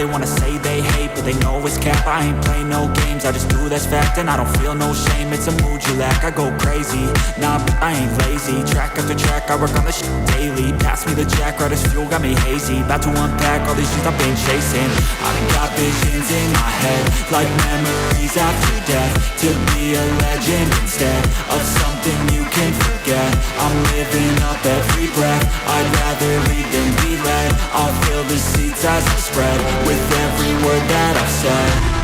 They wanna say they hate, but they know it's cap. I ain't play no games, I just do that's fact. And I don't feel no shame, it's a mood you lack. I go crazy, nah, but I ain't lazy. Track after track, I work on this shit daily. Pass me the jack, right as fuel, got me hazy. About to unpack all these things I've been chasing. I've got visions in my head, like memories after death. To be a legend instead of something you can forget. I'm living up every breath, I'd rather lead than be led. I'll fill the seats as I spread, with every word that I've said.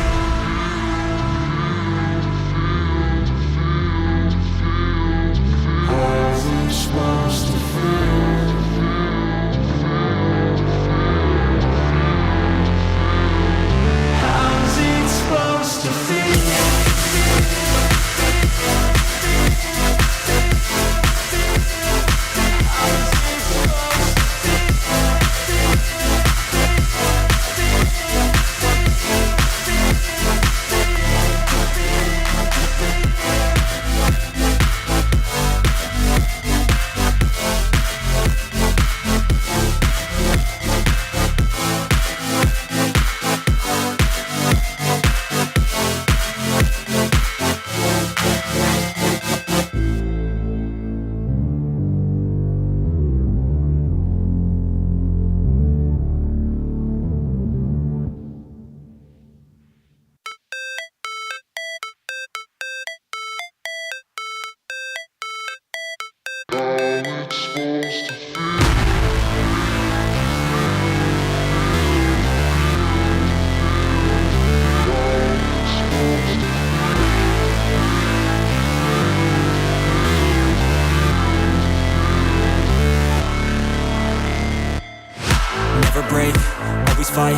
Never break, always fight,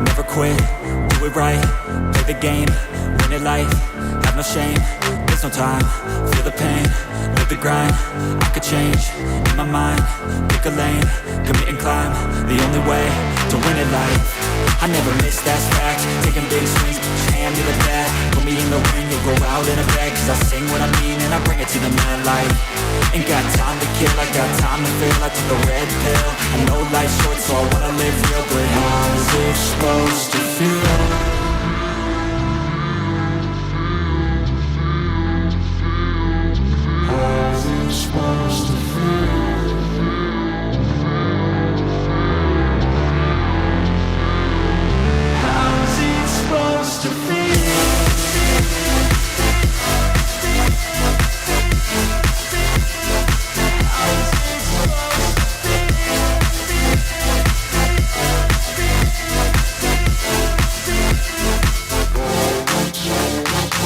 never quit, do it right, play the game, win it life, have no shame, there's no time, feel the pain, live the grind, I could change, in my mind, pick a lane, commit and climb, the only way to win it life. I never miss, that's fact, taking big swings, hand me the bat, put me in the ring, you'll go out in a bag, cause I sing what I mean and I bring it to the man like, ain't got time to kill, I got time to feel, I took a red pill, I know life's short so I wanna live real, but how's it supposed to feel?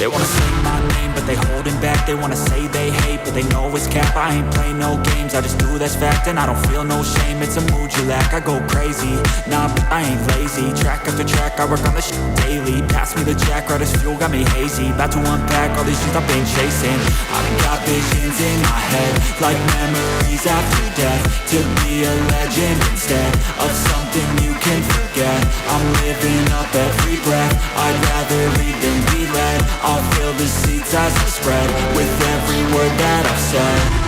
They wanna say my name, but they holding back. They wanna say they hate, but they know it's cap. I ain't play no games, I just do that's fact. And I don't feel no shame, it's a mood you lack. I go crazy, nah, but I ain't lazy. Track after track, I work on this shit daily. Pass me the jack, right as fuel, got me hazy. About to unpack all these things I've been chasing. I've got visions in my head, like memories after death. To be a legend instead of something you can forget. I'm living up every breath, I'd rather lead than be led. I'll fill the seats as I spread, with every word that I've said.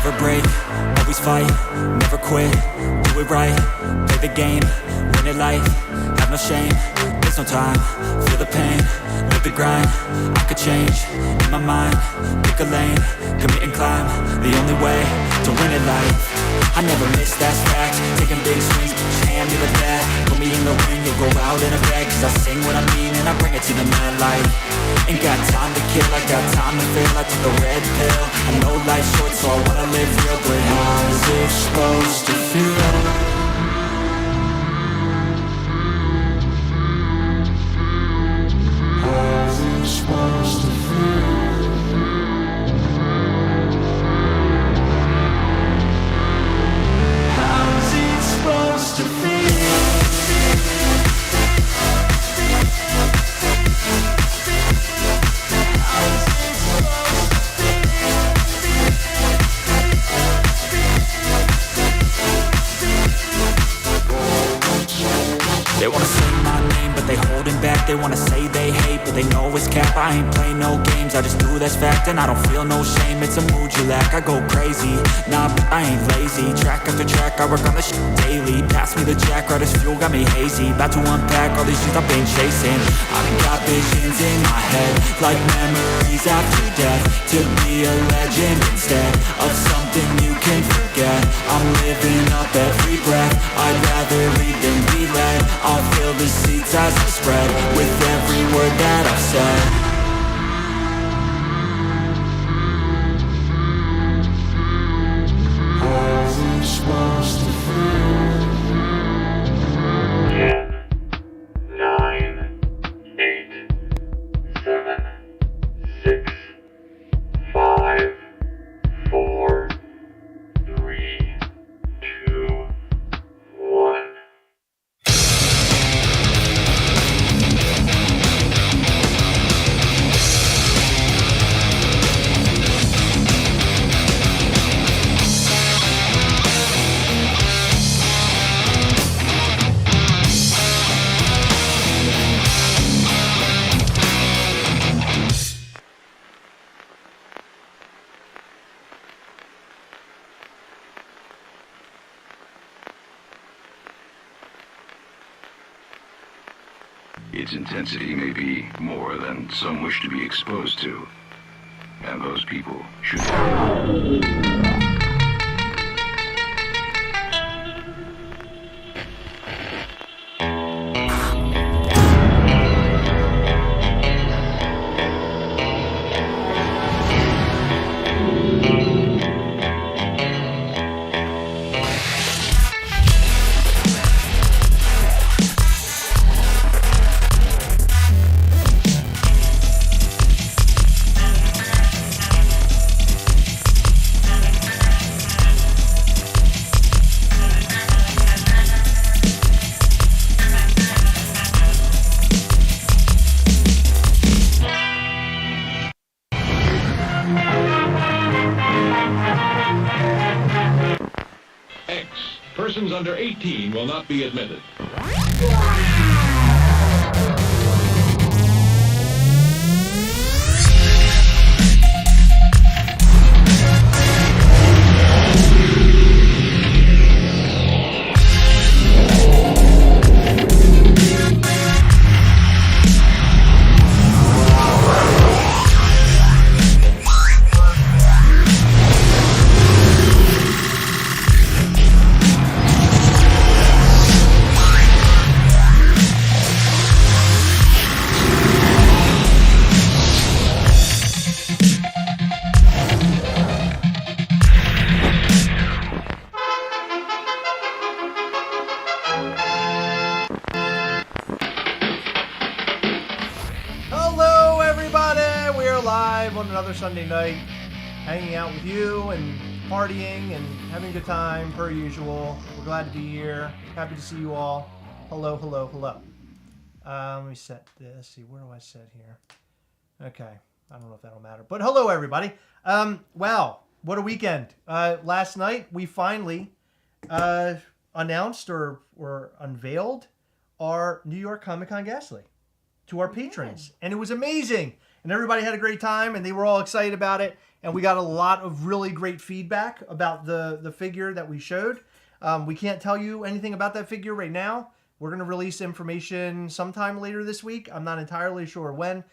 never break, always fight, never quit, do it right, play the game, win it life, have no shame, there's no time, feel the pain, live the grind, I could change, in my mind, pick a lane, commit and climb, the only way to win it life. I never miss, that's fact. Taking big swings, put your hand to the bat. Put me in the ring, you'll go out in a bag. Cause I sing what I mean and I bring it to the mad light. Ain't got time to kill, I got time to feel. I took the red pill, I know life's short so I wanna live real. But how's it supposed to feel? How's it supposed to feel? How's it supposed to feel? They wanna say my name, but they holding back. They wanna say they hate, but they know it's cap. I ain't play no games, I just do that's fact. And I don't feel no shame, it's a mood you lack. I go crazy, nah, but I ain't lazy. Track after track, I work on the shit daily. Pass me the jack, right as fuel, got me hazy. About to unpack all these things I've been chasing. I've got visions in my head, like memories after death. To be a legend instead of something you can forget. I'm living up every breath, I'd rather lead than be led. I'll fill the seats as I spread with every word that I've said. How's it supposed to feel? 10, 9, 8, 7, 6, 5, 4, 3, 2, 1. Its intensity may be more than some wish to be exposed to, and those people should. Persons under 18 will not be admitted. Sunday night, hanging out with you and partying and having a good time per usual. We're glad to be here. Happy to see you all. Hello, hello, hello. Let me set this. Let's see, where do I set here? Okay, I don't know if that'll matter. But hello, everybody. Wow, what a weekend. Last night, we finally announced or unveiled our New York Comic Con Gastley to our patrons. And it was amazing. And everybody had a great time, and they were all excited about it. and we got a lot of really great feedback about the figure that we showed. We can't tell you anything about that figure right now. We're going to release information sometime later this week. I'm not entirely sure when.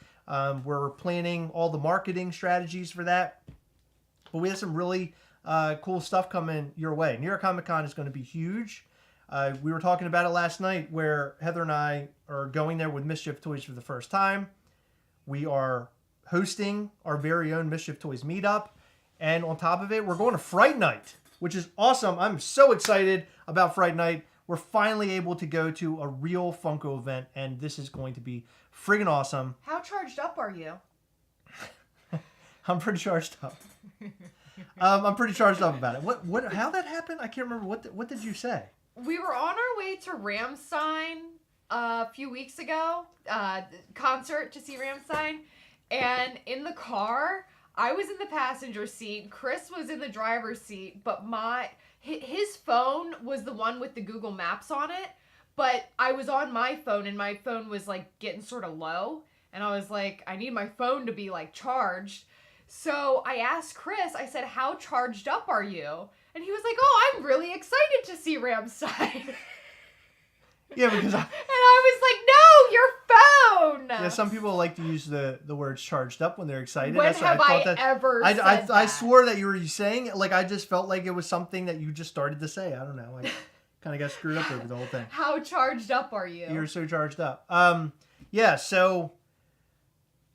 We're planning all the marketing strategies for that. But we have some really cool stuff coming your way. New York Comic Con is going to be huge. We were talking about it last night where Heather and I are going there with Mischief Toys for the first time. We are hosting our very own Mischief Toys meetup. And on top of it, we're going to Fright Night, which is awesome. I'm so excited about Fright Night. We're finally able to go to a real Funko event, and this is going to be friggin' awesome. How charged up are you? I'm pretty charged up. I'm pretty charged up about it. What? How that happened? I can't remember. What did you say? We were on our way to Rammstein a few weeks ago, concert to see Rammstein, and in the car, I was in the passenger seat, Chris was in the driver's seat, but his phone was the one with the Google Maps on it, but I was on my phone, and my phone was, like, getting sort of low, and I was like, I need my phone to be, like, charged. So I asked Chris, I said, how charged up are you? And he was like, oh, I'm really excited to see Rammstein. Yeah, because and I was like, no, your phone! Yeah, some people like to use the words charged up when they're excited. When have I ever said that? I swore that you were saying it. Like, I just felt like it was something that you just started to say. I don't know. I kind of got screwed up over the whole thing. How charged up are you? You're so charged up. Yeah, so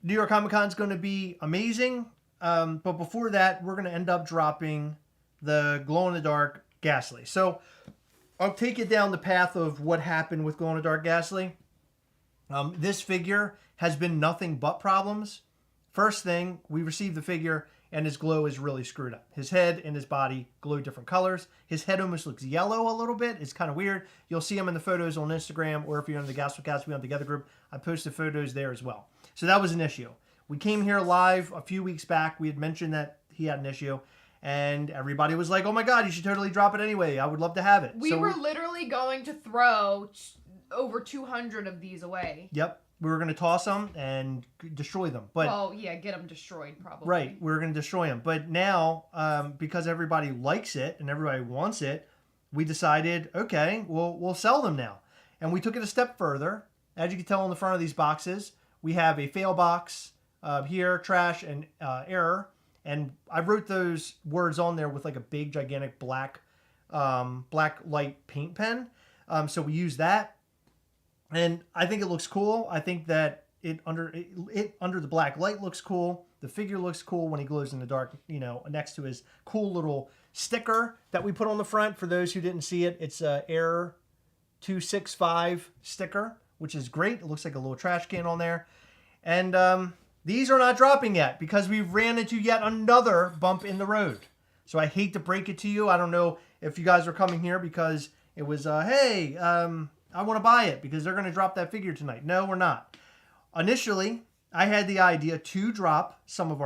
New York Comic Con is going to be amazing. But before that, we're going to end up dropping the glow-in-the-dark Gastley. So I'll take you down the path of what happened with glow-in-the-dark Gastley. This figure has been nothing but problems. First thing, we received the figure and his glow is really screwed up. His head and his body glow different colors. His head almost looks yellow a little bit. It's kind of weird. You'll see him in the photos on Instagram, or if you're in the Gastlecast We On Together group, I posted photos there as well. So that was an issue. We came here live a few weeks back. We had mentioned that he had an issue, and everybody was like, oh my God, you should totally drop it anyway. I would love to have it. We were literally going to throw over 200 of these away. Yep. We were going to toss them and destroy them. But well, yeah, get them destroyed probably. Right. We were going to destroy them. But now, because everybody likes it and everybody wants it, we decided, okay, we'll sell them now. And we took it a step further. As you can tell on the front of these boxes, we have a fail box here, trash, and error. And I wrote those words on there with like a big, gigantic black light paint pen. So we use that. And I think it looks cool. I think that it under the black light looks cool. The figure looks cool when he glows in the dark, next to his cool little sticker that we put on the front. For those who didn't see it, it's a Error 265 sticker, which is great. It looks like a little trash can on there. And these are not dropping yet because we ran into yet another bump in the road. So I hate to break it to you. I don't know if you guys are coming here because it was, hey, I want to buy it because they're going to drop that figure tonight. No, we're not. Initially, I had the idea to drop some of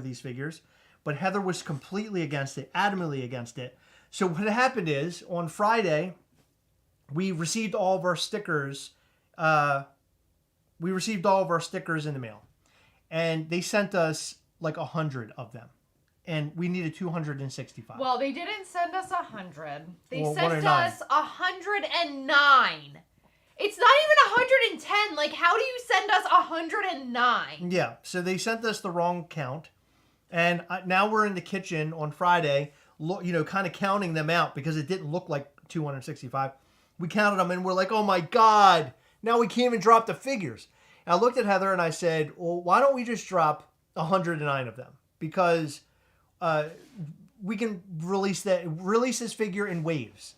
these figures, but Heather was completely against it, adamantly against it. So what happened is, on Friday, we received all of our stickers. We received all of our stickers in the mail, and they sent us like 100 of them. And we needed 265. Well, they didn't send us 100. They sent 109. us 109. It's not even 110. Like, how do you send us 109? Yeah, so they sent us the wrong count. And now we're in the kitchen on Friday, kind of counting them out because it didn't look like 265. We counted them and we're like, oh my God, now we can't even drop the figures. And I looked at Heather and I said, well, why don't we just drop 109 of them? Because we can release this figure in waves.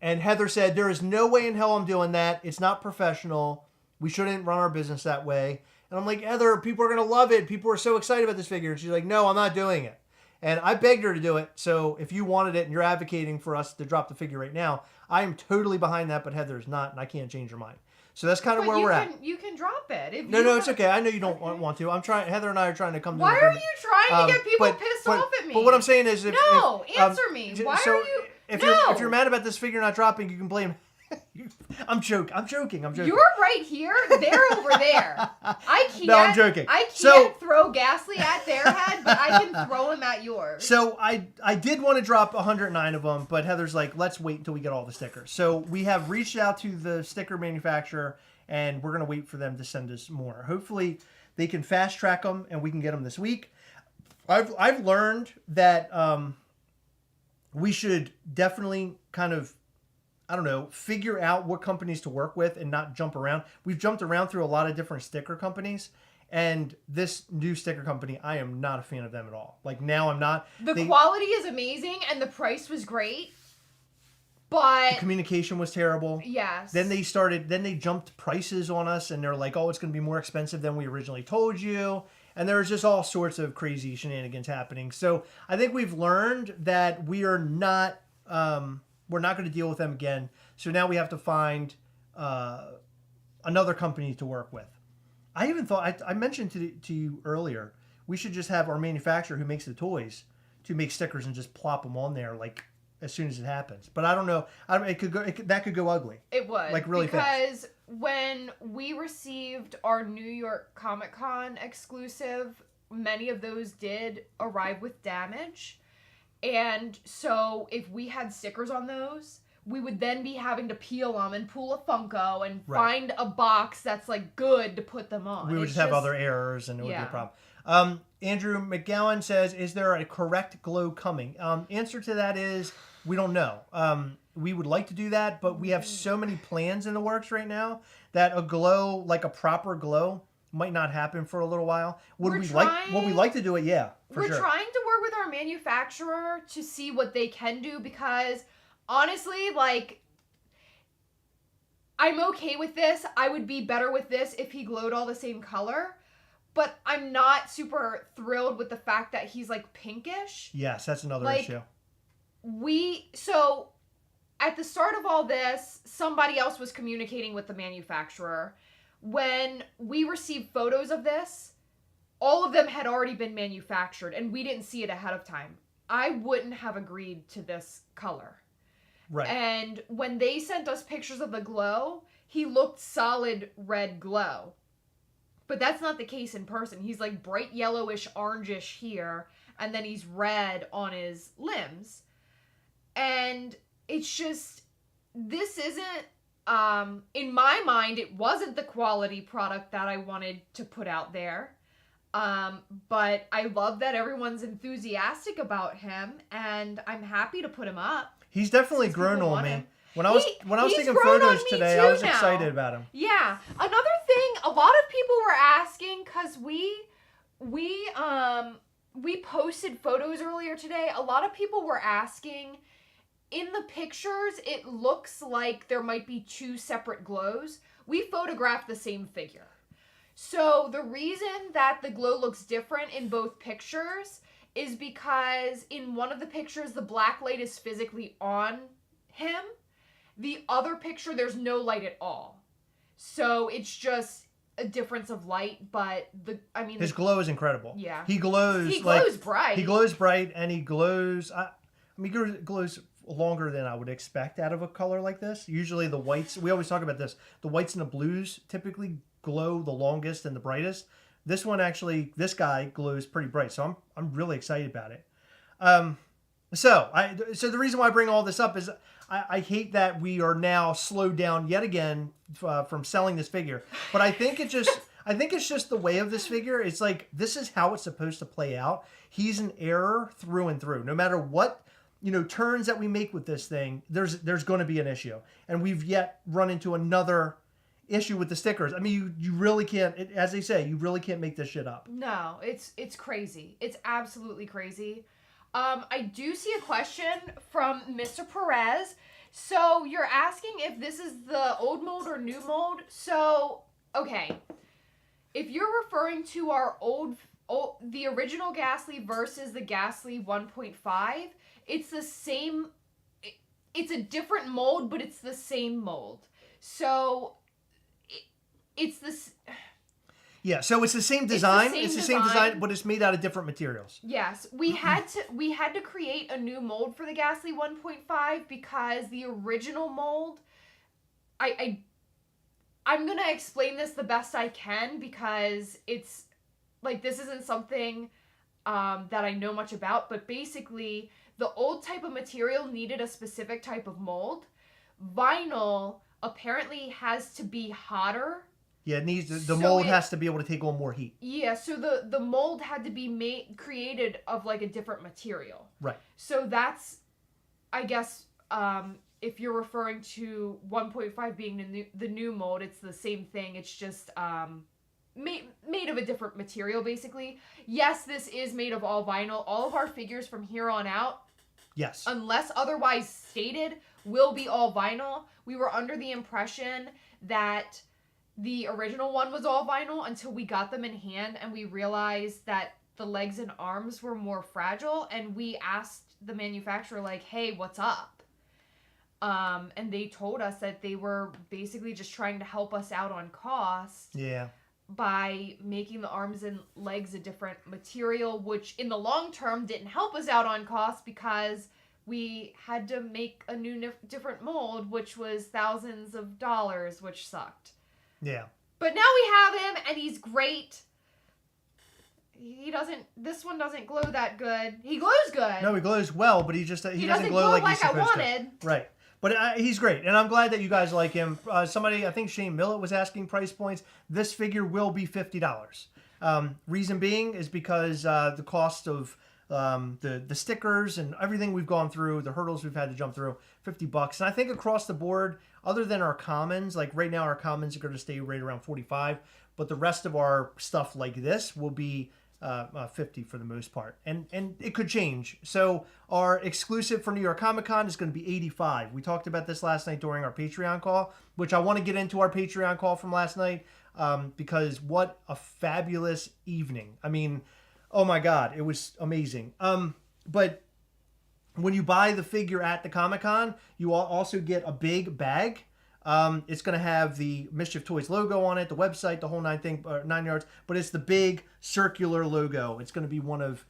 And Heather said, there is no way in hell I'm doing that. It's not professional. We shouldn't run our business that way. And I'm like, Heather, people are going to love it. People are so excited about this figure. And she's like, no, I'm not doing it. And I begged her to do it. So if you wanted it and you're advocating for us to drop the figure right now, I am totally behind that, but Heather's not, and I can't change her mind. So that's kind of where we're at. You can drop it. No, it's okay. I know you don't want to. I'm trying. Heather and I are trying to come to. Why are you trying to get people pissed off at me? But what I'm saying is, answer me. Why are you? If you're mad about this figure not dropping, you can blame I'm joking. You're right here. They're over there. I can't. No, I'm joking. I can't throw Gastley at their head, but I can throw him at yours. So I did want to drop 109 of them, but Heather's like, let's wait until we get all the stickers. So we have reached out to the sticker manufacturer, and we're going to wait for them to send us more. Hopefully they can fast track them, and we can get them this week. I've learned that we should definitely kind of, I don't know, figure out what companies to work with and not jump around. We've jumped around through a lot of different sticker companies, and this new sticker company, I am not a fan of them at all. Like, now I'm not. The quality is amazing, and the price was great, but... The communication was terrible. Yes. Then they jumped prices on us, and they're like, oh, it's going to be more expensive than we originally told you. And there's just all sorts of crazy shenanigans happening. So I think we've learned that we are not... we're not going to deal with them again. So now we have to find another company to work with. I even thought, I mentioned to you earlier, we should just have our manufacturer who makes the toys to make stickers and just plop them on there like as soon as it happens. But I don't know. That could go ugly. It would. Like really fast. Because when we received our New York Comic Con exclusive, many of those did arrive with damage. And so if we had stickers on those, we would then be having to peel them and pull a Funko and find a box that's like good to put them on. We would just have other errors and it would be a problem. Andrew McGowan says, is there a correct glow coming? Answer to that is, we don't know. We would like to do that, but we have so many plans in the works right now that a glow, like a proper glow, might not happen for a little while. Would we like to do it? Yeah, for sure. We're trying to work with our manufacturer to see what they can do, because honestly, like, I'm okay with this. I would be better with this if he glowed all the same color, but I'm not super thrilled with the fact that he's like pinkish. Yes, that's another issue. So at the start of all this, somebody else was communicating with the manufacturer. When we received photos of this, all of them had already been manufactured, and we didn't see it ahead of time. I wouldn't have agreed to this color. Right. And when they sent us pictures of the glow, he looked solid red glow. But that's not the case in person. He's like bright yellowish, orangish here, and then he's red on his limbs. And it's just, this isn't, in my mind, it wasn't the quality product that I wanted to put out there. But I love that everyone's enthusiastic about him, and I'm happy to put him up. He's definitely grown on me. When I was taking photos today, I was excited about him. Yeah. Another thing, a lot of people were asking, because we posted photos earlier today. A lot of people were asking, in the pictures, it looks like there might be two separate glows. We photographed the same figure. So the reason that the glow looks different in both pictures is because in one of the pictures, the black light is physically on him. The other picture, there's no light at all. So it's just a difference of light, but his glow is incredible. Yeah. He glows bright. He glows bright, and he glows, he glows longer than I would expect out of a color like this. Usually the whites, we always talk about this, the whites and the blues typically glow the longest and the brightest. This one actually, this guy glows pretty bright, so I'm really excited about it. So the reason why I bring all this up is I hate that we are now slowed down yet again from selling this figure. But I think it's just the way of this figure. It's like, this is how it's supposed to play out. He's an error through and through. No matter what, turns that we make with this thing, there's going to be an issue. And we've yet run into another issue with the stickers. I mean, you really can't, as they say, you really can't make this shit up. No, it's crazy. It's absolutely crazy. I do see a question from Mr. Perez. So you're asking if this is the old mold or new mold. So, okay. If you're referring to our the original Gastley versus the Gastley 1.5, it's the same, it's a different mold, but it's the same mold. So it's this. Yeah, so it's the same design. It's the same design, but it's made out of different materials. Yes, we had to create a new mold for the Gastley 1.5 because the original mold, I'm gonna explain this the best I can because it's like this isn't something that I know much about, but basically the old type of material needed a specific type of mold. Vinyl apparently has to be hotter. Yeah, it needs the So mold has to be able to take on more heat. Yeah, so the mold had to be created of like a different material. Right. So that's, I guess, if you're referring to 1.5 being the new mold, it's the same thing. It's just made of a different material, basically. Yes, this is made of all vinyl. All of our figures from here on out, yes, unless otherwise stated, will be all vinyl. We were under the impression that the original one was all vinyl until we got them in hand and we realized that the legs and arms were more fragile, and we asked the manufacturer, like, hey, what's up? And they told us that they were basically just trying to help us out on cost. Yeah. By making the arms and legs a different material, which in the long term didn't help us out on cost because we had to make a new different mold, which was thousands of dollars, which sucked. Yeah. But now we have him, and he's great. This one doesn't glow that good. He glows good. No, he glows well, but he doesn't glow like he's supposed I wanted. to. Right. But he's great, and I'm glad that you guys like him. Somebody, I think Shane Millett was asking price points. This figure will be $50. Reason being is because the cost of the stickers and everything we've gone through, the hurdles we've had to jump through, $50. And I think across the board, other than our commons, like right now our commons are going to stay right around 45, but the rest of our stuff like this will be 50 for the most part, and it could change. So our exclusive for New York Comic Con is going to be 85. We talked about this last night during our Patreon call, which I want to get into our Patreon call from last night, because what a fabulous evening. I mean, oh my God, it was amazing. But when you buy the figure at the Comic Con, you also get a big bag. It's going to have the Mischief Toys logo on it, the website, the whole 9 yards, but it's the big circular logo. It's going to be one of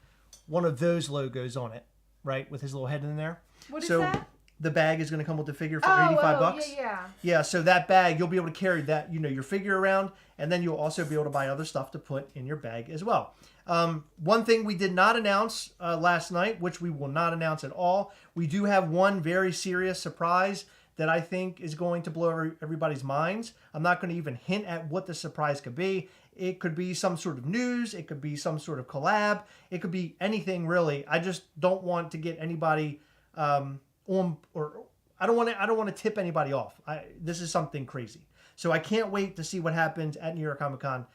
those logos on it, right? With his little head in there. What is that? The bag is going to come with the figure for $85. Yeah. Yeah, so that bag, you'll be able to carry that, your figure around, and then you'll also be able to buy other stuff to put in your bag as well. One thing we did not announce last night, which we will not announce at all, we do have one very serious surprise that I think is going to blow everybody's minds. I'm not going to even hint at what the surprise could be. It could be some sort of news. It could be some sort of collab. It could be anything, really. I just don't want to get anybody I don't want to tip anybody off. This is something crazy. So I can't wait to see what happens at New York Comic Con.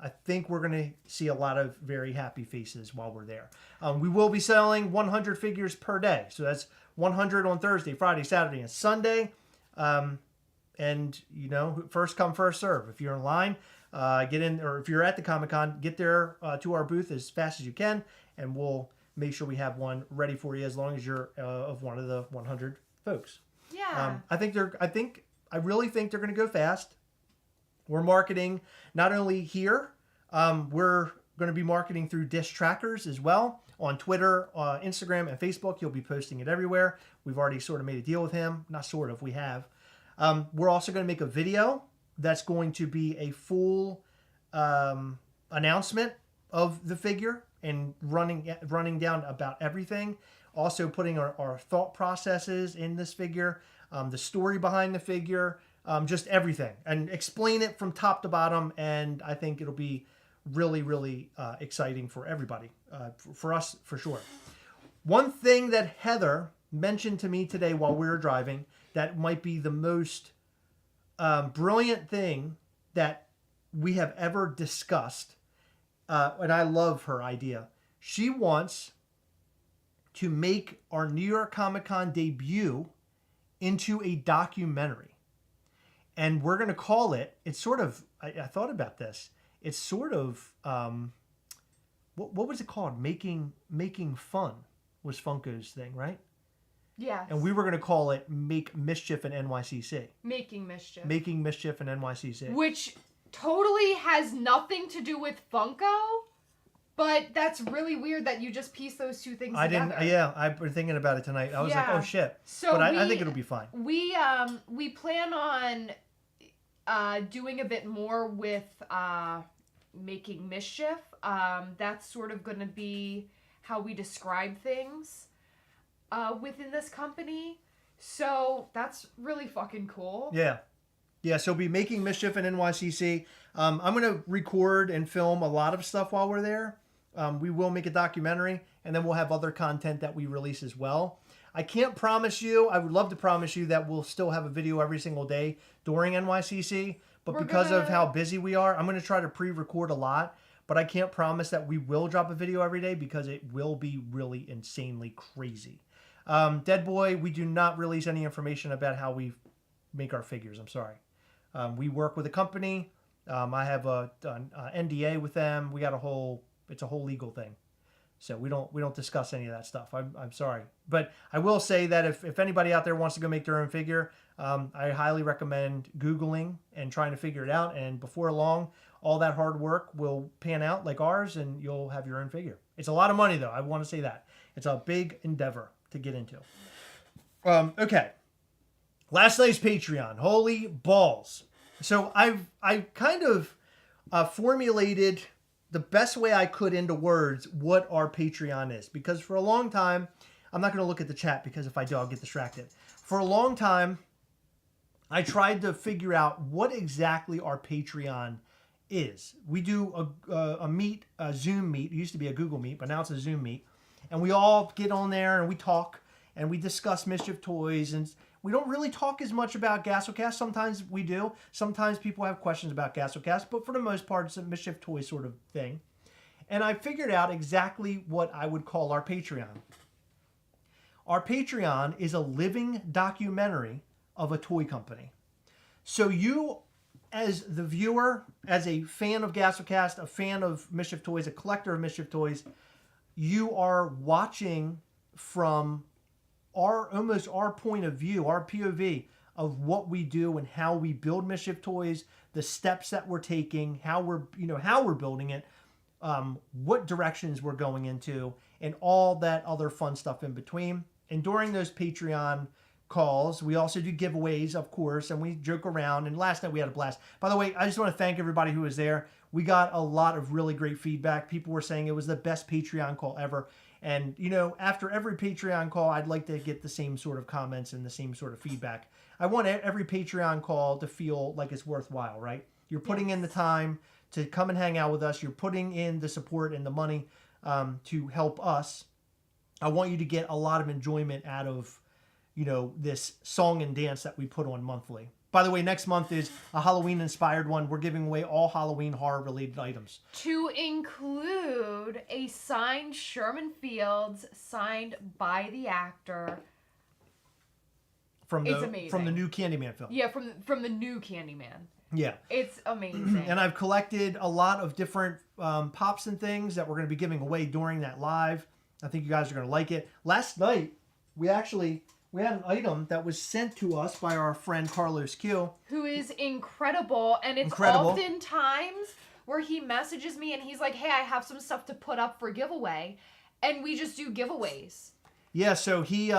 I think we're going to see a lot of very happy faces while we're there. We will be selling 100 figures per day. So that's 100 on Thursday, Friday, Saturday, and Sunday. And, first come, first serve. If you're in line, get in, or if you're at the Comic Con, get there to our booth as fast as you can, and we'll make sure we have one ready for you as long as you're of one of the 100 folks. Yeah. I really think they're going to go fast. We're marketing not only here, we're going to be marketing through Dish Trackers as well on Twitter, Instagram, and Facebook. You'll be posting it everywhere. We've already sort of made a deal with him. Not sort of, we have. We're also going to make a video that's going to be a full announcement of the figure and running down about everything. Also putting our thought processes in this figure, the story behind the figure, just everything, and explain it from top to bottom. And I think it'll be really, really exciting for everybody, for us, for sure. One thing that Heather mentioned to me today while we were driving that might be the most brilliant thing that we have ever discussed, and I love her idea. She wants to make our New York Comic Con debut into a documentary. And we're going to call it, it's sort of, I thought about this, it's sort of, what was it called? Making Fun was Funko's thing, right? Yes. And we were going to call it Make Mischief in NYCC. Making Mischief. Making Mischief in NYCC. Which totally has nothing to do with Funko, But that's really weird that you just piece those two things together. I've been thinking about it tonight. I was like, oh shit. So but I think it'll be fine. We plan on doing a bit more with making mischief. That's sort of going to be how we describe things within this company. So that's really fucking cool. Yeah. Yeah, so we'll be making mischief in NYCC. I'm going to record and film a lot of stuff while we're there. We will make a documentary, and then we'll have other content that we release as well. I can't promise you, I would love to promise you that we'll still have a video every single day during NYCC, but because of how busy we are, I'm going to try to pre-record a lot, but I can't promise that we will drop a video every day because it will be really insanely crazy. Dead Boy, we do not release any information about how we make our figures. I'm sorry. We work with a company. I have an NDA with them. We got it's a whole legal thing. So we don't discuss any of that stuff. I'm sorry. But I will say that if anybody out there wants to go make their own figure, I highly recommend Googling and trying to figure it out. And before long, all that hard work will pan out like ours, and you'll have your own figure. It's a lot of money, though. I want to say that. It's a big endeavor to get into. Okay. Last night's Patreon. Holy balls. So I kind of formulated the best way I could into words what our Patreon is. Because for a long time, I'm not going to look at the chat because if I do, I'll get distracted. For a long time, I tried to figure out what exactly our Patreon is. We do a Zoom meet. It used to be a Google Meet, but now it's a Zoom meet. And we all get on there and we talk and we discuss Mischief Toys, and we don't really talk as much about Gastlecast. Sometimes we do. Sometimes people have questions about Gastlecast, but for the most part, it's a Mischief Toys sort of thing. And I figured out exactly what I would call our Patreon. Our Patreon is a living documentary of a toy company. So you, as the viewer, as a fan of Gastlecast, a fan of Mischief Toys, a collector of Mischief Toys, you are watching from almost our point of view, our POV of what we do and how we build Mischief Toys, the steps that we're taking, how we're building it, what directions we're going into, and all that other fun stuff in between. And during those Patreon calls, we also do giveaways, of course, and we joke around. And last night we had a blast. By the way, I just want to thank everybody who was there. We got a lot of really great feedback. People were saying it was the best Patreon call ever. And, after every Patreon call, I'd like to get the same sort of comments and the same sort of feedback. I want every Patreon call to feel like it's worthwhile, right? You're putting in the time to come and hang out with us. You're putting in the support and the money to help us. I want you to get a lot of enjoyment out of, this song and dance that we put on monthly. By the way, next month is a Halloween-inspired one. We're giving away all Halloween horror-related items. To include a signed Sherman Fields, signed by the actor. It's amazing. From the new Candyman film. Yeah, from the new Candyman. Yeah. It's amazing. And I've collected a lot of different pops and things that we're going to be giving away during that live. I think you guys are going to like it. Last night, we had an item that was sent to us by our friend Carlos Q. Who is incredible. And it's often times where he messages me and he's like, hey, I have some stuff to put up for giveaway. And we just do giveaways. Yeah, so he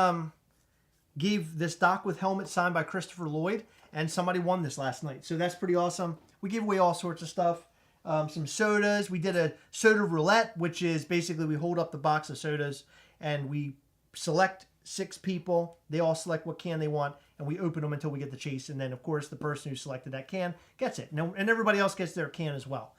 gave this Doc with helmet signed by Christopher Lloyd. And somebody won this last night. So that's pretty awesome. We gave away all sorts of stuff. Some sodas. We did a soda roulette, which is basically we hold up the box of sodas and we select 6 people. They all select what can they want, and we open them until we get the chase. And then, of course, the person who selected that can gets it. And everybody else gets their can as well.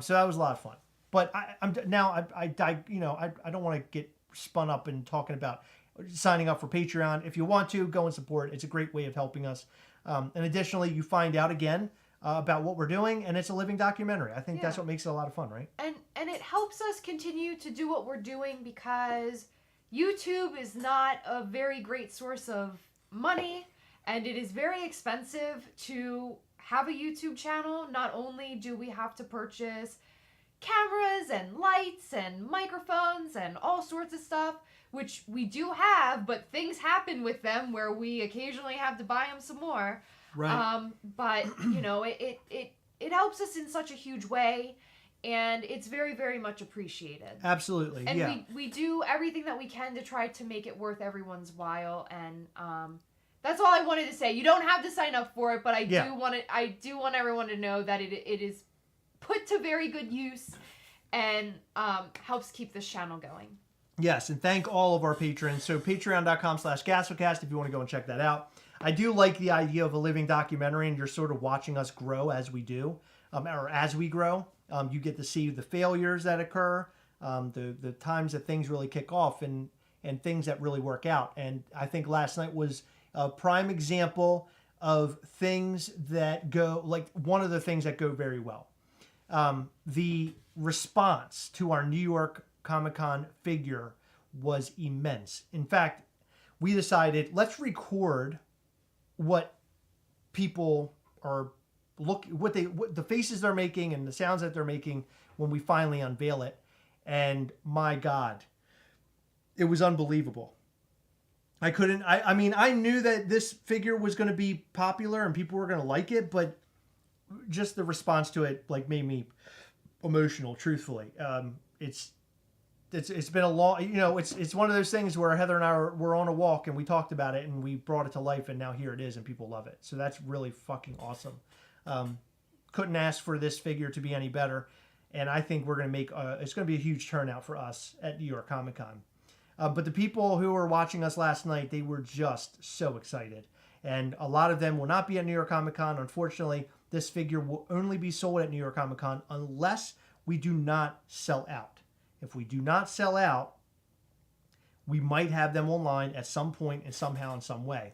So that was a lot of fun. But I don't want to get spun up in talking about signing up for Patreon. If you want to, go and support. It's a great way of helping us. And additionally, you find out again about what we're doing, and it's a living documentary. I think that's what makes it a lot of fun, right? And it helps us continue to do what we're doing because YouTube is not a very great source of money, and it is very expensive to have a YouTube channel. Not only do we have to purchase cameras and lights and microphones and all sorts of stuff, which we do have, but things happen with them where we occasionally have to buy them some more. Right. But it helps us in such a huge way. and it's very, very much appreciated. Absolutely, and yeah. we do everything that we can to try to make it worth everyone's while, and that's all I wanted to say. You don't have to sign up for it, but I do want everyone to know that it is put to very good use and helps keep this channel going. Yes, and thank all of our patrons. So patreon.com/Gastlecast if you want to go and check that out. I do like the idea of a living documentary, and you're sort of watching us grow as we do, or as we grow. You get to see the failures that occur, the times that things really kick off, and things that really work out. And I think last night was a prime example of things that go, like one of the things that go very well. The response to our New York Comic-Con figure was immense. In fact, we decided, let's record what people are what the faces they're making and the sounds that they're making when we finally unveil it. And my God, it was unbelievable. I mean, I knew that this figure was going to be popular and people were going to like it, but just the response to it like made me emotional, truthfully. It's been a long, it's one of those things where Heather and I were on a walk and we talked about it and we brought it to life, and now here it is and people love it. So that's really fucking awesome. Couldn't ask for this figure to be any better. And I think we're going to make, it's going to be a huge turnout for us at New York Comic Con. But the people who were watching us last night, they were just so excited. And a lot of them will not be at New York Comic Con. Unfortunately, this figure will only be sold at New York Comic Con unless we do not sell out. If we do not sell out, we might have them online at some point and somehow in some way.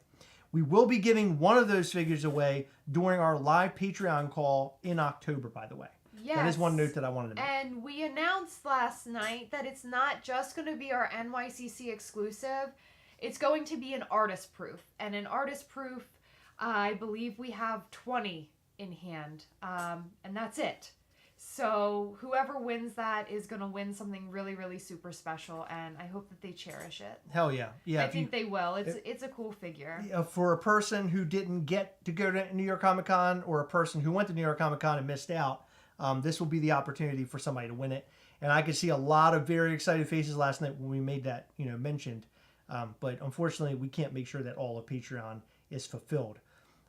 We will be giving one of those figures away during our live Patreon call in October, by the way. Yes. That is one note that I wanted to make. And we announced last night that it's not just going to be our NYCC exclusive. It's going to be an artist proof. And an artist proof, I believe we have 20 in hand. And that's it. So whoever wins that is going to win something really, really super special, and I hope that they cherish it. Hell yeah. Yeah. I think they will. It's a cool figure. For a person who didn't get to go to New York Comic Con, or a person who went to New York Comic Con and missed out, this will be the opportunity for somebody to win it. And I could see a lot of very excited faces last night when we made that, mentioned. But unfortunately, we can't make sure that all of Patreon is fulfilled.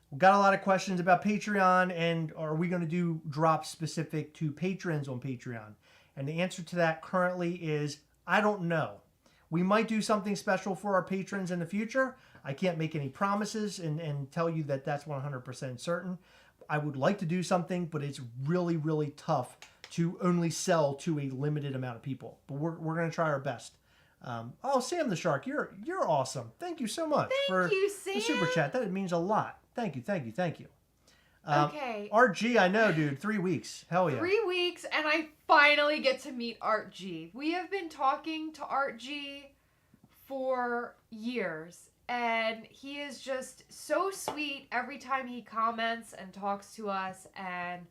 We've got a lot of questions about Patreon, and are we going to do drops specific to patrons on Patreon? And the answer to that currently is, I don't know. We might do something special for our patrons in the future. I can't make any promises and tell you that that's 100% certain. I would like to do something, but it's really, really tough to only sell to a limited amount of people. But we're going to try our best. Sam the Shark, you're awesome. Thank you so much for the super chat. That means a lot. Thank you. Okay. Art G, I know, dude. 3 weeks. Hell yeah. 3 weeks, and I finally get to meet Art G. We have been talking to Art G for years, and he is just so sweet every time he comments and talks to us, and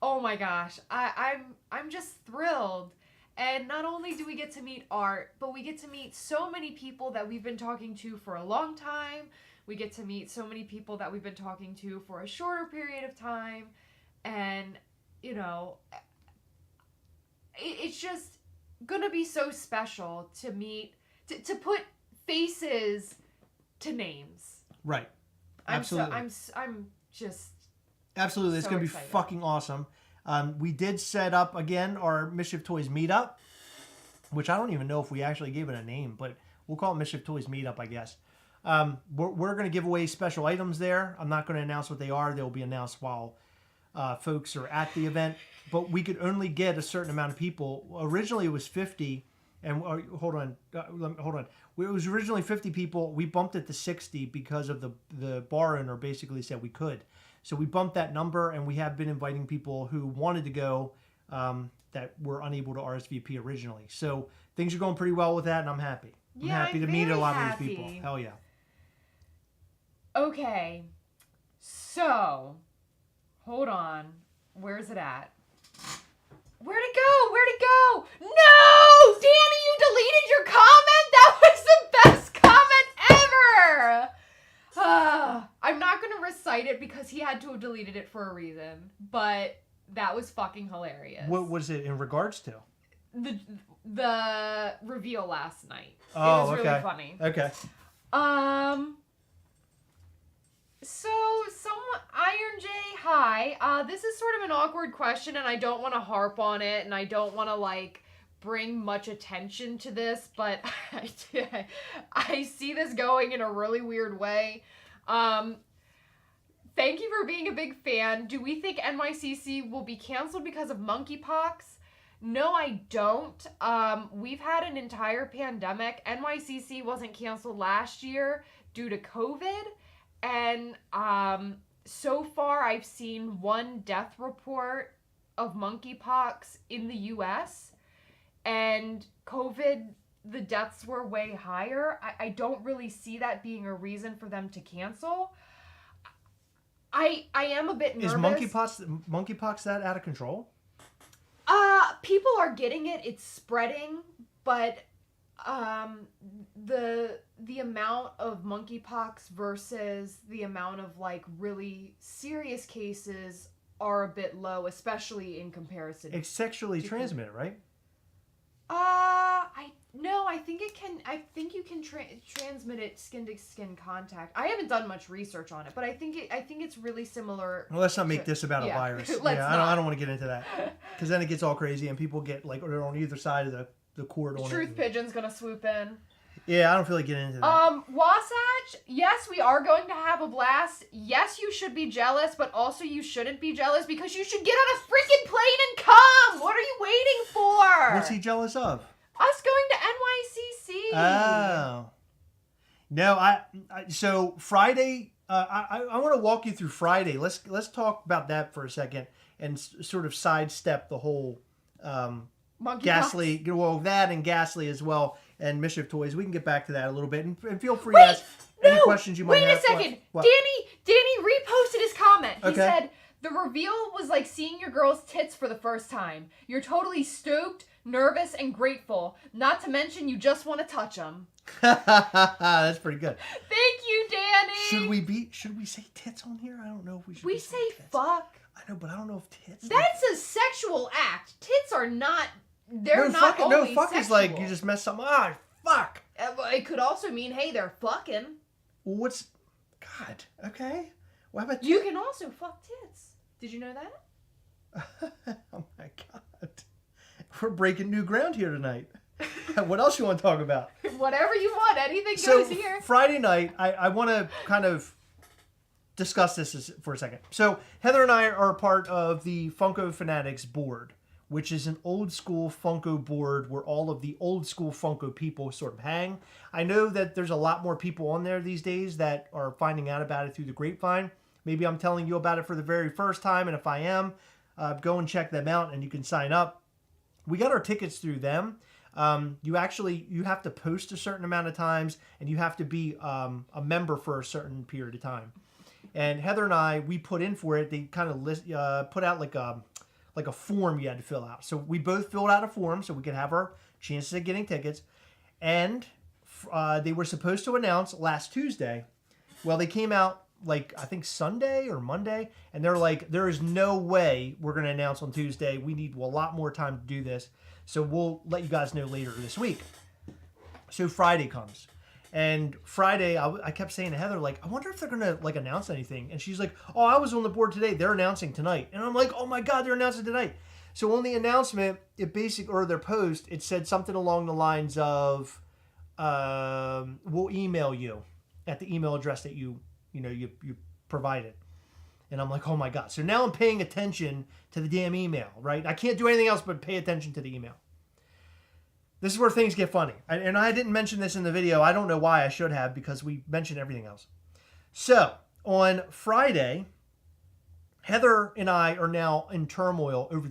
oh my gosh, I'm just thrilled. And not only do we get to meet Art, but we get to meet so many people that we've been talking to for a long time. We get to meet so many people that we've been talking to for a shorter period of time. And, it's just going to be so special to meet, to put faces to names. Right. Absolutely. I'm just absolutely. It's so going to be fucking awesome. We did set up, again, our Mischief Toys meetup, which I don't even know if we actually gave it a name, but we'll call it Mischief Toys meetup, I guess. We're going to give away special items there. I'm not going to announce what they are. They'll be announced while folks are at the event. But we could only get a certain amount of people. Originally, it was 50. And hold on. It was originally 50 people. We bumped it to 60 because of the bar owner basically said we could. So we bumped that number, and we have been inviting people who wanted to go that were unable to RSVP originally. So things are going pretty well with that, and I'm happy. I'm happy to meet a lot of these people. Hell yeah. Okay, so, hold on. Where's it at? Where'd it go? No! Danny, you deleted your comment? That was the best comment ever! I'm not going to recite it because he had to have deleted it for a reason. But That was fucking hilarious. What was it in regards to? The reveal last night. Oh, it was okay. really funny. Okay. So, Iron J, hi. This is sort of an awkward question, and I don't want to harp on it, and I don't want to, like, bring much attention to this, but I see this going in a really weird way. Thank you for being a big fan. Do we think NYCC will be canceled because of monkeypox? No, I don't. We've had an entire pandemic. NYCC wasn't canceled last year due to COVID. And so far I've seen one death report of monkeypox in the US. And COVID, the deaths were way higher. I don't really see that being a reason for them to cancel. I am a bit nervous. Is monkeypox that out of control? People are getting it. It's spreading, but the amount of monkeypox versus the amount of like really serious cases are a bit low, especially in comparison. It's sexually transmitted, right? I think you can transmit it skin to skin contact. I haven't done much research on it, but I think it's really similar. Well, let's not make this about a virus. I don't want to get into that, because then it gets all crazy and people get like they're on either side of the cord. Truth Pigeon's gonna swoop in. Yeah, I don't feel like getting into that. Wasatch, yes, we are going to have a blast. Yes, you should be jealous, but also you shouldn't be jealous because you should get on a freaking plane and come. What are you waiting for? What's he jealous of? Us going to NYCC. Oh. No, so Friday, I want to walk you through Friday. Let's talk about that for a second and sort of sidestep the whole Gastley, well, that and Gastley as well, and Mischief Toys. We can get back to that a little bit, and feel free to ask any questions you might have. Wait a second. What? Danny reposted his comment. He Okay. said, the reveal was like seeing your girl's tits for the first time. You're totally stoked, nervous, and grateful. Not to mention you just want to touch them. That's pretty good. Thank you, Danny. Should we say tits on here? I don't know if we should. We say tits. fuck. I know, but I don't know if tits. That's a sexual act. Tits are not. They're no, not fucking, always no, fuck sexual. is like you just mess something. Ah, fuck. It could also mean, hey, they're fucking. What's? God. Okay. What about you can also fuck tits. Did you know that? Oh my god. We're breaking new ground here tonight. What else you want to talk about? Whatever you want. Anything goes here. Friday night, I want to kind of discuss this for a second. So Heather and I are a part of the Funko Fanatics board, which is an old school Funko board where all of the old school Funko people sort of hang. I know that there's a lot more people on there these days that are finding out about it through the grapevine. Maybe I'm telling you about it for the very first time, and if I am, go and check them out, and you can sign up. We got our tickets through them. You have to post a certain amount of times, and you have to be a member for a certain period of time. And Heather and I, we put in for it. They kind of put out like a form you had to fill out. So we both filled out a form so we could have our chances of getting tickets. And they were supposed to announce last Tuesday. Well, they came out like I think Sunday or Monday, and they're like, there is no way we're going to announce on Tuesday. We need a lot more time to do this. So we'll let you guys know later this week. So Friday comes. And Friday, I kept saying to Heather, like, I wonder if they're going to, like, announce anything. And she's like, oh, I was on the board today. They're announcing tonight. And I'm like, oh, my God, they're announcing tonight. So on the announcement, or their post, it said something along the lines of, we'll email you at the email address that you provided. And I'm like, oh, my God. So now I'm paying attention to the damn email, right? I can't do anything else but pay attention to the email. This is where things get funny. And I didn't mention this in the video. I don't know why I should have, because we mentioned everything else. So, on Friday, Heather and I are now in turmoil over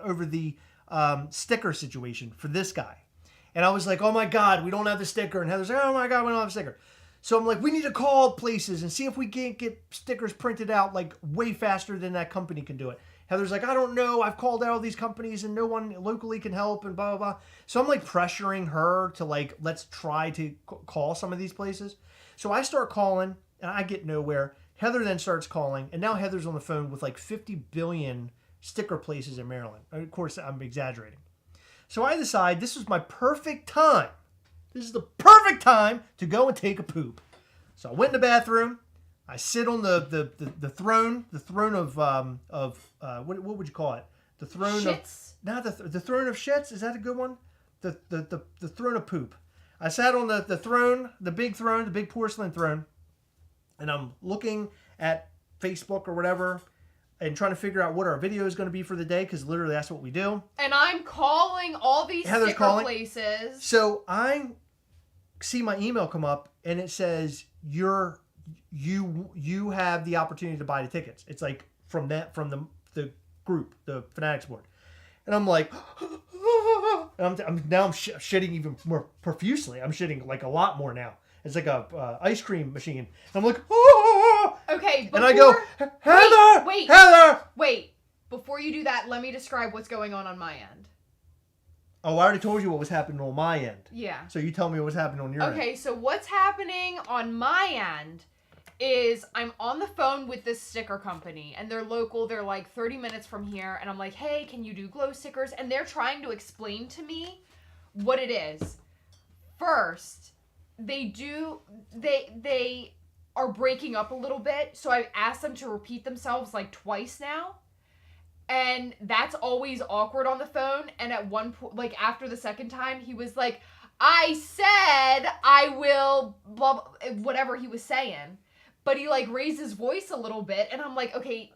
over the sticker situation for this guy. And I was like, oh my God, we don't have the sticker. And Heather's like, oh my God, we don't have a sticker. So I'm like, we need to call places and see if we can't get stickers printed out like way faster than that company can do it. Heather's like, I don't know. I've called out all these companies and no one locally can help and blah, blah, blah. So I'm like pressuring her to like, let's try to call some of these places. So I start calling and I get nowhere. Heather then starts calling, and now Heather's on the phone with like 50 billion sticker places in Maryland. Of course, I'm exaggerating. So I decide this is my perfect time. This is the perfect time to go and take a poop. So I went in the bathroom. I sit on the throne of what would you call it? The throne Shits? of not the throne of shits. Is that a good one? The throne of poop. I sat on the throne, the big porcelain throne, and I'm looking at Facebook or whatever, and trying to figure out what our video is going to be for the day, because literally that's what we do. And I'm calling all these Heather's sticker calling. places. So I see my email come up, and it says you have the opportunity to buy the tickets. It's like from the group, the Fanatics board, and I'm like, and I'm shitting even more profusely. I'm shitting like a lot more now. It's like a ice cream machine. And I'm like, Okay, and I go, Heather, wait, Heather. Wait, before you do that, let me describe what's going on my end. Oh, I already told you what was happening on my end. Yeah. So you tell me what's happening on your end. Okay, so what's happening on my end is I'm on the phone with this sticker company, and they're local. They're like 30 minutes from here, and I'm like, hey, can you do glow stickers? And they're trying to explain to me what it is. First, they are breaking up a little bit, so I asked them to repeat themselves like twice now. And that's always awkward on the phone. And at one point, like after the second time, he was like, I said I will, blah, blah, whatever he was saying. But he like raised his voice a little bit. And I'm like, okay,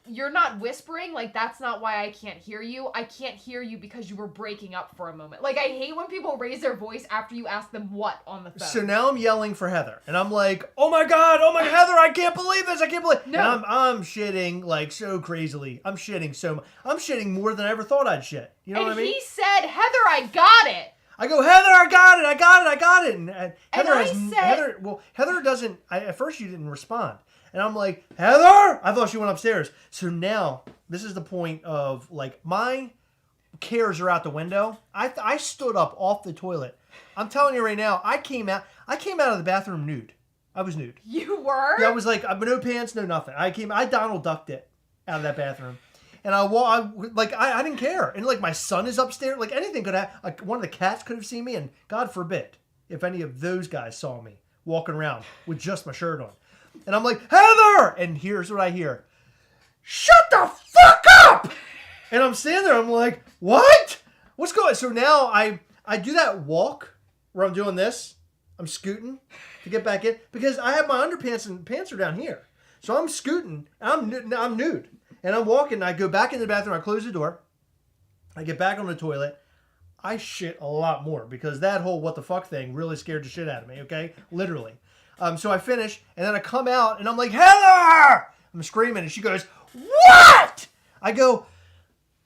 you're not whispering. Like, that's not why I can't hear you. I can't hear you because you were breaking up for a moment. Like, I hate when people raise their voice after you ask them what on the phone. So now I'm yelling for Heather, and I'm like, oh my God, Heather, I can't believe this. I can't believe. No. And I'm shitting like so crazily. I'm shitting so much. I'm shitting more than I ever thought I'd shit. You know what I mean? And he said, Heather, I got it. I go, Heather, I got it. And Heather Heather doesn't, at first she didn't respond. And I'm like, Heather? I thought she went upstairs. So now, this is the point of, like, my cares are out the window. I stood up off the toilet. I'm telling you right now, I came out of the bathroom nude. I was nude. You were? Yeah, I was like, no pants, no nothing. I Donald Ducked it out of that bathroom. And I didn't care. And like my son is upstairs. Like anything could happen. Like one of the cats could have seen me, and God forbid if any of those guys saw me walking around with just my shirt on. And I'm like, Heather! And here's what I hear. Shut the fuck up! And I'm standing there. I'm like, what? What's going on? So now I do that walk where I'm doing this. I'm scooting to get back in because I have my underpants and pants are down here. So I'm scooting. I'm nude. And I'm walking. I go back in the bathroom. I close the door. I get back on the toilet. I shit a lot more because that whole what the fuck thing really scared the shit out of me, okay? Literally. So I finish, and then I come out, and I'm like, Heather! I'm screaming, and she goes, what? I go,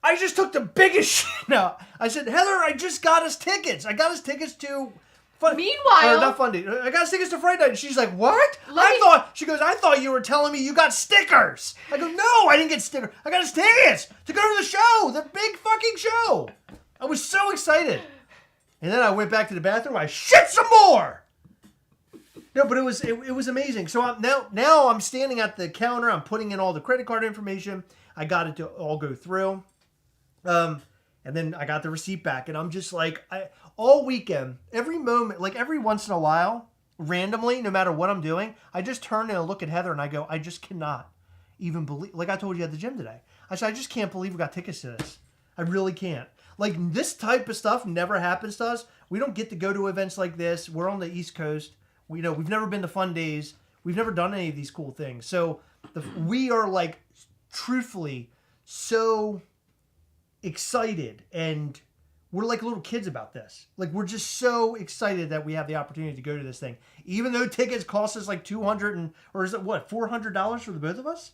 I just took the biggest shit out. I said, Heather, I just got us tickets. I got us tickets to... Meanwhile... not Fun Day. I got us tickets to Friday night. And she's like, what? She goes, I thought you were telling me you got stickers. I go, no, I didn't get stickers. I got us tickets to go to the show, the big fucking show. I was so excited. And then I went back to the bathroom. I shit some more. No, but it was amazing. So now I'm standing at the counter. I'm putting in all the credit card information. I got it to all go through. And then I got the receipt back. And I'm just like, all weekend, every moment, like every once in a while, randomly, no matter what I'm doing, I just turn and I look at Heather and I go, I just cannot even believe, like I told you at the gym today. I said, I just can't believe we got tickets to this. I really can't. Like this type of stuff never happens to us. We don't get to go to events like this. We're on the East Coast. We've never been to Fun Days. We've never done any of these cool things. So we are like, truthfully, so excited, and we're like little kids about this. Like we're just so excited that we have the opportunity to go to this thing, even though tickets cost us like $400 for the both of us.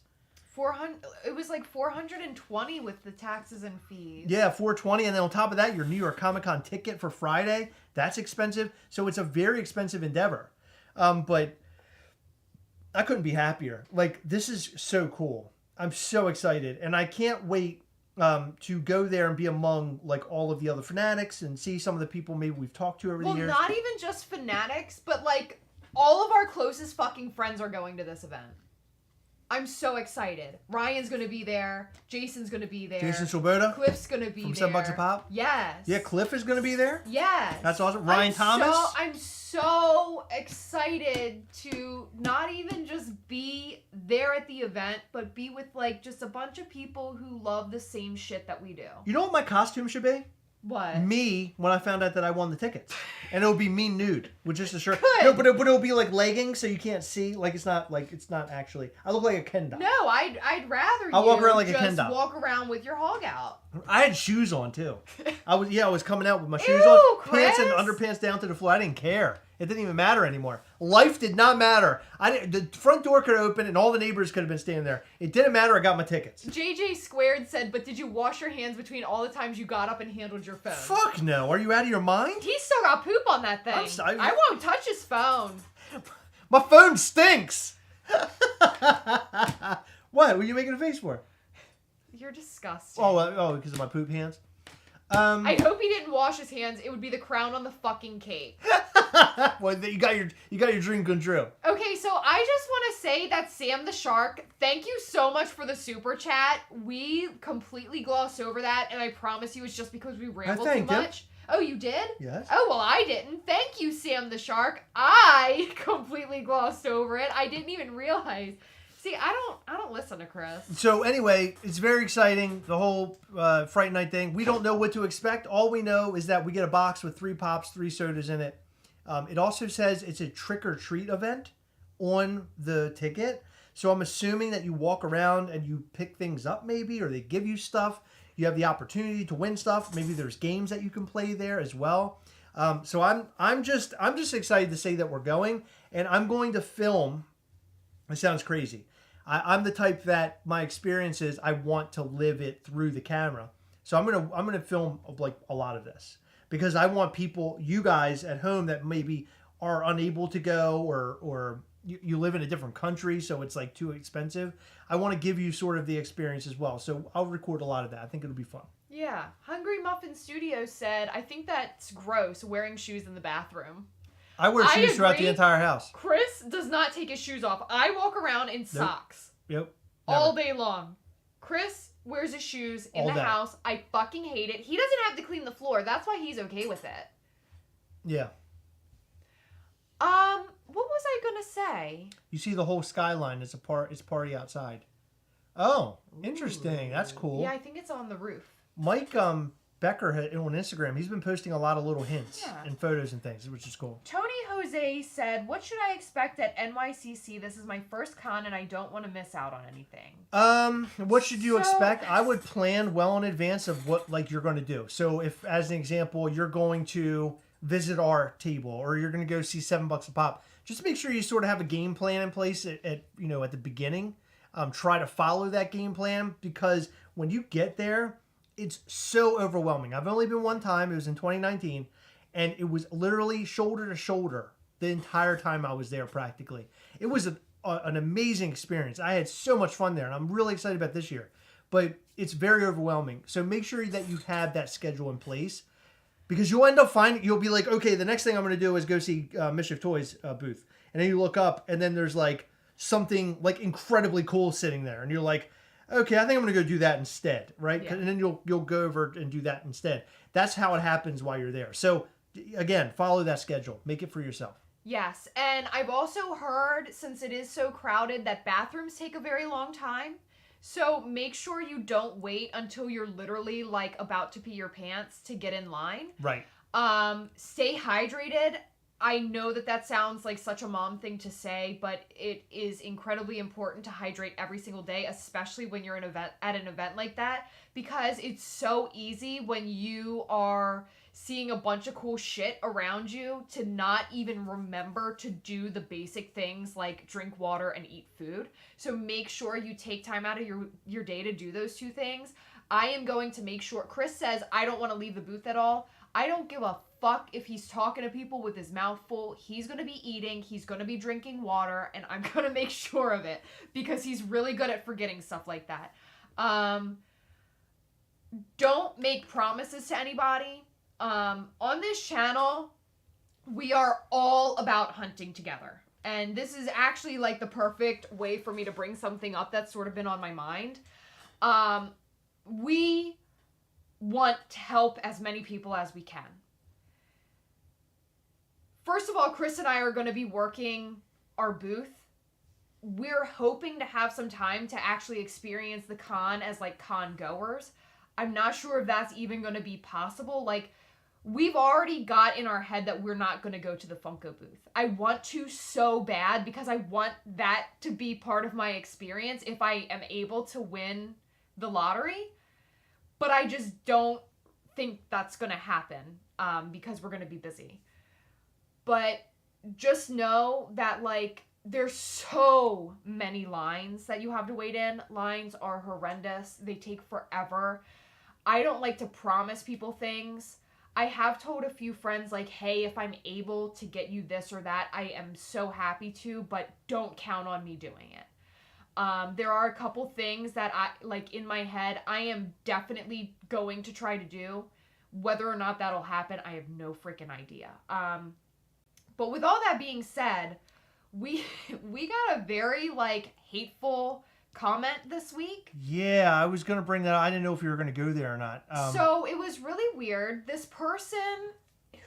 400. It was like $420 with the taxes and fees. Yeah, $420, and then on top of that, your New York Comic Con ticket for Friday. That's expensive. So it's a very expensive endeavor. But I couldn't be happier. Like, this is so cool. I'm so excited. And I can't wait to go there and be among, like, all of the other fanatics and see some of the people maybe we've talked to over the years. Well, not even just fanatics, but, like, all of our closest fucking friends are going to this event. I'm so excited. Ryan's gonna be there. Jason's gonna be there. Jason Swoboda? Cliff's gonna be From there. $7 a pop? Yes. Yeah, Cliff is going to be there? Yes. That's awesome. Ryan Thomas? I'm so excited to not even just be there at the event, but be with like just a bunch of people who love the same shit that we do. You know what my costume should be? What? Me, when I found out that I won the tickets. And it'll be me nude with just a shirt. Good. No, but it'll be like leggings so you can't see. Like it's not actually. I look like a Ken doll. No, I'd rather I'll you walk around like a just Ken doll. walk around with your hog out. I had shoes on too. I was coming out with my shoes Ew, on, pants and Chris. underpants down to the floor. I didn't care. It didn't even matter anymore. Life did not matter. The front door could open and all the neighbors could have been standing there. It didn't matter. I got my tickets. JJ Squared said, but did you wash your hands between all the times you got up and handled your phone? Fuck no. Are you out of your mind? He still got poop on that thing. I won't touch his phone. My phone stinks. What? Were you making a face for? You're disgusting. Oh, because of my poop hands. I hope he didn't wash his hands. It would be the crown on the fucking cake. Well, you got your dream come true. Okay, so I just want to say that Sam the Shark, thank you so much for the super chat. We completely glossed over that, and I promise you it's just because we rambled too thanked him. much. Oh, you did? Yes. Oh, well, I didn't. Thank you, Sam the Shark. I completely glossed over it. I didn't even realize. See, I don't listen to Chris. So anyway, it's very exciting, the whole Fright Night thing. We don't know what to expect. All we know is that we get a box with 3 pops, 3 sodas in it. It also says it's a trick-or-treat event on the ticket. So I'm assuming that you walk around and you pick things up maybe, or they give you stuff. You have the opportunity to win stuff. Maybe there's games that you can play there as well. So I'm just excited to say that we're going, and I'm going to film. It sounds crazy. I'm the type that my experience is I want to live it through the camera. So I'm gonna film like a lot of this because I want people, you guys at home that maybe are unable to go or you live in a different country, so it's like too expensive. I want to give you sort of the experience as well. So I'll record a lot of that. I think it'll be fun. Yeah. Hungry Muffin Studio said, I think that's gross, wearing shoes in the bathroom. I wear shoes throughout the agree. entire house. Chris does not take his shoes off. I walk around in socks. Yep. All Never. day long. Chris wears his shoes in All the day. house. I fucking hate it. He doesn't have to clean the floor. That's why he's okay with it. Yeah. What was I gonna say? You see the whole skyline. It's party outside. Oh, interesting. That's cool. Yeah, I think it's on the roof. Mike Becker on Instagram, he's been posting a lot of little hints Yeah. and photos and things, which is cool. Tony Jose said, what should I expect at NYCC? This is my first con and I don't want to miss out on anything. What should you So- expect? I would plan well in advance of what like you're going to do. So if, as an example, you're going to visit our table or you're going to go see $7 a pop, just make sure you sort of have a game plan in place at the beginning. Try to follow that game plan because when you get there, it's so overwhelming. I've only been one time. It was in 2019, and it was literally shoulder to shoulder the entire time I was there practically. It was an amazing experience. I had so much fun there, and I'm really excited about this year. But it's very overwhelming. So make sure that you have that schedule in place because you'll end up you'll be like, okay, the next thing I'm going to do is go see Mischief Toys booth. And then you look up, and then there's like something like incredibly cool sitting there. And you're like, okay, I think I'm going to go do that instead, right? Yeah. And then you'll go over and do that instead. That's how it happens while you're there. So again, follow that schedule. Make it for yourself. Yes, and I've also heard, since it is so crowded, that bathrooms take a very long time. So make sure you don't wait until you're literally like about to pee your pants to get in line. Right. Stay hydrated. I know that sounds like such a mom thing to say, but it is incredibly important to hydrate every single day, especially when you're at an event like that, because it's so easy when you are seeing a bunch of cool shit around you to not even remember to do the basic things like drink water and eat food. So make sure you take time out of your day to do those 2 things. I am going to make sure. Chris says, I don't want to leave the booth at all. I don't give a fuck if he's talking to people with his mouth full. He's going to be eating. He's going to be drinking water. And I'm going to make sure of it because he's really good at forgetting stuff like that. Don't make promises to anybody. On this channel, we are all about hunting together. And this is actually like the perfect way for me to bring something up that's sort of been on my mind. We want to help as many people as we can. First of all, Chris and I are going to be working our booth. We're hoping to have some time to actually experience the con as like con goers. I'm not sure if that's even going to be possible. Like, we've already got in our head that we're not going to go to the Funko booth. I want to so bad because I want that to be part of my experience if I am able to win the lottery. But I just don't think that's going to happen because we're going to be busy. But just know that, like, there's so many lines that you have to wait in. Lines are horrendous. They take forever. I don't like to promise people things. I have told a few friends, like, hey, if I'm able to get you this or that, I am so happy to, but don't count on me doing it. There are a couple things that I, like, in my head, I am definitely going to try to do. Whether or not that'll happen, I have no freaking idea. But with all that being said, we got a very, like, hateful comment this week. Yeah, I was going to bring that up. I didn't know if you were going to go there or not. So it was really weird. This person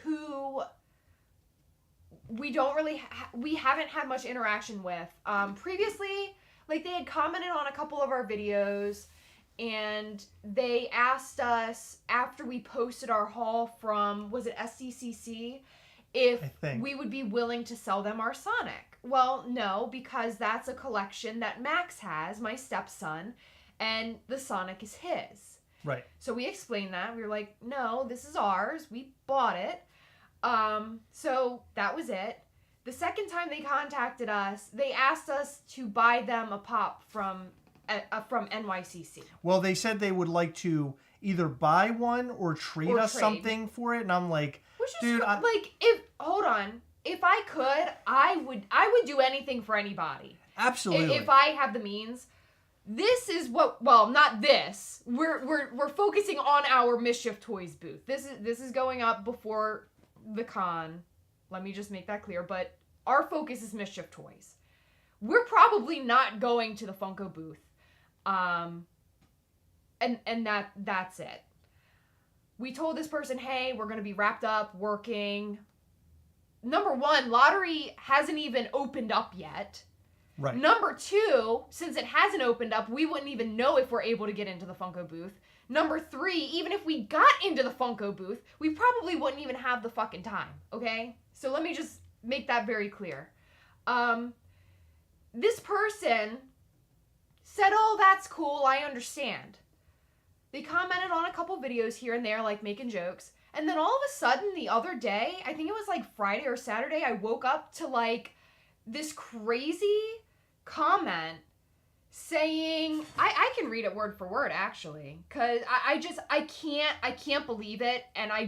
who we don't really, we haven't had much interaction with. Previously, like, they had commented on a couple of our videos, and they asked us after we posted our haul from, was it SCCC, if we would be willing to sell them our Sonic. Well, no, because that's a collection that Max has, my stepson, and the Sonic is his. Right. So we explained that. We were like, no, this is ours. We bought it. So that was it. The second time they contacted us, they asked us to buy them a pop from Nycc. Well, they said they would like to either buy one or trade us something for it, and I'm like, dude, hold on. If I could, I would do anything for anybody. Absolutely. If I have the means. This is what, well, not this. We're focusing on our Mischief Toys booth. This is going up before the con. Let me just make that clear, but our focus is Mischief Toys. We're probably not going to the Funko booth. And that's it. We told this person, hey, we're going to be wrapped up, working. Number one, lottery hasn't even opened up yet. Right. Number two, since it hasn't opened up, we wouldn't even know if we're able to get into the Funko booth. Number three, even if we got into the Funko booth, we probably wouldn't even have the fucking time, okay? So let me just make that very clear. This person said, oh, that's cool, I understand. They commented on a couple videos here and there, like making jokes. And then all of a sudden, the other day, I think it was like Friday or Saturday, I woke up to like this crazy comment saying, I can read it word for word actually, because I can't believe it, and I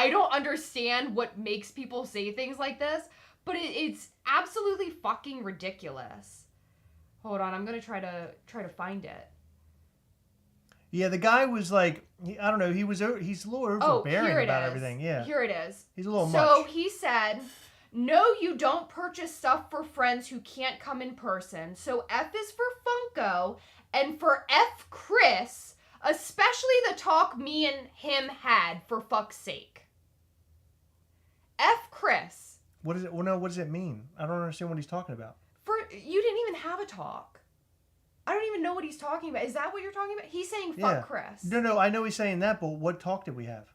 don't understand what makes people say things like this, but it's absolutely fucking ridiculous. Hold on, I'm gonna try to find it. Yeah, the guy was like, I don't know, he's a little overbearing about everything. Yeah, here it is. He's a little much. So he said, no, you don't purchase stuff for friends who can't come in person. So F is for Funko, and for F Chris, especially the talk me and him had, for fuck's sake. F Chris. What is it? Well, no, what does it mean? I don't understand what he's talking about. You didn't even have a talk. I don't even know what he's talking about. Is that what you're talking about? He's saying fuck Chris. No, I know he's saying that, but what talk did we have?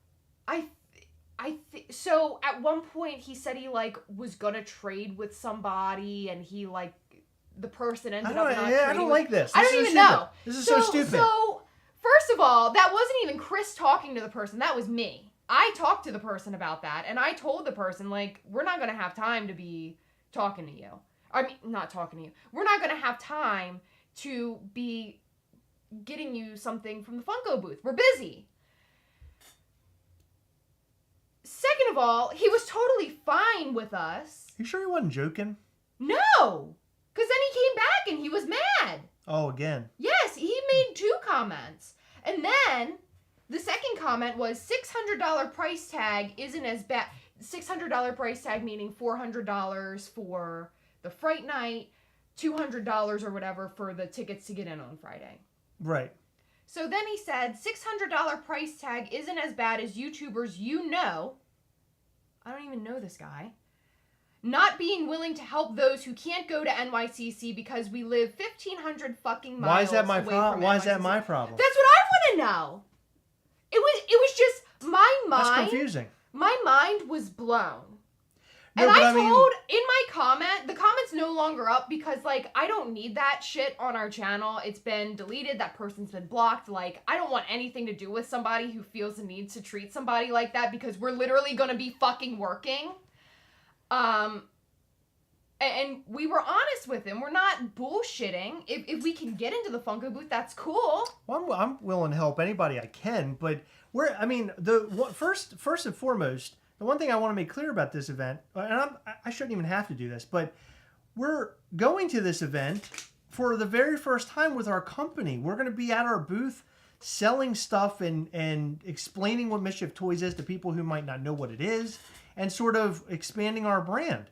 So at one point he said he like was gonna trade with somebody, and he like the person ended up not trading. I don't like this. I don't even know. This is so stupid. So first of all, that wasn't even Chris talking to the person. That was me. I talked to the person about that, and I told the person, like, we're not gonna have time to be talking to you. I mean, not talking to you. We're not gonna have time to be getting you something from the Funko booth. We're busy. Second of all, he was totally fine with us. You sure he wasn't joking? No! Because then he came back and he was mad. Oh, again. Yes, he made 2 comments. And then the second comment was $600 price tag isn't as bad. $600 price tag, meaning $400 for the fright night, $200 or whatever for the tickets to get in on Friday. Right. So then he said, $600 price tag isn't as bad as YouTubers you know. I don't even know this guy. Not being willing to help those who can't go to NYCC because we live 1,500 fucking miles. Why is that my problem? Why is that my problem? That's what I want to know. It was just my mind. That's confusing. My mind was blown. No, and but I told in my comment, the comment's no longer up because, like, I don't need that shit on our channel. It's been deleted. That person's been blocked. Like, I don't want anything to do with somebody who feels the need to treat somebody like that because we're literally going to be fucking working. And we were honest with him. We're not bullshitting. If we can get into the Funko booth, that's cool. Well, I'm willing to help anybody I can, but first and foremost, the one thing I want to make clear about this event, and I shouldn't even have to do this, but we're going to this event for the very first time with our company. We're going to be at our booth selling stuff and explaining what Mischief Toys is to people who might not know what it is and sort of expanding our brand.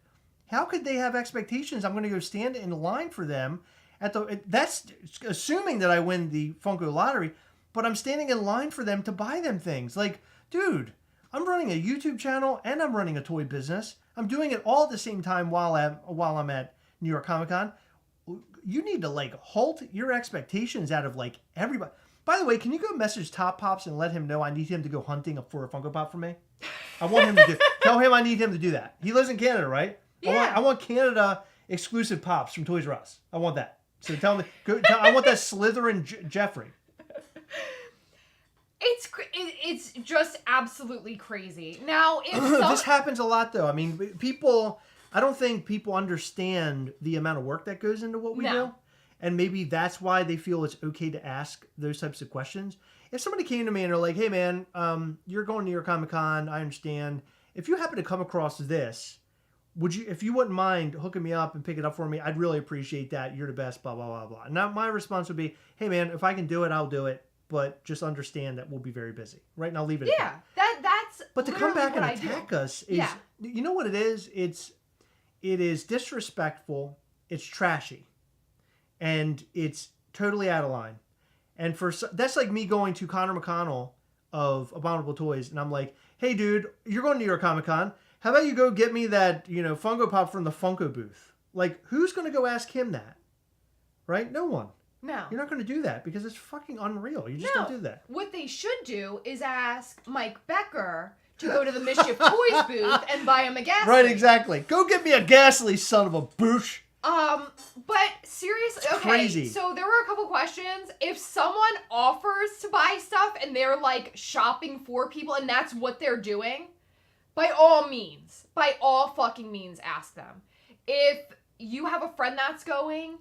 How could they have expectations? I'm going to go stand in line for them that's assuming that I win the Funko lottery, but I'm standing in line for them to buy them things. Like, dude, I'm running a YouTube channel and I'm running a toy business. I'm doing it all at the same time while I'm at New York Comic Con. You need to like halt your expectations out of like everybody. By the way, can you go message Top Pops and let him know I need him to go hunting for a Funko Pop for me? I want him to tell him I need him to do that. He lives in Canada, right? Yeah. I want Canada exclusive Pops from Toys R Us. I want that. So tell me, I want that Slytherin Jeffrey. It's just absolutely crazy. Now, if this happens a lot, though. I mean, I don't think people understand the amount of work that goes into what we do. And maybe that's why they feel it's okay to ask those types of questions. If somebody came to me and they're like, hey, man, you're going to New York Comic Con. I understand. If you happen to come across this, if you wouldn't mind hooking me up and pick it up for me, I'd really appreciate that. You're the best, blah, blah, blah, blah. Now, my response would be, hey, man, if I can do it, I'll do it. But just understand that we'll be very busy, right? And I'll leave it at that. That's But to come back and attack us is, you know what it is? It is disrespectful. It's trashy. And it's totally out of line. And that's like me going to Connor McConnell of Abominable Toys, and I'm like, hey, dude, you're going to New York Comic Con. How about you go get me that, Funko Pop from the Funko booth? Like, who's going to go ask him that? Right? No one. No. You're not going to do that because it's fucking unreal. You just don't do that. What they should do is ask Mike Becker to go to the Mischief Toys booth and buy him a Gastley. Right, exactly. Go get me a Gastley, son of a boosh. But seriously, okay, crazy. So there were a couple questions. If someone offers to buy stuff and they're like shopping for people and that's what they're doing, by all fucking means, ask them. If you have a friend that's going,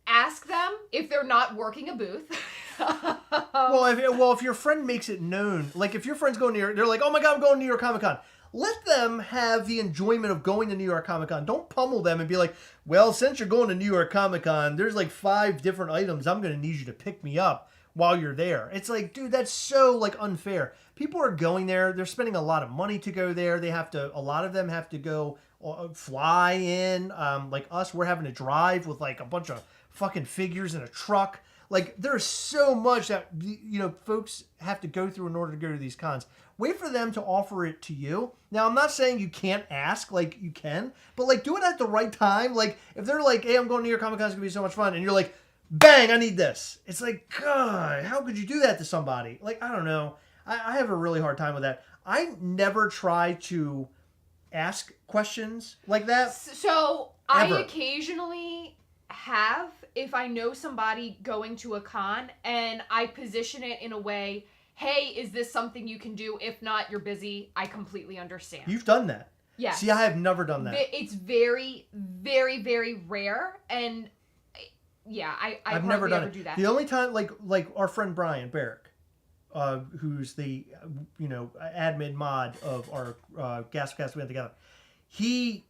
ask them if they're not working a booth. If your friend makes it known, like if your friend's going to New York, they're like, oh my God, I'm going to New York Comic Con. Let them have the enjoyment of going to New York Comic Con. Don't pummel them and be like, well, since you're going to New York Comic Con, there's like 5 different items I'm going to need you to pick me up while you're there. It's like, dude, that's so like unfair. People are going there. They're spending a lot of money to go there. A lot of them have to go fly in. Like us, we're having to drive with like a bunch of fucking figures in a truck. Like there's so much that, folks have to go through in order to go to these cons. Wait for them to offer it to you. Now, I'm not saying you can't ask, like you can, but like do it at the right time. Like if they're like, hey, I'm going to New York Comic Con, it's gonna be so much fun, and you're like, bang, I need this. It's like, God, how could you do that to somebody? Like, I don't know. I have a really hard time with that. I never try to ask questions like that. So ever. I occasionally have, if I know somebody going to a con and I position it in a way, hey, is this something you can do? If not, you're busy. I completely understand. You've done that. Yeah. See, I have never done that. It's very, very, very rare. And yeah, I've never done it. Do that. The only time, like our friend Brian Barrick, who's the, admin mod of our Gastlecast we had together, he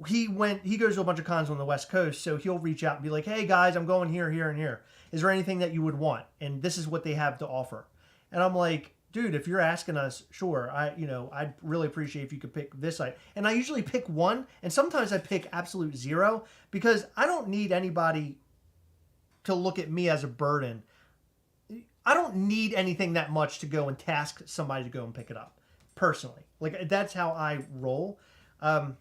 goes to a bunch of cons on the West Coast, so he'll reach out and be like, hey guys, I'm going here, here, and here. Is there anything that you would want? And this is what they have to offer. And I'm like, dude, if you're asking us, sure, I'd really appreciate if you could pick this site. And I usually pick one, and sometimes I pick absolute zero, because I don't need anybody to look at me as a burden. I don't need anything that much to go and task somebody to go and pick it up, personally. Like, that's how I roll. I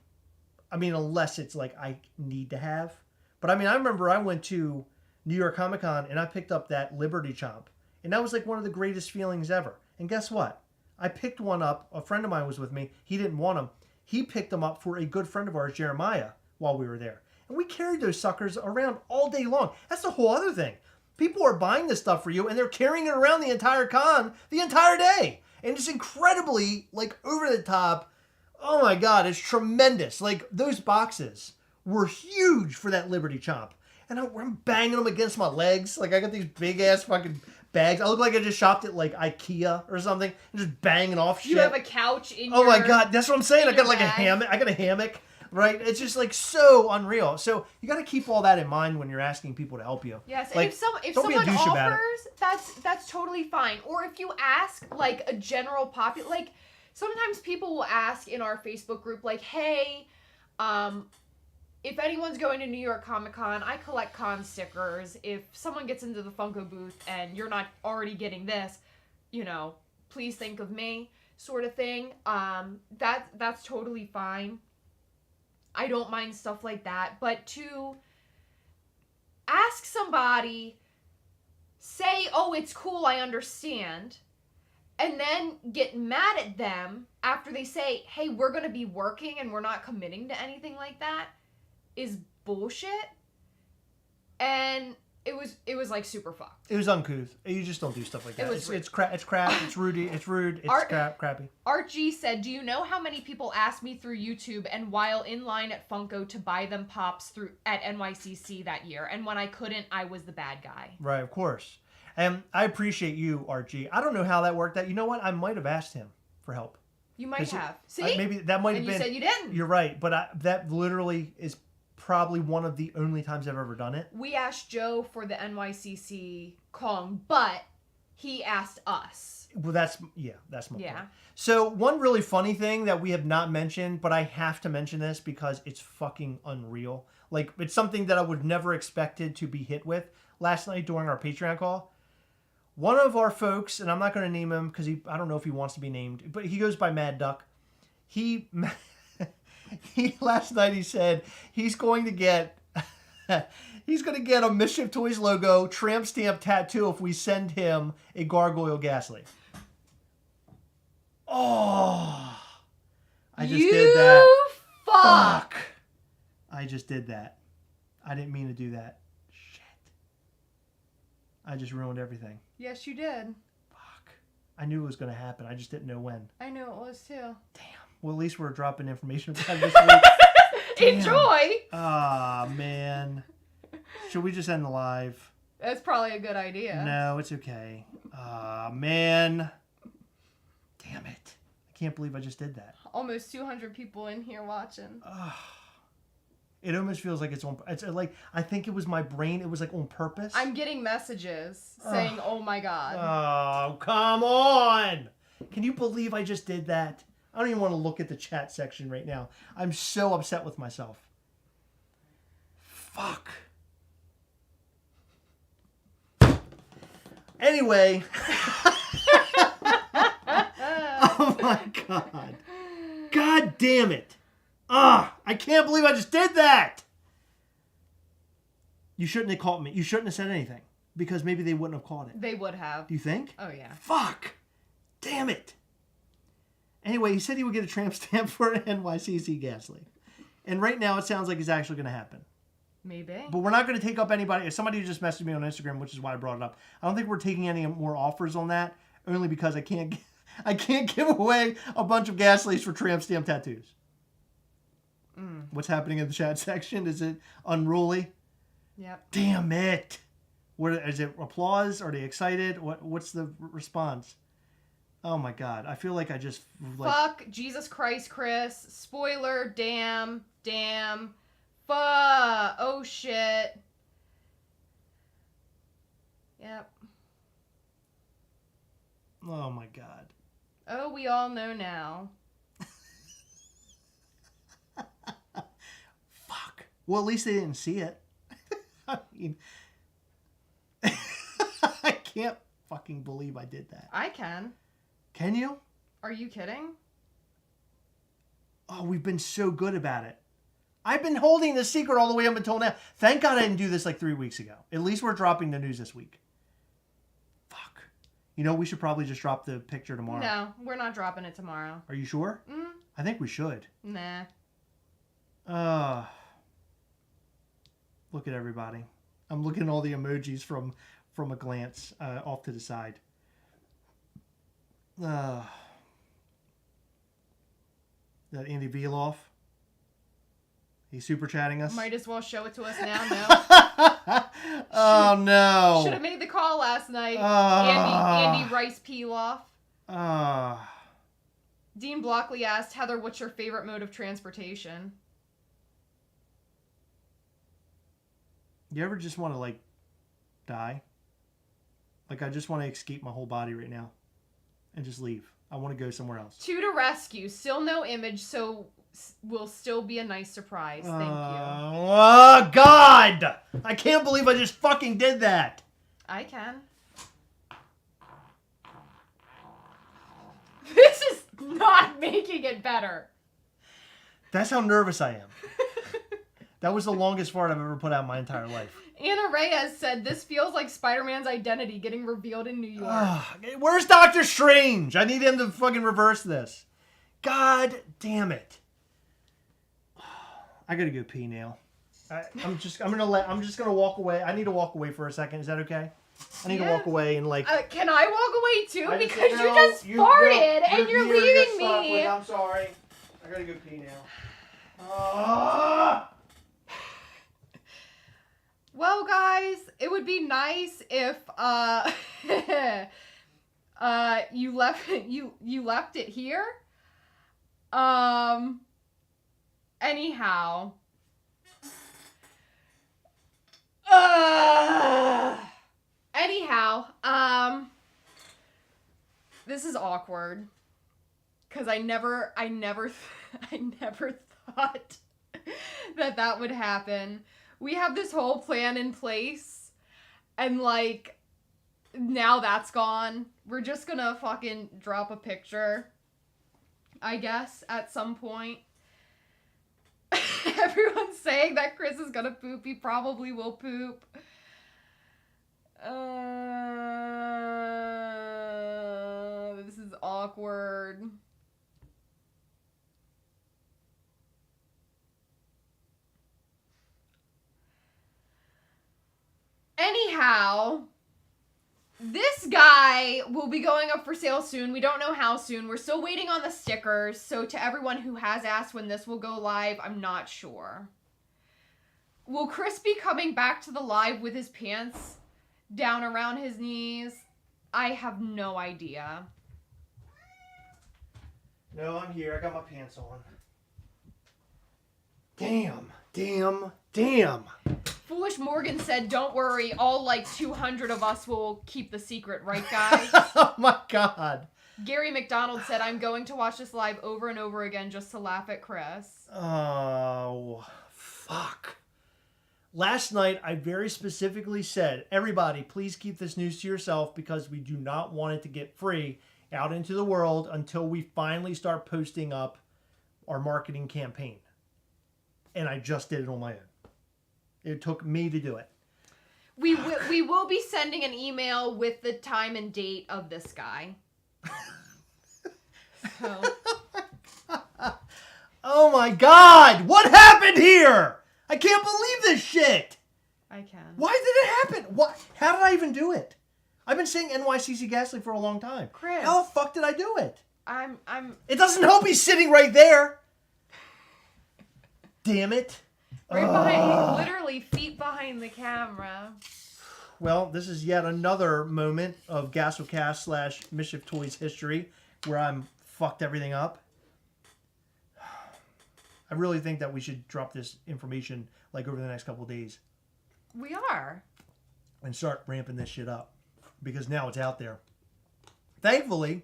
mean, unless it's like I need to have. But I mean, I remember I went to New York Comic Con and I picked up that Liberty Chomp. And that was like one of the greatest feelings ever. And guess what? I picked one up. A friend of mine was with me. He didn't want them. He picked them up for a good friend of ours, Jeremiah, while we were there. And we carried those suckers around all day long. That's the whole other thing. People are buying this stuff for you and they're carrying it around the entire con the entire day. And it's incredibly, like, over the top. Oh my God, it's tremendous. Like, those boxes were huge for that Liberty Chomp. And I'm banging them against my legs. Like, I got these big ass fucking bags. I look like I just shopped at, like, IKEA or something. And just banging off shit. You have a couch in your... Oh my God, that's what I'm saying. I got like bag. a hammock. I got a hammock, right? It's just like so unreal. So you got to keep all that in mind when you're asking people to help you. Yes, like, if don't be a someone douche about it. offers, that's totally fine. Or if you ask, like, a general like, sometimes people will ask in our Facebook group, like, hey, if anyone's going to New York Comic Con, I collect con stickers. If someone gets into the Funko booth and you're not already getting this, please think of me, sort of thing. That's totally fine. I don't mind stuff like that. But to ask somebody, say, oh, it's cool, I understand, and then get mad at them after they say, hey, we're going to be working and we're not committing to anything like that, is bullshit. And it was like super fucked. It was uncouth. You just don't do stuff like that. It's crap. It's rude. It's crappy. Art G said, do you know how many people asked me through YouTube and while in line at Funko to buy them pops at NYCC that year? And when I couldn't, I was the bad guy. Right, of course. And I appreciate you, Art G. I don't know how that worked out. You know what? I might have asked him for help. You might have. See? Maybe that might have and been. You said you didn't. You're right, but that literally is probably one of the only times I've ever done it. We asked Joe for the NYCC Kong, but he asked us. Well, that's my point. Yeah. So one really funny thing that we have not mentioned, but I have to mention this because it's fucking unreal. Like, it's something that I would never expected to be hit with. Last night during our Patreon call, one of our folks, and I'm not going to name him because I don't know if he wants to be named, but he goes by Mad Duck. He last night he said he's going to get a Mischief Toys logo tramp stamp tattoo if we send him a Gargoyle Gastley. Oh, I just did that. Fuck. I just did that. I didn't mean to do that. Shit. I just ruined everything. Yes, you did. Fuck. I knew it was going to happen. I just didn't know when. I knew it was too. Damn. Well, at least we're dropping information about this week. Enjoy. Ah, man. Should we just end the live? That's probably a good idea. No, it's okay. Ah, man. Damn it. I can't believe I just did that. Almost 200 people in here watching. It almost feels like it's like, I think it was my brain. It was like on purpose. I'm getting messages saying, oh my God. Oh, come on. Can you believe I just did that? I don't even want to look at the chat section right now. I'm so upset with myself. Fuck. Anyway. Oh my God. God damn it. I can't believe I just did that. You shouldn't have caught me. You shouldn't have said anything. Because maybe they wouldn't have caught it. They would have. Do you think? Oh, yeah. Fuck. Damn it. Anyway, he said he would get a tramp stamp for an NYCC Gastley. And right now it sounds like it's actually going to happen. Maybe. But we're not going to take up anybody. Somebody just messaged me on Instagram, which is why I brought it up. I don't think we're taking any more offers on that, only because I can't give away a bunch of Gastleys for tramp stamp tattoos. What's happening in the chat section? Is it unruly? Yep. Damn it. Is it applause? Are they excited? What's the response? Oh my God. I feel like I just... Fuck, Jesus Christ, Chris. Spoiler, damn. Fuck. Oh shit. Yep. Oh my god. Oh, we all know now. Fuck. Well, at least they didn't see it. I mean, I can't fucking believe I did that. I can. Can you? Are you kidding? Oh, we've been so good about it. I've been holding the secret all the way up until now. Thank God I didn't do this like 3 weeks ago. At least we're dropping the news this week. Fuck. You know, we should probably just drop the picture tomorrow. No, we're not dropping it tomorrow. Are you sure? I think we should. Nah. Look at everybody. I'm looking at all the emojis from a glance off to the side. That Andy Veloff. He's super chatting us. Might as well show it to us now. No. Oh no. Should have made the call last night. Andy Rice Pilaf. Dean Blockley asked, Heather, what's your favorite mode of transportation? You ever just want to like die? Like I just want to escape my whole body right now and just leave. I want to go somewhere else. Two to rescue. Still no image, so will still be a nice surprise. Thank you. Oh God! I can't believe I just fucking did that. I can. This is not making it better. That's how nervous I am. That was the longest fart I've ever put out in my entire life. Anna Reyes said, this feels like Spider-Man's identity getting revealed in New York. Where's Doctor Strange? I need him to fucking reverse this. God damn it. I gotta go pee now. I'm just gonna walk away. I need to walk away for a second. Is that okay? I need to walk away and like. Can I walk away too? Because no, you just farted and you're leaving me. I'm sorry. I gotta go pee now. Well, guys, it would be nice if you left it here. Anyhow. This is awkward. Cause I never thought that would happen. We have this whole plan in place, and like, now that's gone. We're just gonna fucking drop a picture, I guess, at some point. Everyone's saying that Chris is gonna poop. He probably will poop. This is awkward. Anyhow, this guy will be going up for sale soon. We don't know how soon. We're still waiting on the stickers. So to everyone who has asked when this will go live, I'm not sure. Will Chris be coming back to the live with his pants down around his knees? I have no idea. No, I'm here. I got my pants on. Damn. Foolish Morgan said, don't worry, all like 200 of us will keep the secret, right, guys? Oh my God. Gary McDonald said, I'm going to watch this live over and over again just to laugh at Chris. Oh, fuck. Last night, I very specifically said, everybody, please keep this news to yourself because we do not want it to get free out into the world until we finally start posting up our marketing campaign. And I just did it on my own. It took me to do it. We will be sending an email with the time and date of this guy. So. Oh my God! What happened here? I can't believe this shit! I can. Why did it happen? What? How did I even do it? I've been saying Nycc Gastley for a long time. Chris. How the fuck did I do it? I'm. It doesn't help he's sitting right there. Damn it. Right behind, literally feet behind the camera. Well, this is yet another moment of Gastlecast / Mischief Toys history where I'm fucked everything up. I really think that we should drop this information like over the next couple of days. We are. And start ramping this shit up. Because now it's out there. thankfully,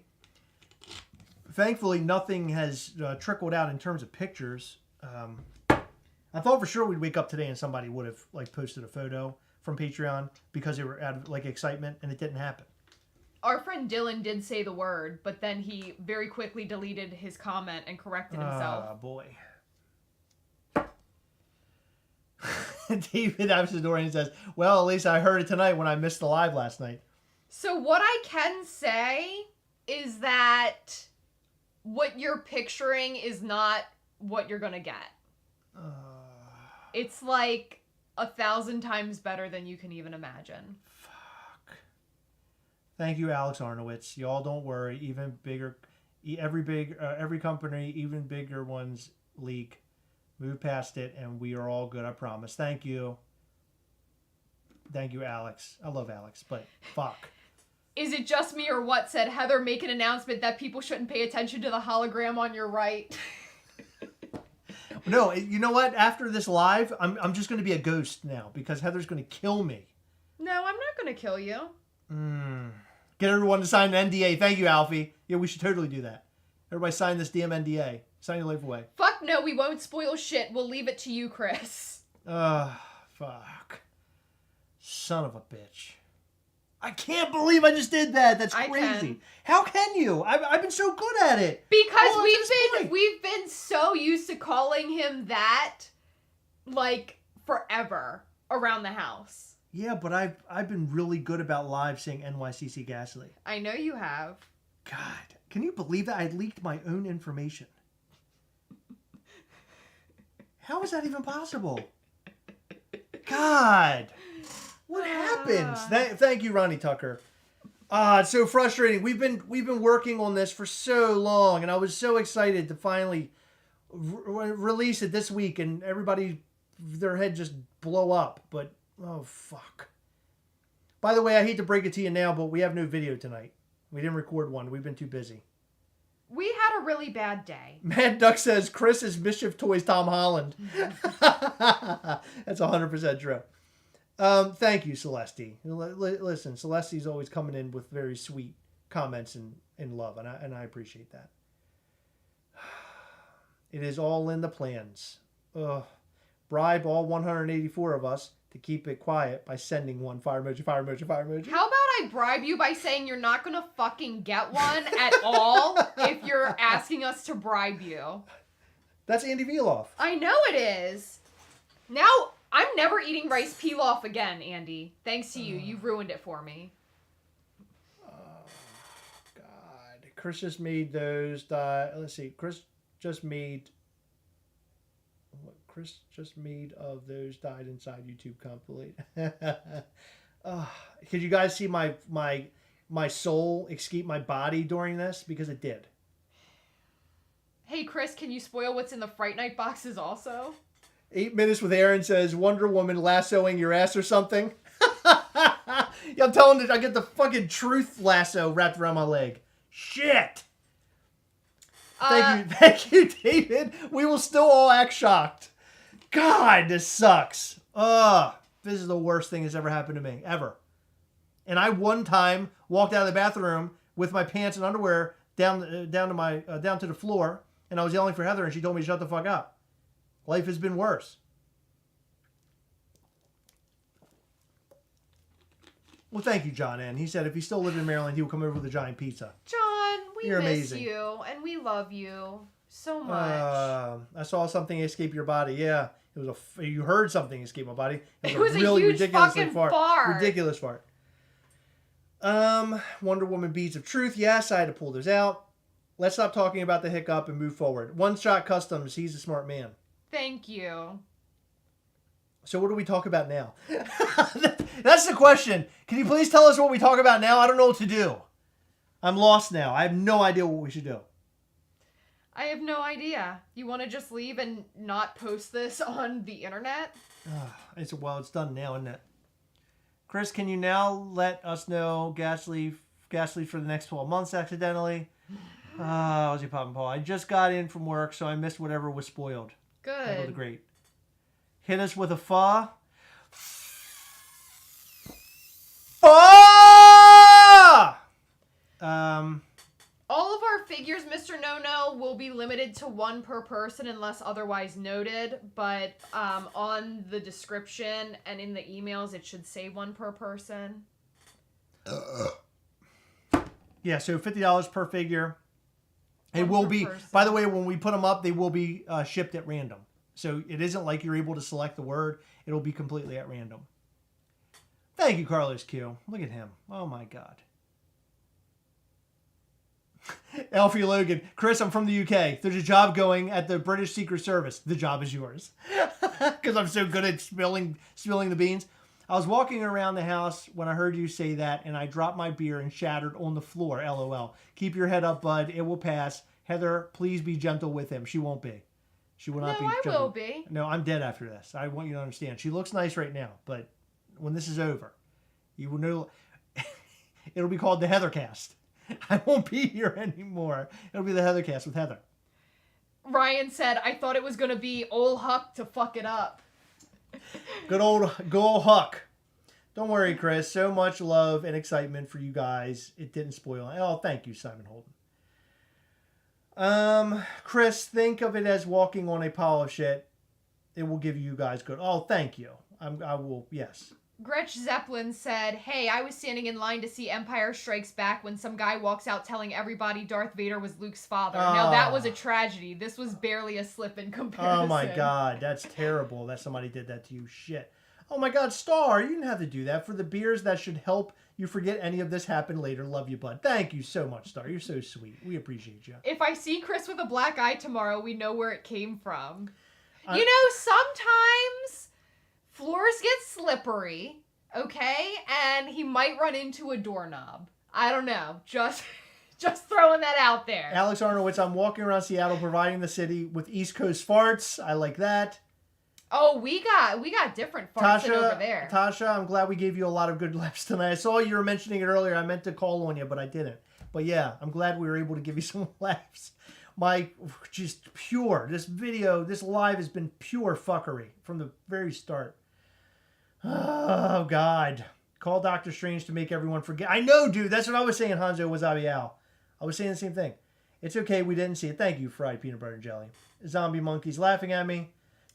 nothing has trickled out in terms of pictures. I thought for sure we'd wake up today and somebody would have posted a photo from Patreon because they were out of excitement, and it didn't happen. Our friend Dylan did say the word, but then he very quickly deleted his comment and corrected himself. Ah, boy. David Absadorian says, well, at least I heard it tonight when I missed the live last night. So what I can say is that what you're picturing is not what you're going to get. It's 1,000 times better than you can even imagine. Fuck. Thank you, Alex Arnowitz. Y'all don't worry. Even bigger, every company, even bigger ones leak. Move past it, and we are all good. I promise. Thank you. Thank you, Alex. I love Alex, but fuck. Is it just me or what? Said Heather, make an announcement that people shouldn't pay attention to the hologram on your right. No, you know what? After this live, I'm just going to be a ghost now because Heather's going to kill me. No, I'm not going to kill you. Get everyone to sign an NDA. Thank you, Alfie. Yeah, we should totally do that. Everybody sign this damn NDA. Sign your life away. Fuck no, we won't spoil shit. We'll leave it to you, Chris. Fuck. Son of a bitch. I can't believe I just did that. That's crazy. How can you? I've been so good at it. Because we've been so used to calling him that, forever around the house. Yeah, but I've been really good about live saying NYCC Gastley. I know you have. God, can you believe that I leaked my own information? How is that even possible? God. What happens? Thank you, Ronnie Tucker. It's so frustrating. We've been working on this for so long, and I was so excited to finally release it this week, and everybody, their head just blow up. But oh fuck. By the way, I hate to break it to you now, but we have no video tonight. We didn't record one. We've been too busy. We had a really bad day. Mad Duck says Chris is Mischief Toys Tom Holland. That's 100% true. Thank you, Celeste. Listen, Celeste's always coming in with very sweet comments and love, and I appreciate that. It is all in the plans. Bribe all 184 of us to keep it quiet by sending one fire emoji, fire emoji, fire emoji. How about I bribe you by saying you're not going to fucking get one at all if you're asking us to bribe you? That's Andy Vieloff. I know it is. Now, I'm never eating rice pilaf again, Andy. Thanks to you. You've ruined it for me. Oh, God. Chris just made those. Let's see. Chris just made of those died inside YouTube compilate. Could you guys see my soul escape my body during this? Because it did. Hey, Chris, can you spoil what's in the Fright Night boxes also? 8 Minutes with Aaron says, Wonder Woman lassoing your ass or something. Yeah, I'm telling you, I get the fucking truth lasso wrapped around my leg. Shit. Thank you, David. We will still all act shocked. God, this sucks. This is the worst thing that's ever happened to me, ever. And I one time walked out of the bathroom with my pants and underwear down to the floor, and I was yelling for Heather, and she told me to shut the fuck up. Life has been worse. Well, thank you, John N. He said if he still lived in Maryland, he would come over with a giant pizza. John, You're miss amazing. you, and we love you so much. I saw something escape your body. Yeah, it was you heard something escape my body. It was a really huge ridiculous fucking fart. Ridiculous fart. Wonder Woman Beads of Truth. Yes, I had to pull those out. Let's stop talking about the hiccup and move forward. One Shot Customs. He's a smart man. Thank you. So what do we talk about now? That's the question. Can you please tell us what we talk about now? I don't know what to do. I'm lost now. I have no idea what we should do. I have no idea. You want to just leave and not post this on the internet? It's done now, isn't it? Chris, can you now let us know Gastley for the next 12 months accidentally? Ozzy Pop and Paul. I just got in from work, so I missed whatever was spoiled. Good. That was great. Hit us with a fa. Fa! All of our figures, Mr. No-No, will be limited to 1 per person unless otherwise noted. But on the description and in the emails, it should say 1 per person. Yeah, so $50 per figure. It will be, by the way, when we put them up, they will be shipped at random. So it isn't like you're able to select the word. It'll be completely at random. Thank you, Carlos Q. Look at him. Oh, my God. Alfie Logan. Chris, I'm from the UK. There's a job going at the British Secret Service. The job is yours. Because I'm so good at spilling the beans. I was walking around the house when I heard you say that, and I dropped my beer and shattered on the floor. LOL. Keep your head up, bud. It will pass. Heather, please be gentle with him. She won't be. She will not be gentle. No, I will be. No, I'm dead after this. I want you to understand. She looks nice right now, but when this is over, you will know. It'll be called the Heathercast. I won't be here anymore. It'll be the Heathercast with Heather. Ryan said, I thought it was going to be old Huck to fuck it up. Good old Huck. Don't worry, Chris. So much love and excitement for you guys. It didn't spoil it. Oh, thank you, Simon Holden. Chris, think of it as walking on a pile of shit. It will give you guys good. Oh, thank you. I will, yes. Gretch Zeppelin said, hey, I was standing in line to see Empire Strikes Back when some guy walks out telling everybody Darth Vader was Luke's father. Now, that was a tragedy. This was barely a slip in comparison. Oh, my God. That's terrible that somebody did that to you. Shit. Oh, my God. Star, you didn't have to do that. For the beers, that should help you forget any of this happened later. Love you, bud. Thank you so much, Star. You're so sweet. We appreciate you. If I see Chris with a black eye tomorrow, we know where it came from. You know, sometimes floors get slippery, okay? And he might run into a doorknob. I don't know. Just throwing that out there. Alex Arnowitz, I'm walking around Seattle providing the city with East Coast farts. I like that. Oh, we got different farts over there. Tasha, I'm glad we gave you a lot of good laughs tonight. I saw you were mentioning it earlier. I meant to call on you, but I didn't. But yeah, I'm glad we were able to give you some laughs. Just pure. This live has been pure fuckery from the very start. Oh, God. Call Doctor Strange to make everyone forget. I know, dude. That's what I was saying, Hanzo Wasabi. I was saying the same thing. It's okay. We didn't see it. Thank you, Fried Peanut Butter and Jelly. Zombie monkeys laughing at me.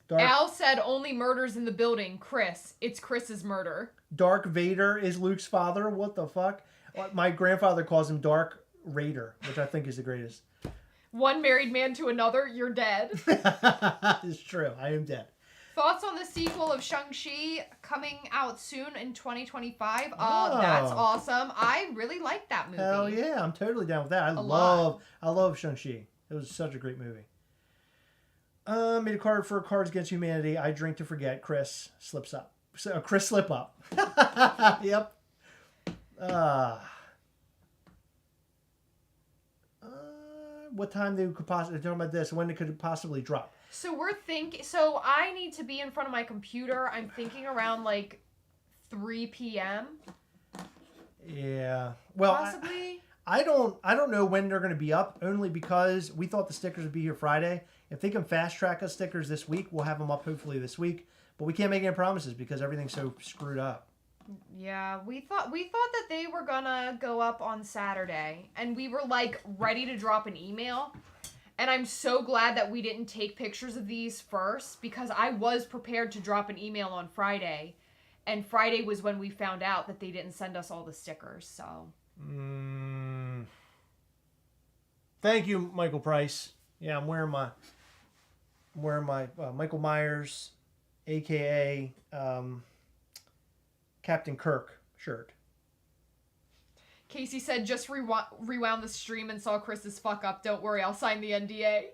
Al said only murders in the building. Chris. It's Chris's murder. Dark Vader is Luke's father. What the fuck? My grandfather calls him Dark Raider, which I think is the greatest. One married man to another, you're dead. It's true. I am dead. Thoughts on the sequel of Shang-Chi coming out soon in 2025? That's awesome. I really like that movie. Hell yeah, I'm totally down with that. I love Shang-Chi. It was such a great movie. Made a card for Cards Against Humanity. I drink to forget. Chris slips up. Chris slip up. Yep. What time they could possibly talking about this? When it could possibly drop? So So I need to be in front of my computer. I'm thinking around like 3 p.m. Yeah. Well, possibly. I don't know when they're going to be up. Only because we thought the stickers would be here Friday. If they can fast track us stickers this week, we'll have them up hopefully this week. But we can't make any promises because everything's so screwed up. Yeah, we thought that they were gonna go up on Saturday, and we were like ready to drop an email. And I'm so glad that we didn't take pictures of these first, because I was prepared to drop an email on Friday, and Friday was when we found out that they didn't send us all the stickers. So. Thank you, Michael Price. Yeah, I'm wearing my Michael Myers, aka Captain Kirk shirt. Casey said, just rewound the stream and saw Chris's fuck up. Don't worry, I'll sign the NDA.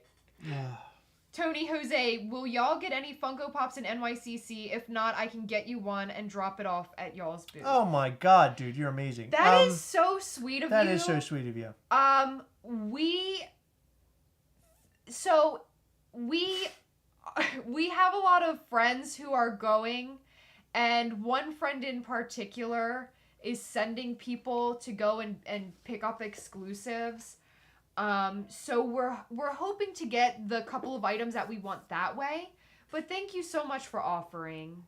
Tony Jose, will y'all get any Funko Pops in NYCC? If not, I can get you one and drop it off at y'all's booth. Oh my God, dude, you're amazing. That is so sweet of you. That is so sweet of you. We have a lot of friends who are going, and one friend in particular is sending people to go and pick up exclusives. So we're hoping to get the couple of items that we want that way. But thank you so much for offering.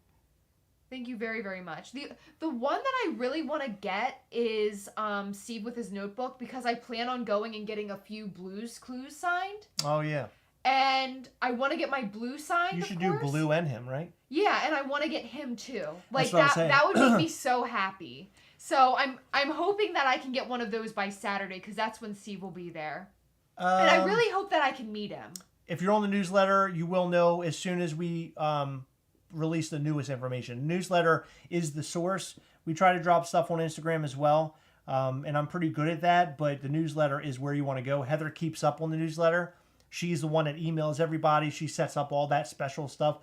Thank you very, very much. The one that I really want to get is Steve with his notebook, because I plan on going and getting a few Blues Clues signed. Oh, yeah. And I want to get my blue signed. You should do Blue and him, right? Yeah, and I want to get him too. Like That's what I'm saying. that would make me so happy. So I'm hoping that I can get one of those by Saturday, because that's when Steve will be there. And I really hope that I can meet him. If you're on the newsletter, you will know as soon as we release the newest information. The newsletter is the source. We try to drop stuff on Instagram as well, and I'm pretty good at that, but the newsletter is where you want to go. Heather keeps up on the newsletter. She's the one that emails everybody. She sets up all that special stuff.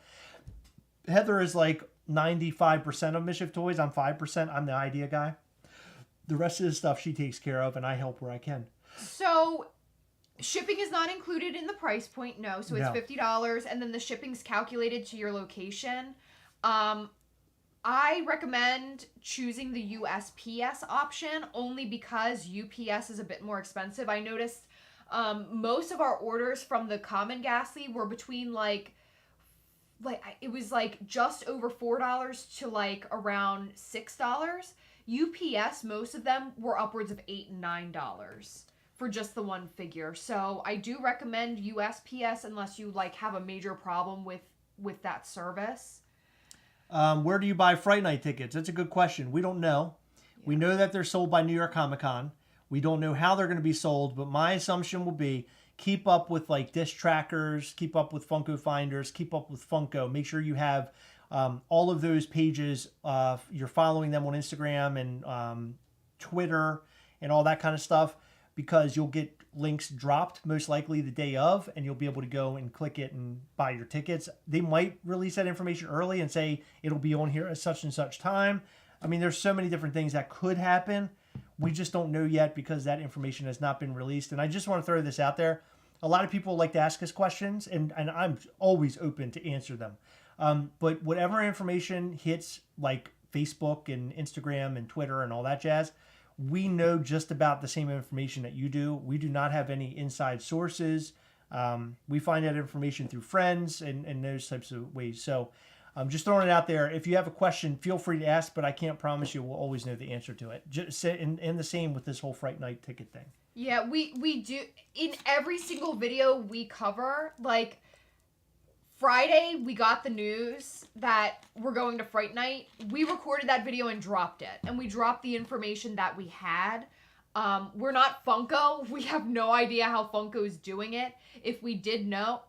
Heather is like 95% of Mischief Toys. I'm 5%. I'm the idea guy. The rest of the stuff she takes care of, and I help where I can. So shipping is not included in the price point, no. So it's $50, and then the shipping's calculated to your location. I recommend choosing the USPS option only because UPS is a bit more expensive. I noticed most of our orders from the common Gastley were between like it was like just over $4 to like around $6. UPS, most of them were upwards of $8 and $9 for just the one figure. So I do recommend USPS unless you like have a major problem with that service. Where do you buy Fright Night tickets? That's a good question. We don't know. Yeah. We know that they're sold by New York Comic Con. We don't know how they're going to be sold, but my assumption will be keep up with like disc trackers, keep up with Funko Finders, keep up with Funko. Make sure you have all of those pages. You're following them on Instagram and Twitter and all that kind of stuff, because you'll get links dropped most likely the day of, and you'll be able to go and click it and buy your tickets. They might release that information early and say it'll be on here at such and such time. I mean, there's so many different things that could happen. We just don't know yet because that information has not been released. And I just want to throw this out there. A lot of people like to ask us questions, and I'm always open to answer them. But whatever information hits like Facebook and Instagram and Twitter and all that jazz, we know just about the same information that you do. We do not have any inside sources. We find that information through friends and those types of ways. So I'm just throwing it out there. If you have a question, feel free to ask, but I can't promise you we'll always know the answer to it. Just and the same with this whole Fright Night ticket thing. Yeah, we do. In every single video we cover, like Friday, we got the news that we're going to Fright Night. We recorded that video and dropped it. And we dropped the information that we had. We're not Funko. We have no idea how Funko is doing it. If we did know...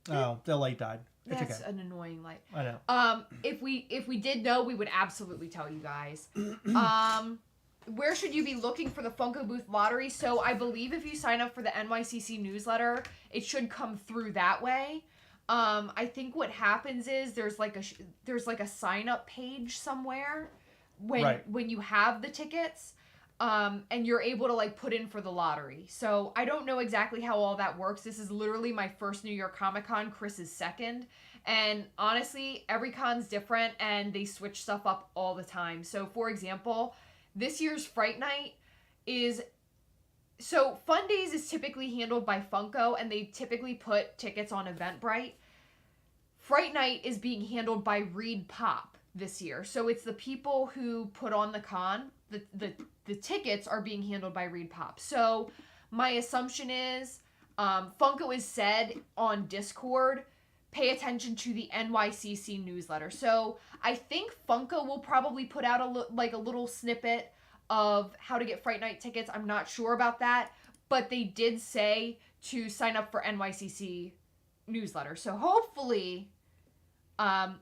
Oh, the light died. It's That's okay. an annoying light. I know. If we did know, we would absolutely tell you guys. Where should you be looking for the Funko Booth lottery? So I believe if you sign up for the NYCC newsletter, it should come through that way. I think what happens is there's like a sign up page somewhere when you have the tickets, and you're able to like put in for the lottery. So I don't know exactly how all that works. This is literally my first New York Comic Con. Chris's second, and honestly, every con's different and they switch stuff up all the time. So for example, this year's Fright Night is. So Fun Days is typically handled by Funko, and they typically put tickets on Eventbrite. Fright Night is being handled by Reed Pop this year. So it's the people who put on the con. The tickets are being handled by Reed Pop. So my assumption is Funko has said on Discord, pay attention to the NYCC newsletter. So I think Funko will probably put out a little snippet of how to get Fright Night tickets. I'm not sure about that, but they did say to sign up for NYCC newsletter. So hopefully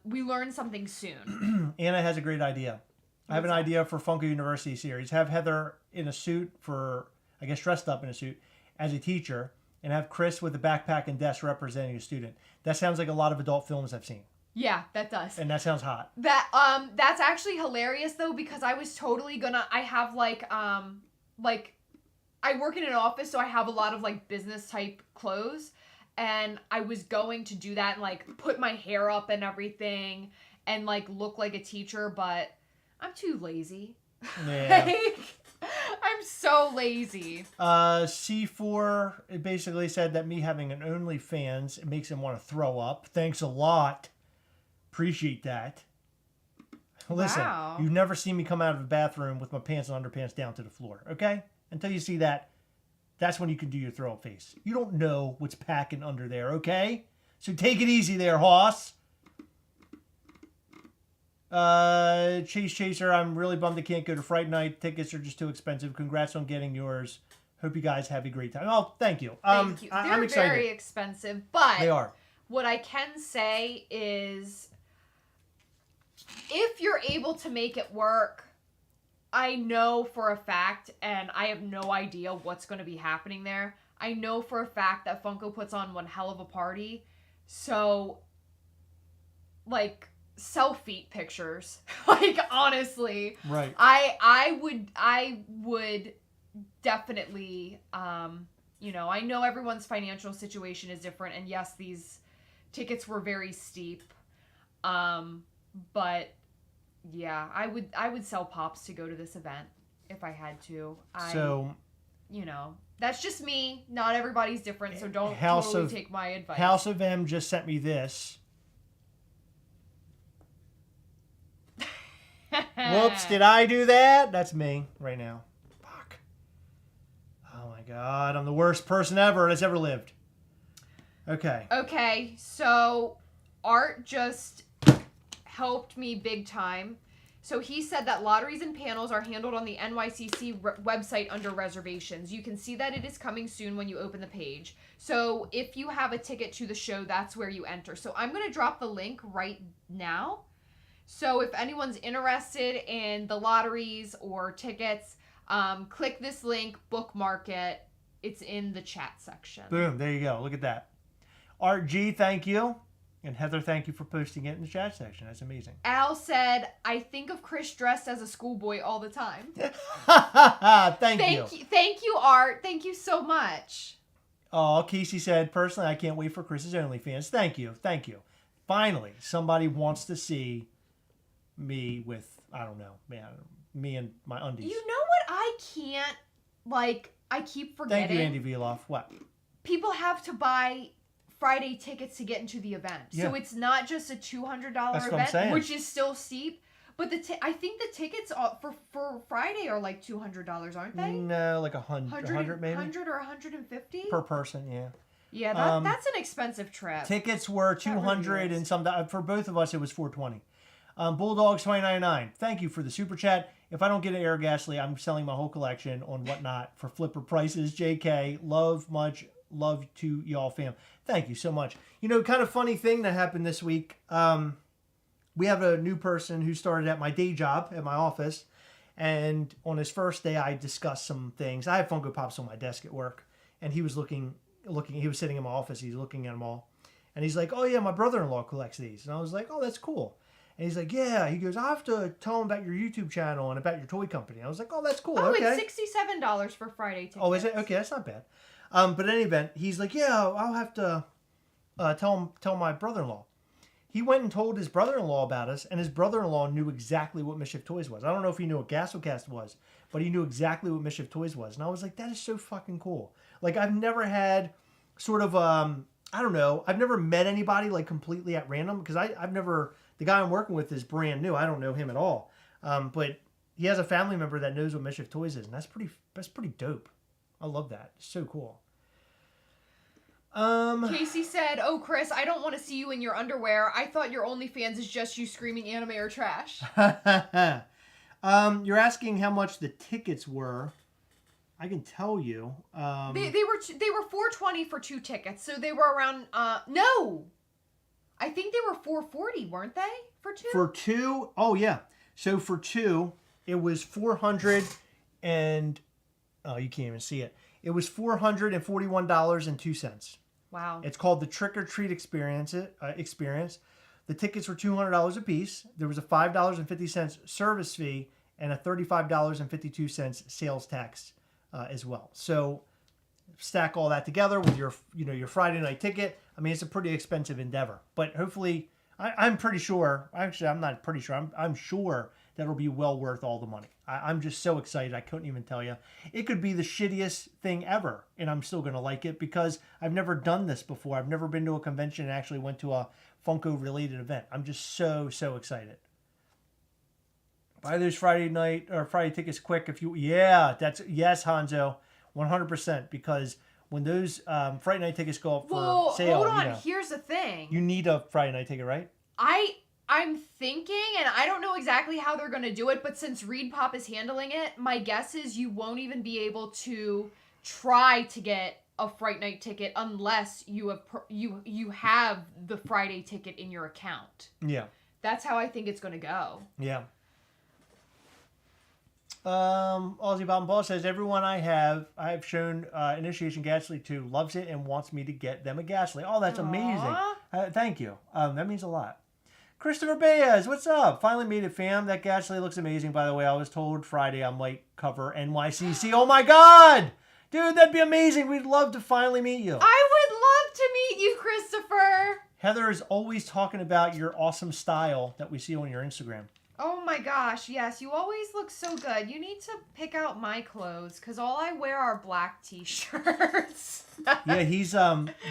we learn something soon. Anna has a great idea. I have an idea for Funko University series. Have Heather in a suit dressed up in a suit as a teacher, and have Chris with a backpack and desk representing a student. That sounds like a lot of adult films I've seen. Yeah, that does. And that sounds hot. That's actually hilarious though, because I was totally I have I work in an office, so I have a lot of like business type clothes, and I was going to do that and like put my hair up and everything and like look like a teacher, but I'm too lazy. Yeah. I'm so lazy. C4 it basically said that me having an OnlyFans, it makes him want to throw up. Thanks a lot. Appreciate that. Listen, Wow. you've never seen me come out of the bathroom with my pants and underpants down to the floor, okay? Until you see that, that's when you can do your throw up face. You don't know what's packing under there, okay? So take it easy there, Hoss. Chase Chaser, I'm really bummed I can't go to Fright Night. Tickets are just too expensive. Congrats on getting yours. Hope you guys have a great time. Oh, thank you. Thank you. I'm They're excited. very expensive, but They are. what I can say is if you're able to make it work, I know for a fact, and I have no idea what's going to be happening there. I know for a fact that Funko puts on one hell of a party. So, like, selfie pictures. Like, honestly. Right. I would definitely, you know, I know everyone's financial situation is different, and yes, these tickets were very steep. But yeah, I would sell pops to go to this event if I had to. You know, that's just me. Not everybody's different, so don't totally take my advice. House of M just sent me this. Whoops, did I do that? That's me right now. Fuck. Oh my god, I'm the worst person ever that's ever lived. Okay. Okay, so Art just helped me big time. So he said that lotteries and panels are handled on the NYCC website under reservations. You can see that it is coming soon when you open the page. So if you have a ticket to the show, that's where you enter. So I'm going to drop the link right now. So if anyone's interested in the lotteries or tickets, click this link, bookmark it. It's in the chat section. Boom, there you go. Look at that. Art G, thank you. And Heather, thank you for posting it in the chat section. That's amazing. Al said, I think of Chris dressed as a schoolboy all the time. Thank you. Thank you, Art. Thank you so much. Oh, Casey said, personally, I can't wait for Chris's OnlyFans. Thank you. Thank you. Finally, somebody wants to see me with, I don't know, man, me and my undies. You know what I can't, like, I keep forgetting? Thank you, Andy Veloff. What? People have to buy Friday tickets to get into the event. Yeah. So it's not just a $200 That's what I'm saying. event, which is still steep. But I think the tickets for Friday are like $200, aren't they? No, like 100 maybe? 100 or 150? Per person, yeah. Yeah, that's an expensive trip. Tickets were 200 and some, for both of us it was 420. Bulldogs 2099. Thank you for the super chat. If I don't get an Air Gastley, I'm selling my whole collection on Whatnot for flipper prices. JK, much love to y'all, fam. Thank you so much. You know, kind of funny thing that happened this week. We have a new person who started at my day job at my office, and on his first day, I discussed some things. I have Funko Pops on my desk at work, and he was looking. He was sitting in my office. He's looking at them all, and he's like, "Oh yeah, my brother-in-law collects these." And I was like, "Oh, that's cool." And he's like, "Yeah." He goes, "I have to tell him about your YouTube channel and about your toy company." I was like, "Oh, that's cool." Oh, okay. it's $67 for Friday tickets. Oh, is it? Okay, that's not bad. But in any event, he's like, "Yeah, I'll have to tell my brother-in-law." He went and told his brother-in-law about us, and his brother-in-law knew exactly what Mischief Toys was. I don't know if he knew what Gastlecast was, but he knew exactly what Mischief Toys was. And I was like, that is so fucking cool. Like, I've never had sort of, I don't know, I've never met anybody, like, completely at random, because I've never, the guy I'm working with is brand new. I don't know him at all. But he has a family member that knows what Mischief Toys is, and that's pretty dope. I love that. It's so cool. Casey said, "Oh, Chris, I don't want to see you in your underwear. I thought your OnlyFans is just you screaming anime or trash." You're asking how much the tickets were. I can tell you. They were $420 for 2 tickets, so they were around. No, I think they were $440, weren't they? For 2. For 2, oh yeah. So for 2, it was 400 and you can't even see it. It was $441.02. Wow. It's called the Trick or Treat Experience. The tickets were $200 a piece. There was a $5.50 service fee and a $35.52 sales tax as well. So stack all that together with your Friday night ticket. I mean, it's a pretty expensive endeavor, but hopefully, I'm pretty sure. Actually, I'm not pretty sure. I'm sure that it'll be well worth all the money. I'm just so excited. I couldn't even tell you. It could be the shittiest thing ever, and I'm still going to like it because I've never done this before. I've never been to a convention and actually went to a Funko-related event. I'm just so excited. Buy those Friday night or Friday tickets quick if you. Yeah, yes, Hanzo, 100%. Because when those Friday night tickets go up for sale, hold on. Here's the thing. You need a Friday night ticket, right? I'm thinking, and I don't know exactly how they're going to do it, but since Reed Pop is handling it, my guess is you won't even be able to try to get a Fright Night ticket unless you have the Friday ticket in your account. Yeah. That's how I think it's going to go. Yeah. Aussie Bob and Paul says, everyone I have shown Initiation Gastley to loves it and wants me to get them a Gastley. Oh, that's amazing. Thank you. That means a lot. Christopher Baez, what's up? Finally made it, fam. That Gastley looks amazing, by the way. I was told Friday I might cover NYCC. Oh my God! Dude, that'd be amazing. We'd love to finally meet you. I would love to meet you, Christopher. Heather is always talking about your awesome style that we see on your Instagram. Oh my gosh, yes. You always look so good. You need to pick out my clothes because all I wear are black t-shirts. Yeah, he's,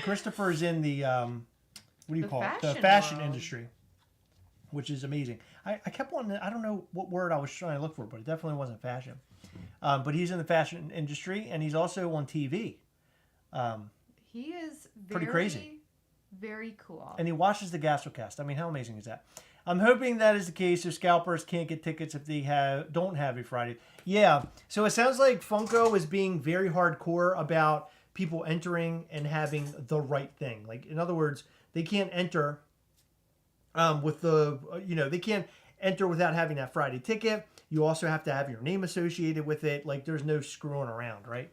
Christopher's in the, what do you call it? The fashion industry. Which is amazing. I kept wanting I don't know what word I was trying to look for, but it definitely wasn't fashion. But he's in the fashion industry, and he's also on TV. He is pretty crazy. Very cool. And he watches the Gastlecast. I mean, how amazing is that? I'm hoping that is the case so scalpers can't get tickets if they don't have a Friday. Yeah, so it sounds like Funko is being very hardcore about people entering and having the right thing. Like, in other words, they can't enter... with the, they can't enter without having that Friday ticket. You also have to have your name associated with it. Like, there's no screwing around, right?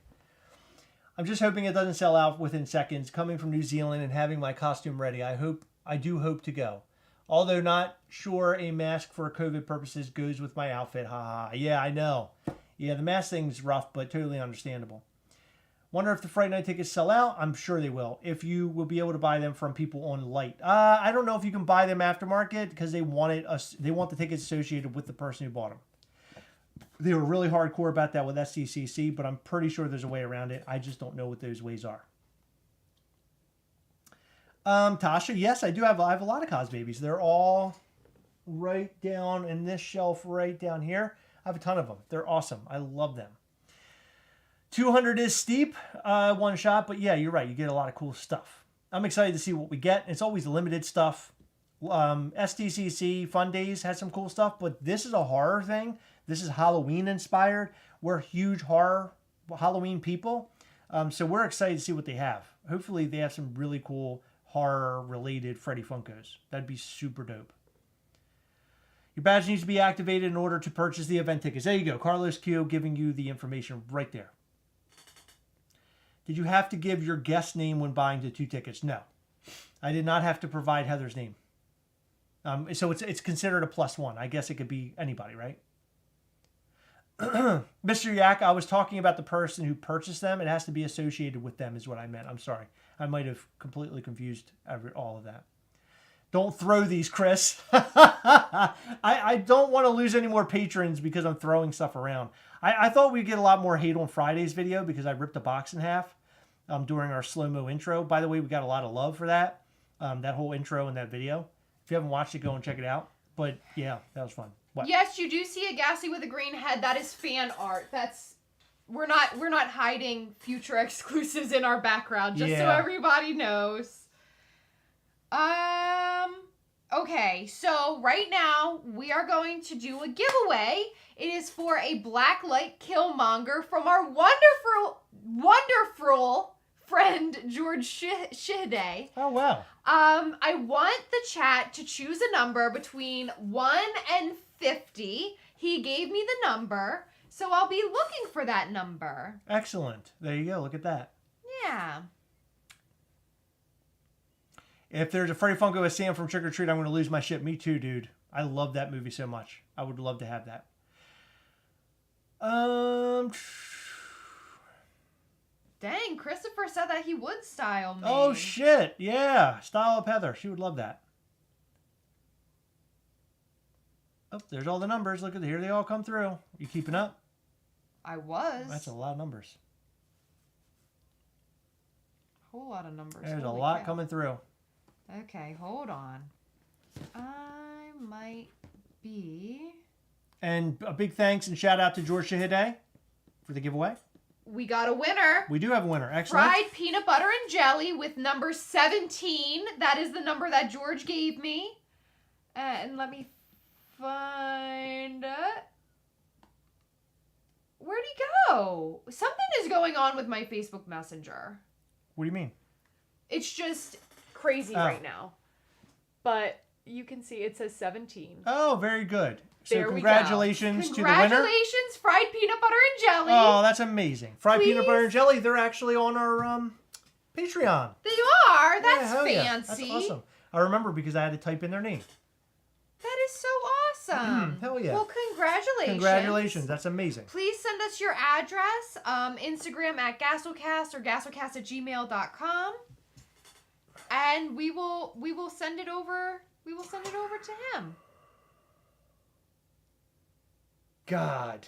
I'm just hoping it doesn't sell out within seconds. Coming from New Zealand and having my costume ready, I do hope to go. Although not sure a mask for COVID purposes goes with my outfit. Haha. Yeah, I know. Yeah, the mask thing's rough, but totally understandable. Wonder if the Friday night tickets sell out. I'm sure they will. If you will be able to buy them from people on Light. I don't know if you can buy them aftermarket because they want the tickets associated with the person who bought them. They were really hardcore about that with SDCC, but I'm pretty sure there's a way around it. I just don't know what those ways are. Tasha, yes, I have a lot of Cos Babies. They're all right down in this shelf right down here. I have a ton of them. They're awesome. I love them. 200 is steep, one shot, but yeah, you're right. You get a lot of cool stuff. I'm excited to see what we get. It's always limited stuff. STCC Fun Days has some cool stuff, but this is a horror thing. This is Halloween inspired. We're huge horror Halloween people, so we're excited to see what they have. Hopefully they have some really cool horror related Freddy Funkos. That'd be super dope. Your badge needs to be activated in order to purchase the event tickets. There you go. Carlos Q giving you the information right there. Did you have to give your guest name when buying the 2 tickets? No. I did not have to provide Heather's name. So it's considered a +1. I guess it could be anybody, right? Mr. Yak, I was talking about the person who purchased them. It has to be associated with them is what I meant. I'm sorry. I might have completely confused all of that. Don't throw these, Chris. I don't want to lose any more patrons because I'm throwing stuff around. I thought we'd get a lot more hate on Friday's video because I ripped the box in half during our slow-mo intro. By the way, we got a lot of love for that. That whole intro and that video. If you haven't watched it, go and check it out. But yeah, that was fun. What? Yes, you do see a Gastley with a green head. That is fan art. We're not hiding future exclusives in our background, just so everybody knows. Okay, so right now we are going to do a giveaway. It is for a Blacklight Killmonger from our wonderful friend George Shihide. Oh wow. I want the chat to choose a number between 1 and 50. He gave me the number, so I'll be looking for that number. Excellent. There you go. Look at that. Yeah. If there's a Freddy Funko as Sam from Trick or Treat, I'm going to lose my shit. Me too, dude. I love that movie so much. I would love to have that. Dang, Christopher said that he would style me. Oh, shit. Yeah. Style up Heather. She would love that. Oh, there's all the numbers. Look at here. They all come through. You keeping up? I was. That's a lot of numbers. Whole lot of numbers. There's Holy a lot cow. coming through. Okay, hold on. I might be... And a big thanks and shout out to George Shahide for the giveaway. We got a winner. We do have a winner. Excellent. Fried peanut butter and jelly with number 17. That is the number that George gave me. And let me find it. Where'd he go? Something is going on with my Facebook Messenger. What do you mean? It's just crazy right now. But you can see it says 17. Oh, very good. So There congratulations we go. to the winner. Congratulations, fried peanut butter and jelly. Oh, that's amazing. Fried peanut butter Please. and jelly, they're actually on our Patreon. They are. That's hell fancy. yeah. That's awesome. I remember because I had to type in their name. That is so awesome. Hell yeah. Well, congratulations. Congratulations. That's amazing. Please send us your address, Instagram at Gastlecast or gastlecast@gmail.com. And we will send it over. We will send it over to him. God.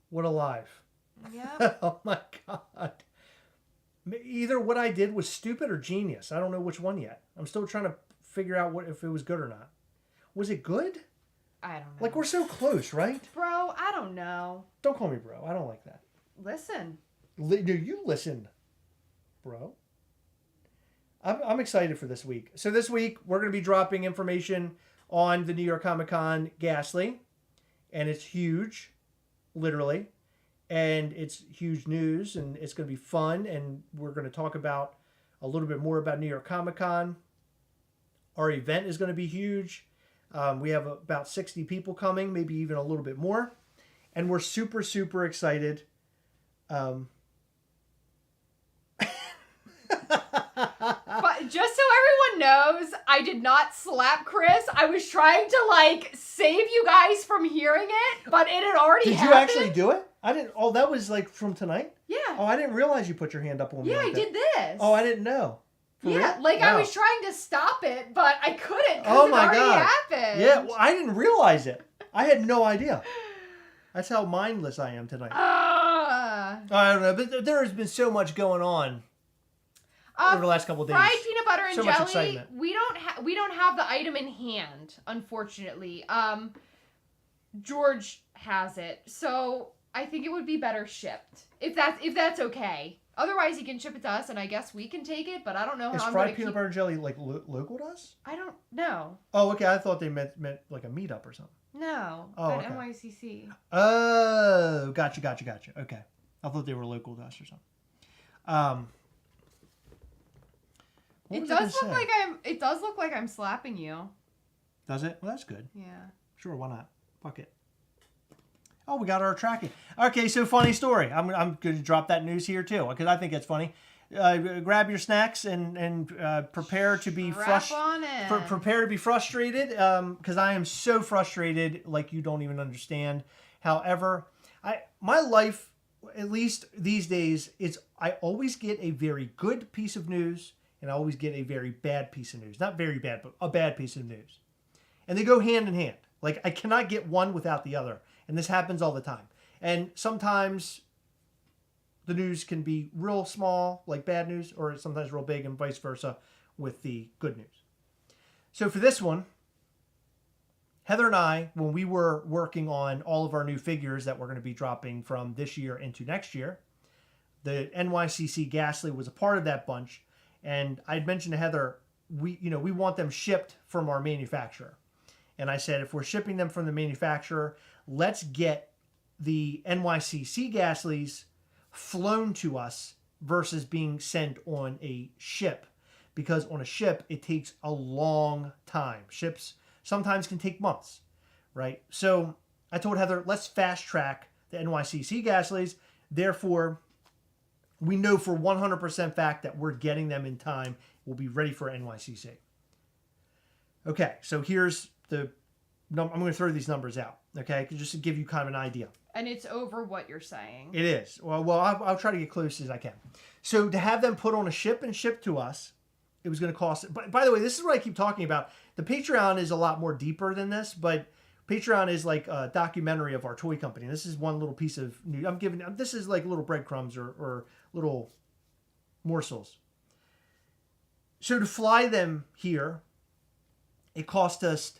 What a life. Yeah. Oh my God. Either what I did was stupid or genius. I don't know which one yet. I'm still trying to figure out if it was good or not. Was it good? I don't know. Like, we're so close, right? Bro, I don't know. Don't call me bro. I don't like that. Listen. No, you listen, bro. I'm excited for this week. So this week, we're going to be dropping information on the New York Comic Con Gastley. And it's huge, literally. And it's huge news, and it's going to be fun. And we're going to talk about a little bit more about New York Comic Con. Our event is going to be huge. We have about 60 people coming, maybe even a little bit more. And we're super, super excited. But just so everyone knows, I did not slap Chris. I was trying to, save you guys from hearing it, but it had already Did happened. you actually do it? I didn't. Oh, that was from tonight? Yeah. Oh, I didn't realize you put your hand up on me. Yeah, like I that. did this. Oh, I didn't know. For Yeah, real? I Wow. was trying to stop it, but I couldn't because Oh it my already God. happened. Yeah, well, I didn't realize it. I had no idea. That's how mindless I am tonight. I don't know, but there has been so much going on over the last couple of days. Fried peanut butter and So much jelly. excitement. We don't have the item in hand, unfortunately. George has it, so I think it would be better shipped if that's okay. Otherwise, he can ship it to us, and I guess we can take it. But I don't know how Is I'm fried gonna peanut butter and jelly local to us? I don't know. Oh, okay. I thought they meant like a meetup or something. No. Oh, at okay. NYCC. Oh, gotcha. Okay. I thought they were local to us or something. What It was I does gonna look say? It does look like I'm slapping you. Does it? Well, that's good. Yeah. Sure, why not? Fuck it. Oh, we got our tracking. Okay, so funny story. I'm going to drop that news here too because I think it's funny. Grab your snacks and prepare to be prepare to be frustrated because I am so frustrated like you don't even understand. However, my life, at least these days, I always get a very good piece of news and I always get a very bad piece of news. Not very bad, but a bad piece of news. And they go hand in hand. Like, I cannot get one without the other. And this happens all the time. And sometimes the news can be real small, like bad news, or sometimes real big, and vice versa with the good news. So for this one, Heather and I, when we were working on all of our new figures that we're going to be dropping from this year into next year, the NYCC Gastley was a part of that bunch. And I'd mentioned to Heather, we want them shipped from our manufacturer. And I said, if we're shipping them from the manufacturer, let's get the NYCC Gastleys flown to us versus being sent on a ship. Because on a ship, it takes a long time. Ships sometimes can take months, right? So I told Heather, let's fast track the NYCC Gastleys. Therefore, we know for 100% fact that we're getting them in time. We'll be ready for NYCC. Okay, so here's I'm going to throw these numbers out, okay, just to give you kind of an idea. And it's over what you're saying. It is. Well, I'll try to get close as I can. So to have them put on a ship and ship to us, it was going to cost. By the way, this is what I keep talking about. The Patreon is a lot more deeper than this, but Patreon is like a documentary of our toy company. This is one little piece of news. This is like little breadcrumbs or little morsels. So to fly them here, it cost us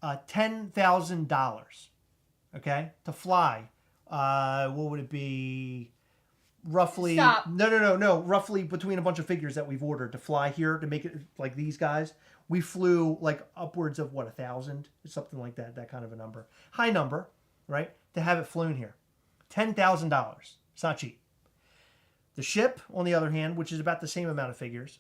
$10,000. Okay, to fly. What would it be? Roughly. Stop. No. Roughly between a bunch of figures that we've ordered to fly here to make it like these guys. We flew like upwards of 1,000, something like that. That kind of a number. High number, right? To have it flown here, $10,000. It's not cheap. The ship, on the other hand, which is about the same amount of figures,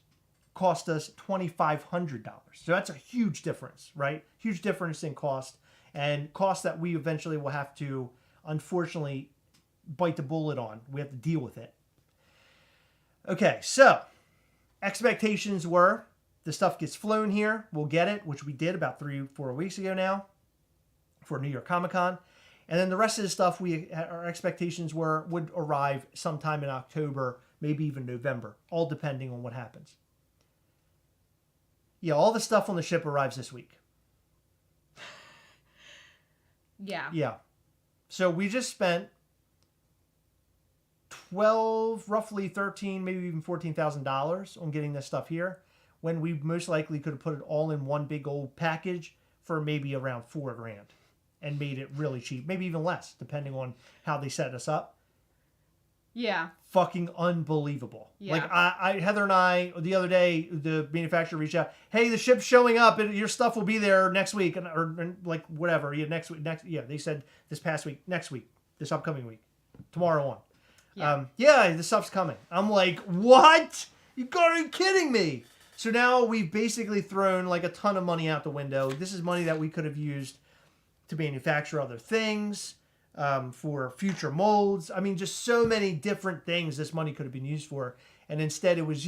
cost us $2,500. So that's a huge difference, right? Huge difference in cost, and cost that we eventually will have to, unfortunately, bite the bullet on. We have to deal with it. Okay, so expectations were the stuff gets flown here. We'll get it, which we did about 3-4 weeks ago now for New York Comic Con. And then the rest of the stuff our expectations were would arrive sometime in October, maybe even November, all depending on what happens. Yeah, all the stuff on the ship arrives this week. Yeah. Yeah. So we just spent 12, roughly 13, maybe even $14,000 on getting this stuff here, when we most likely could have put it all in one big old package for maybe around $4,000 and made it really cheap, maybe even less, depending on how they set us up. Yeah. Fucking unbelievable. Yeah. Like Heather and I, the other day, the manufacturer reached out, hey, the ship's showing up and your stuff will be there next week, or like whatever. Yeah, next week. They said this past week, next week, this upcoming week, tomorrow on. Yeah. The stuff's coming. I'm like, what? You gotta be kidding me. So now we've basically thrown like a ton of money out the window. This is money that we could have used to manufacture other things, for future molds. I mean, just so many different things this money could have been used for. And instead it was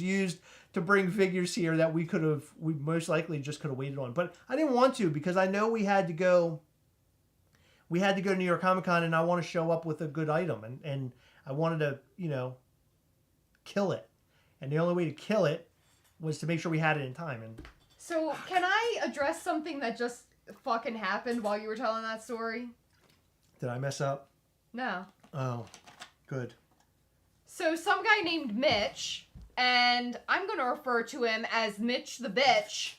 used to bring figures here that we most likely just could have waited on. But I didn't want to, because I know we had to go to New York Comic Con, and I want to show up with a good item, and I wanted to, kill it. And the only way to kill it was to make sure we had it in time. And So can I address something that just fucking happened while you were telling that story? did I mess up? No. Oh, good. So some guy named Mitch, and I'm going to refer to him as Mitch the Bitch.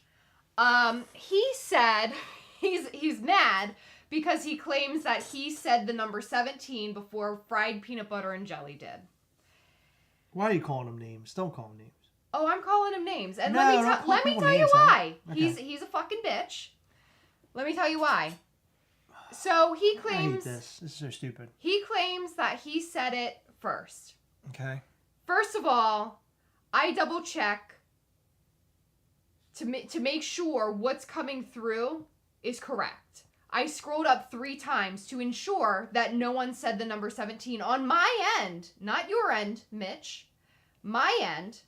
He said he's mad because he claims that he said the number 17 before fried peanut butter and jelly did. Why are you calling them names? Don't call them names. Oh, I'm calling him names. And No, let don't call me people tell you names, why. okay. He's a fucking bitch. Let me tell you why. So he I claims hate this. This is so stupid. he claims that he said it first. Okay. First of all, I double check to make sure what's coming through is correct. I scrolled up 3 times to ensure that no one said the number 17 on my end, not your end, Mitch. My end.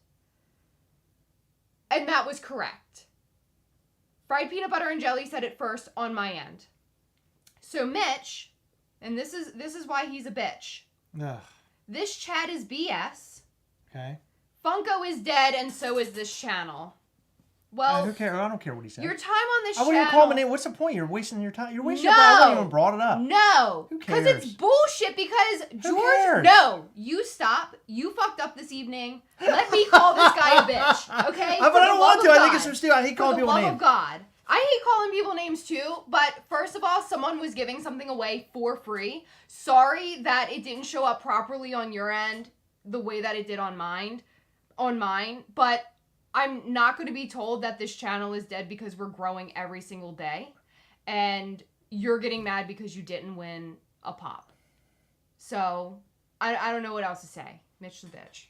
And that was correct. Fried peanut butter and jelly said it first on my end. So Mitch, and this is why he's a bitch. Ugh. This chat is BS. Okay. Funko is dead, and so is this channel. Well, Who cares? I don't care what he said. your time on this I channel... wouldn't even call him a name. What's the point? You're wasting your time. You're wasting your No. time. I wouldn't even brought it up. No. Who Because cares? it's bullshit, because George... cares? No. You stop. You fucked up this evening. Let me call this guy a bitch, okay? But I don't want to. I think it's so stupid. I hate calling people For the love names. of God. I hate calling people names too, but first of all, someone was giving something away for free. Sorry that it didn't show up properly on your end the way that it did on mine, but I'm not going to be told that this channel is dead because we're growing every single day, and you're getting mad because you didn't win a pop. So, I don't know what else to say. Mitch the bitch.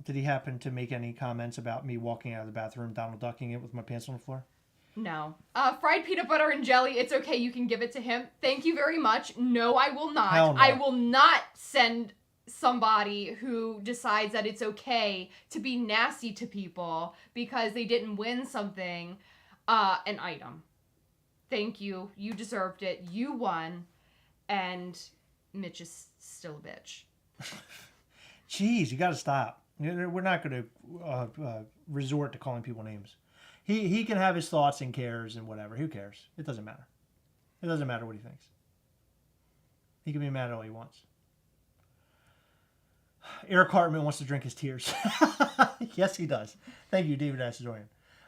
Did he happen to make any comments about me walking out of the bathroom, Donald ducking it with my pants on the floor? No. Fried peanut butter and jelly, it's okay, you can give it to him. Thank you very much. No, I will not. Hell no. I will not send somebody who decides that it's okay to be nasty to people because they didn't win something, an item. Thank you. You deserved it. You won. And Mitch is still a bitch. Jeez, you got to stop. We're not going to resort to calling people names. He can have his thoughts and cares and whatever. Who cares? It doesn't matter. It doesn't matter what he thinks. He can be mad all he wants. Eric Hartman wants to drink his tears. Yes, he does. Thank you, David Astorian.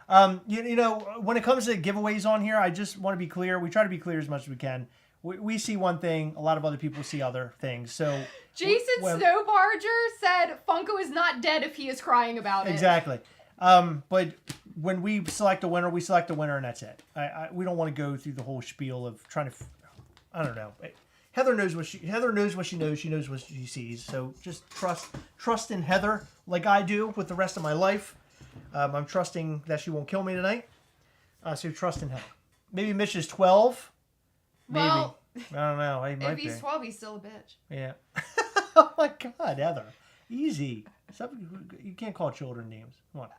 You know, when it comes to giveaways on here, I just want to be clear. We try to be clear as much as we can. We see one thing, a lot of other people see other things. So Jason Snowbarger said Funko is not dead if he is crying about it. Exactly. But when we select a winner, and that's it. We don't want to go through the whole spiel of trying to. I don't know. Heather knows what she knows. She knows what she sees. So just trust in Heather like I do with the rest of my life. I'm trusting that she won't kill me tonight. So trust in Heather. Maybe Mitch is 12. Maybe. Well, I don't know. if he's 12, he's still a bitch. Yeah. Oh my God, Heather. Easy. You can't call children names. Come on.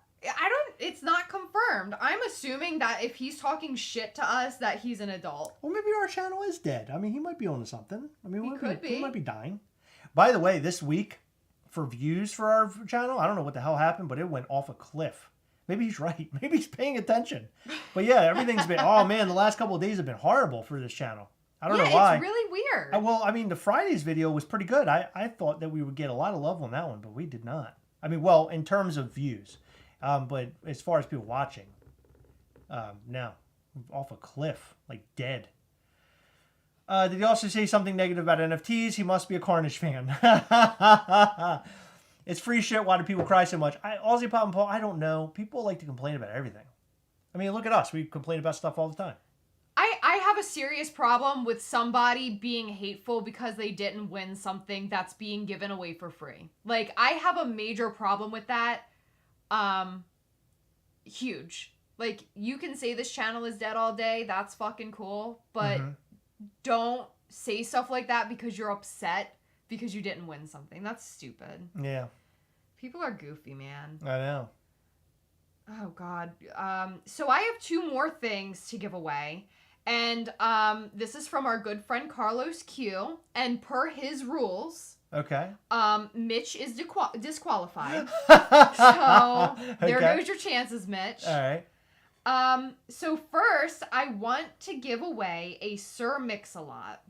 It's not confirmed. I'm assuming that if he's talking shit to us, that he's an adult. Well, maybe our channel is dead. I mean, he might be onto something. I mean, He might be dying. By the way, this week, for views for our channel, I don't know what the hell happened, but it went off a cliff. Maybe he's right. Maybe he's paying attention. But yeah, everything's been, oh man, the last couple of days have been horrible for this channel. I don't know why. It's really weird. Well, I mean, the Friday's video was pretty good. I thought that we would get a lot of love on that one, but we did not. I mean, well, in terms of views. But as far as people watching, no. Off a cliff, like dead. Did he also say something negative about NFTs? He must be a Carnage fan. It's free shit. Why do people cry so much? Aussie Pop and Paul, I don't know. People like to complain about everything. I mean, look at us. We complain about stuff all the time. I have a serious problem with somebody being hateful because they didn't win something that's being given away for free. Like, I have a major problem with that. Huge. Like, you can say this channel is dead all day. That's fucking cool. But don't say stuff like that because you're upset because you didn't win something. That's stupid. Yeah. People are goofy, man. I know. Oh, God. So I have 2 more things to give away. And this is from our good friend Carlos Q. And per his rules... Okay. Mitch is disqualified. So there goes your chances, Mitch. All right. So first, I want to give away a Sir Mix-a-Lot.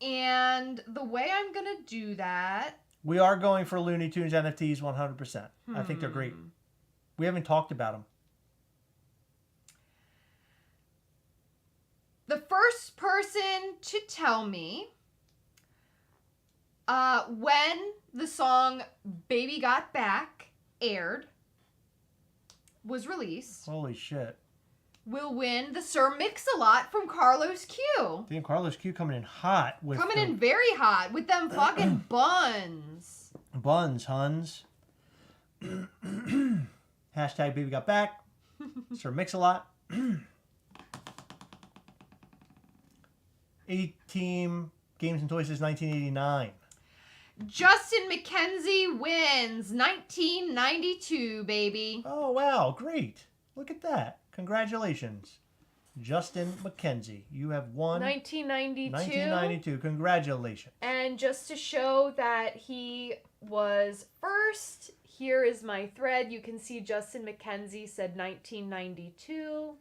And the way I'm going to do that... We are going for Looney Tunes NFTs 100%. I think they're great. We haven't talked about them. The first person to tell me... when the song Baby Got Back aired, was released, holy shit, will win the Sir Mix-a-Lot from Carlos Q. Damn, Carlos Q coming in hot. Coming in very hot with them fucking buns. Buns, Huns. Hashtag Baby Got Back. Sir Mix-a-Lot. A-Team Games and Toys since 1989. Justin McKenzie wins 1992, baby. Oh, wow. Great. Look at that. Congratulations. Justin McKenzie. You have won 1992. 1992. Congratulations. And just to show that he was first, here is my thread. You can see Justin McKenzie said 1992.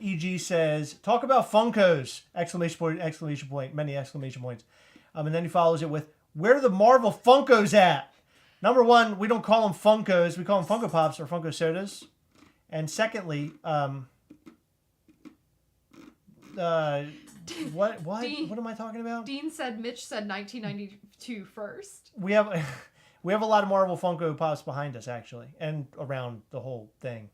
EG says, talk about Funkos! Exclamation point, many exclamation points. And then he follows it with, where are the Marvel Funkos at? Number one, we don't call them Funkos. We call them Funko Pops or Funko Sodas. And secondly, what am I talking about? Dean said Mitch said 1992 first. We have a lot of Marvel Funko Pops behind us, actually, and around the whole thing.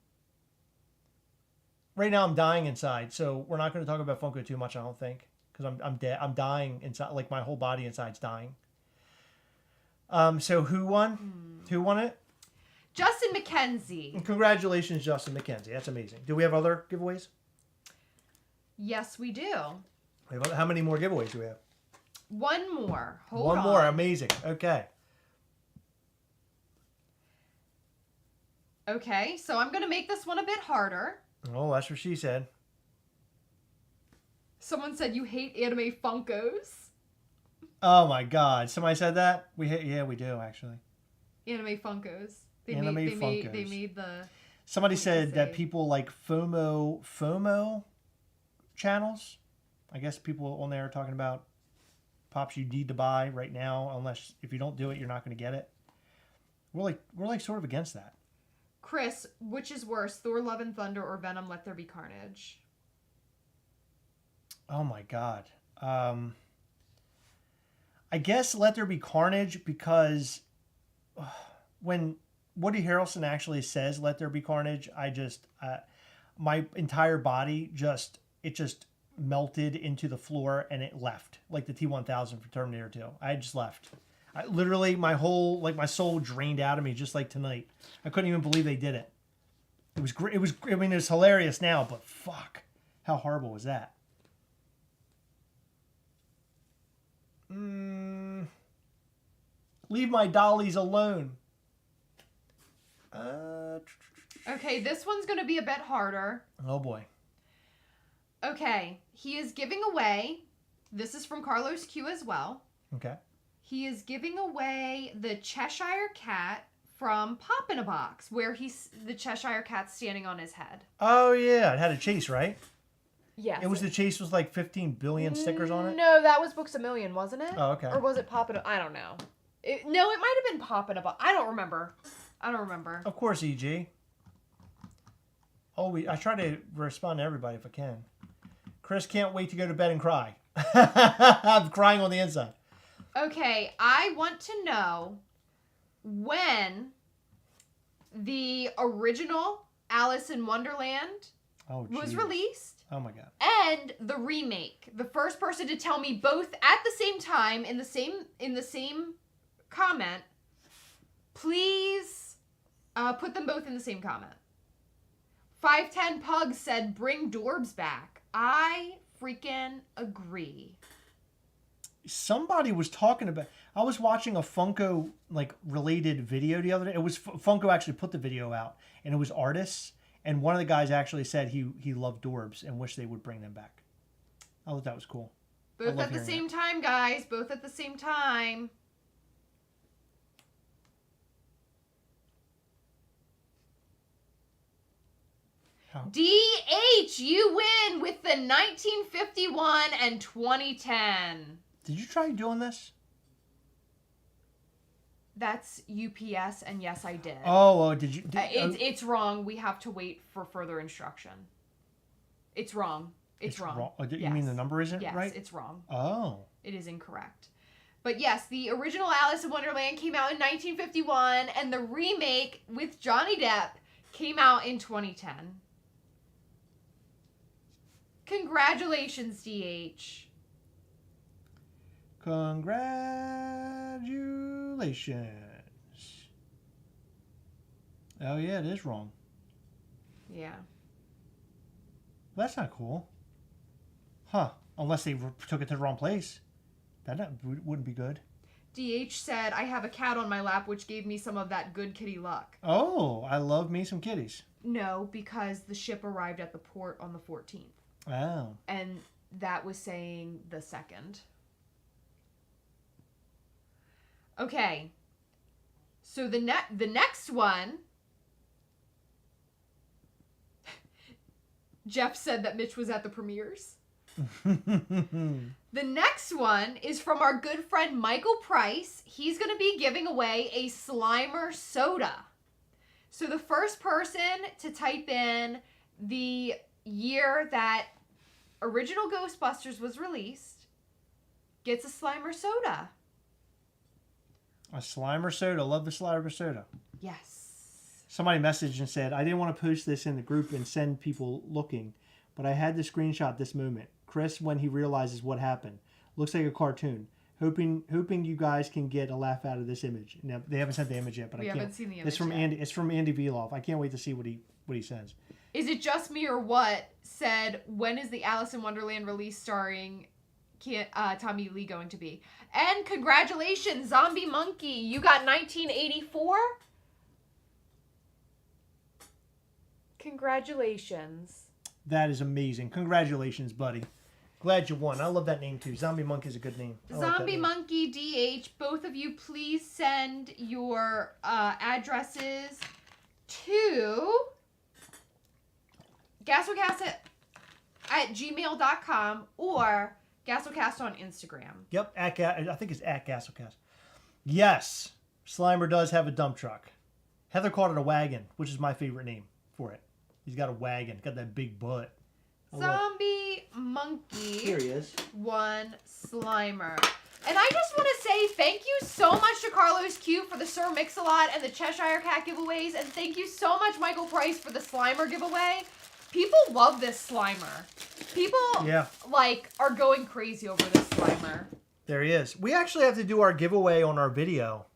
Right now, I'm dying inside, so we're not going to talk about Funko too much, I don't think, because I'm dead. I'm dying inside, like my whole body inside's dying. So who won? Who won it? Justin McKenzie. And congratulations, Justin McKenzie. That's amazing. Do we have other giveaways? Yes, we do. How many more giveaways do we have? One more. Hold One on. more. Amazing. Okay. Okay, so I'm going to make this one a bit harder. Oh, that's what she said. Someone said you hate anime Funkos. Oh my God! Somebody said that. Yeah, we do actually. Anime Funkos. They Funkos. made the. Somebody said that people like FOMO channels. I guess people on there are talking about pops you need to buy right now, unless if you don't do it, you're not going to get it. We're like sort of against that. Chris, which is worse, Thor Love and Thunder or Venom Let There Be Carnage? Oh my God. I guess Let There Be Carnage because when Woody Harrelson actually says Let There Be Carnage, I just, my entire body just melted into the floor and it left. Like the T-1000 from Terminator 2. I just left. Literally, my whole, like my soul drained out of me just like tonight. I couldn't even believe they did it. It was great. I mean, it's hilarious now, but fuck. How horrible was that? Leave my dollies alone. Okay, this one's going to be a bit harder. Oh boy. Okay, he is giving away, this is from Carlos Q as well. Okay. He is giving away the Cheshire Cat from Pop in a Box, where the Cheshire Cat's standing on his head. Oh yeah, it had a chase, right? Yes. It was the chase with like 15 billion stickers on it? No, that was Books A Million, wasn't it? Oh, okay. Or was it Pop in a... I don't know. No, it might have been Pop in a Box. I don't remember. Of course, EG. I try to respond to everybody if I can. Chris can't wait to go to bed and cry. I'm crying on the inside. Okay, I want to know when the original Alice in Wonderland was released. Oh my God. And the remake. The first person to tell me both at the same time in the same comment, please put them both in the same comment. 510 Pug said bring Dorbs back. I freaking agree. Somebody was talking about... I was watching a Funko like related video the other day. It was Funko actually put the video out, and it was artists, and one of the guys actually said he loved Dorbs and wished they would bring them back. I thought that was cool. Both at the same time, guys. Both at the same time. DH, you win with the 1951 and 2010. Did you try doing this? That's UPS, and yes, I did. Oh, did you? It's wrong. We have to wait for further instruction. It's wrong. It's wrong. You mean the number isn't right? Yes, it's wrong. Oh. It is incorrect. But yes, the original Alice in Wonderland came out in 1951, and the remake with Johnny Depp came out in 2010. Congratulations, DH. Congratulations. Oh, yeah, it is wrong. Yeah. That's not cool. Huh. Unless they took it to the wrong place. That wouldn't be good. DH said, I have a cat on my lap, which gave me some of that good kitty luck. Oh, I love me some kitties. No, because the ship arrived at the port on the 14th. Oh. And that was saying the 2nd. Okay. So the next one... Jeff said that Mitch was at the premieres. The next one is from our good friend Michael Price. He's going to be giving away a Slimer soda. So the first person to type in the year that original Ghostbusters was released gets a Slimer soda. A Slimer soda. Love the Slimer soda. Yes. Somebody messaged and said, I didn't want to post this in the group and send people looking, but I had to screenshot this moment. Chris, when he realizes what happened. Looks like a cartoon. Hoping you guys can get a laugh out of this image. Now, they haven't sent the image yet, but we haven't seen the image It's from yet. Andy. It's from Andy Veloff. I can't wait to see what he says. Is it just me or what said, when is the Alice in Wonderland release starring Tommy Lee going to be? And congratulations, Zombie Monkey. You got 1984? Congratulations. That is amazing. Congratulations, buddy. Glad you won. I love that name too. Zombie Monkey is a good name. Zombie Monkey, DH, both of you please send your addresses to Gastlecast at gmail.com or Gastlecast on Instagram. Yep, I think it's at Gastlecast. Yes, Slimer does have a dump truck. Heather called it a wagon, which is my favorite name for it. He's got a wagon. Got that big butt. Zombie Monkey. Here he is. One Slimer. And I just want to say thank you so much to Carlos Q for the Sir Mix-a-Lot and the Cheshire Cat giveaways. And thank you so much, Michael Price, for the Slimer giveaway. People love this Slimer. People, are going crazy over this Slimer. There he is. We actually have to do our giveaway on our video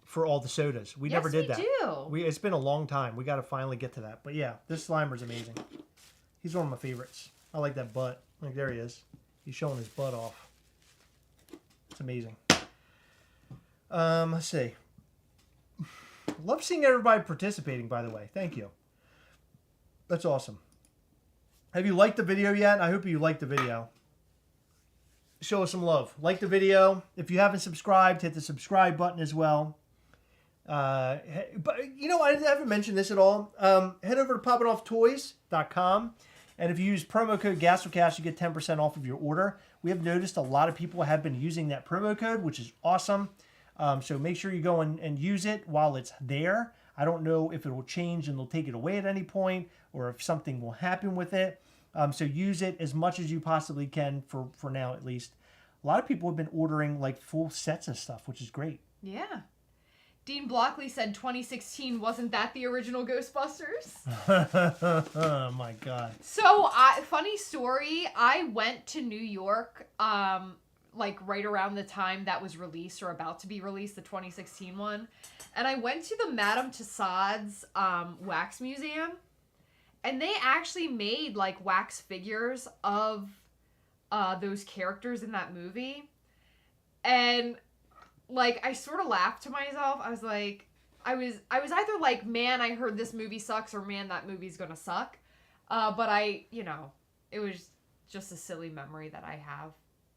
for all the sodas. We never did that. It's been a long time. We got to finally get to that. But yeah, this Slimer's amazing. He's one of my favorites. I like that butt. Like, there he is. He's showing his butt off. It's amazing. Let's see. Love seeing everybody participating, by the way. Thank you. That's awesome. Have you liked the video yet? I hope you liked the video. Show us some love. Like the video. If you haven't subscribed, hit the subscribe button as well. But you know, I haven't mentioned this at all. Head over to poppingofftoys.com, and if you use promo code Gastlecast, you get 10% off of your order. We have noticed a lot of people have been using that promo code, which is awesome. So make sure you go and use it while it's there. I don't know if it will change and they'll take it away at any point, or if something will happen with it. So use it as much as you possibly can for now, at least. A lot of people have been ordering like full sets of stuff, which is great. Yeah. Dean Blockley said 2016, wasn't that the original Ghostbusters? Oh my God. So, funny story, I went to New York, like right around the time that was released or about to be released, the 2016 one. And I went to the Madame Tussauds wax museum, and they actually made like wax figures of those characters in that movie. And like, I sort of laughed to myself. I was like, I was either like, man, I heard this movie sucks, or man, that movie's gonna suck. But it was just a silly memory that I have.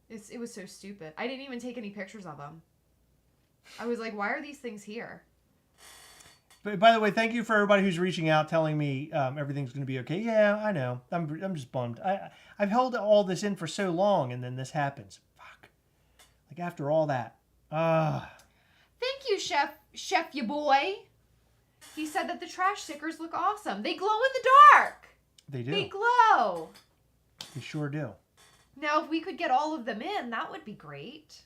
It was so stupid. I didn't even take any pictures of them. I was like, why are these things here? But by the way, thank you for everybody who's reaching out, telling me everything's going to be okay. Yeah, I know. I'm just bummed. I've held all this in for so long, and then this happens. Fuck. Like, after all that. Thank you, Chef ya boy. He said that the trash stickers look awesome. They glow in the dark. They do. They glow. They sure do. Now, if we could get all of them in, that would be great.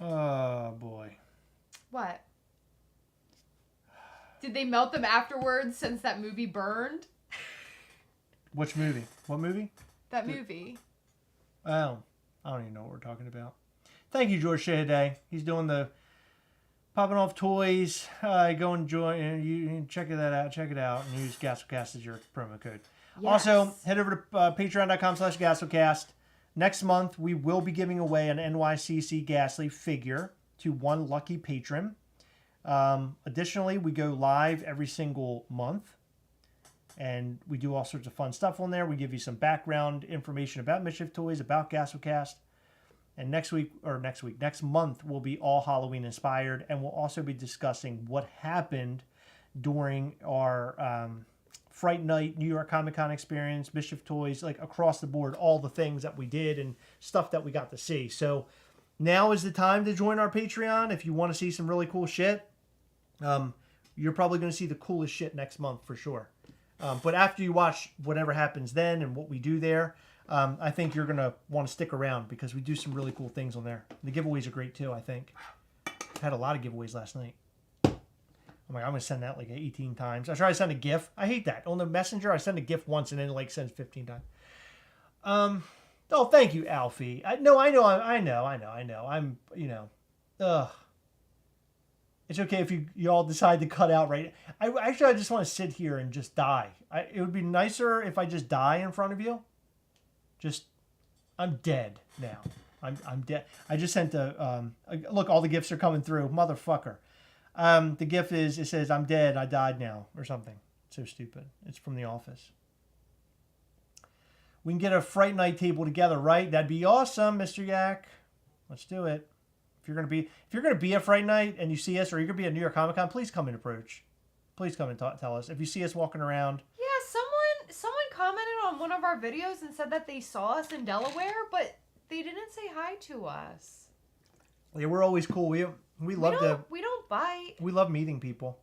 Oh, boy. What? Did they melt them afterwards since that movie burned? Which movie? What movie? That movie. Oh, I don't even know what we're talking about. Thank you, George Shahaday. He's doing the Popping Off Toys. Go and join. You check that out. Check it out, and use Gastlecast as your promo code. Yes. Also, head over to patreon.com/Gastlecast. Next month, we will be giving away an Nycc Gastley figure to one lucky patron. Additionally, we go live every single month, and we do all sorts of fun stuff on there. We give you some background information about Mischief Toys, about Gastlecast. And next month will be all Halloween inspired, and we'll also be discussing what happened during our Fright Night, New York Comic Con experience, Mischief Toys, like across the board, all the things that we did and stuff that we got to see. So now is the time to join our Patreon if you want to see some really cool shit. You're probably going to see the coolest shit next month for sure. But after you watch whatever happens then and what we do there, I think you're going to want to stick around because we do some really cool things on there. The giveaways are great too, I think. I had a lot of giveaways last night. I'm like, I'm going to send that like 18 times. I try to send a GIF. I hate that. On the messenger, I send a GIF once and then it like sends 15 times. Oh, thank you, Alfie. I know. I'm, it's okay if you all decide to cut out right. I just want to sit here and just die. It would be nicer if I just die in front of you. I'm dead now. I'm dead. I just sent look, all the GIFs are coming through. Motherfucker. The GIF it says, I'm dead, I died now, or something. So stupid. It's from The Office. We can get a Fright Night table together, right? That'd be awesome, Mr. Yak. Let's do it. If you're gonna be at Fright Night and you see us, or you're gonna be at New York Comic Con, please come and approach. Please come and tell us. If you see us walking around. Yeah, someone commented on one of our videos and said that they saw us in Delaware, but they didn't say hi to us. Yeah, we're always cool. We love to. We don't Bye. We love meeting people.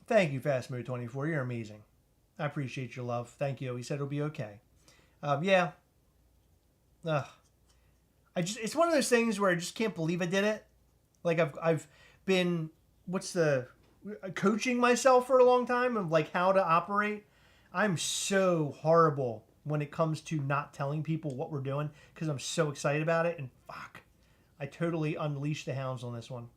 Thank you, Fast Mode 24. You're amazing. I appreciate your love. Thank you. He said it'll be okay. Yeah. It's one of those things where I just can't believe I did it. Like I've been coaching myself for a long time of like how to operate. I'm so horrible when it comes to not telling people what we're doing because I'm so excited about it, and fuck, I totally unleashed the hounds on this one.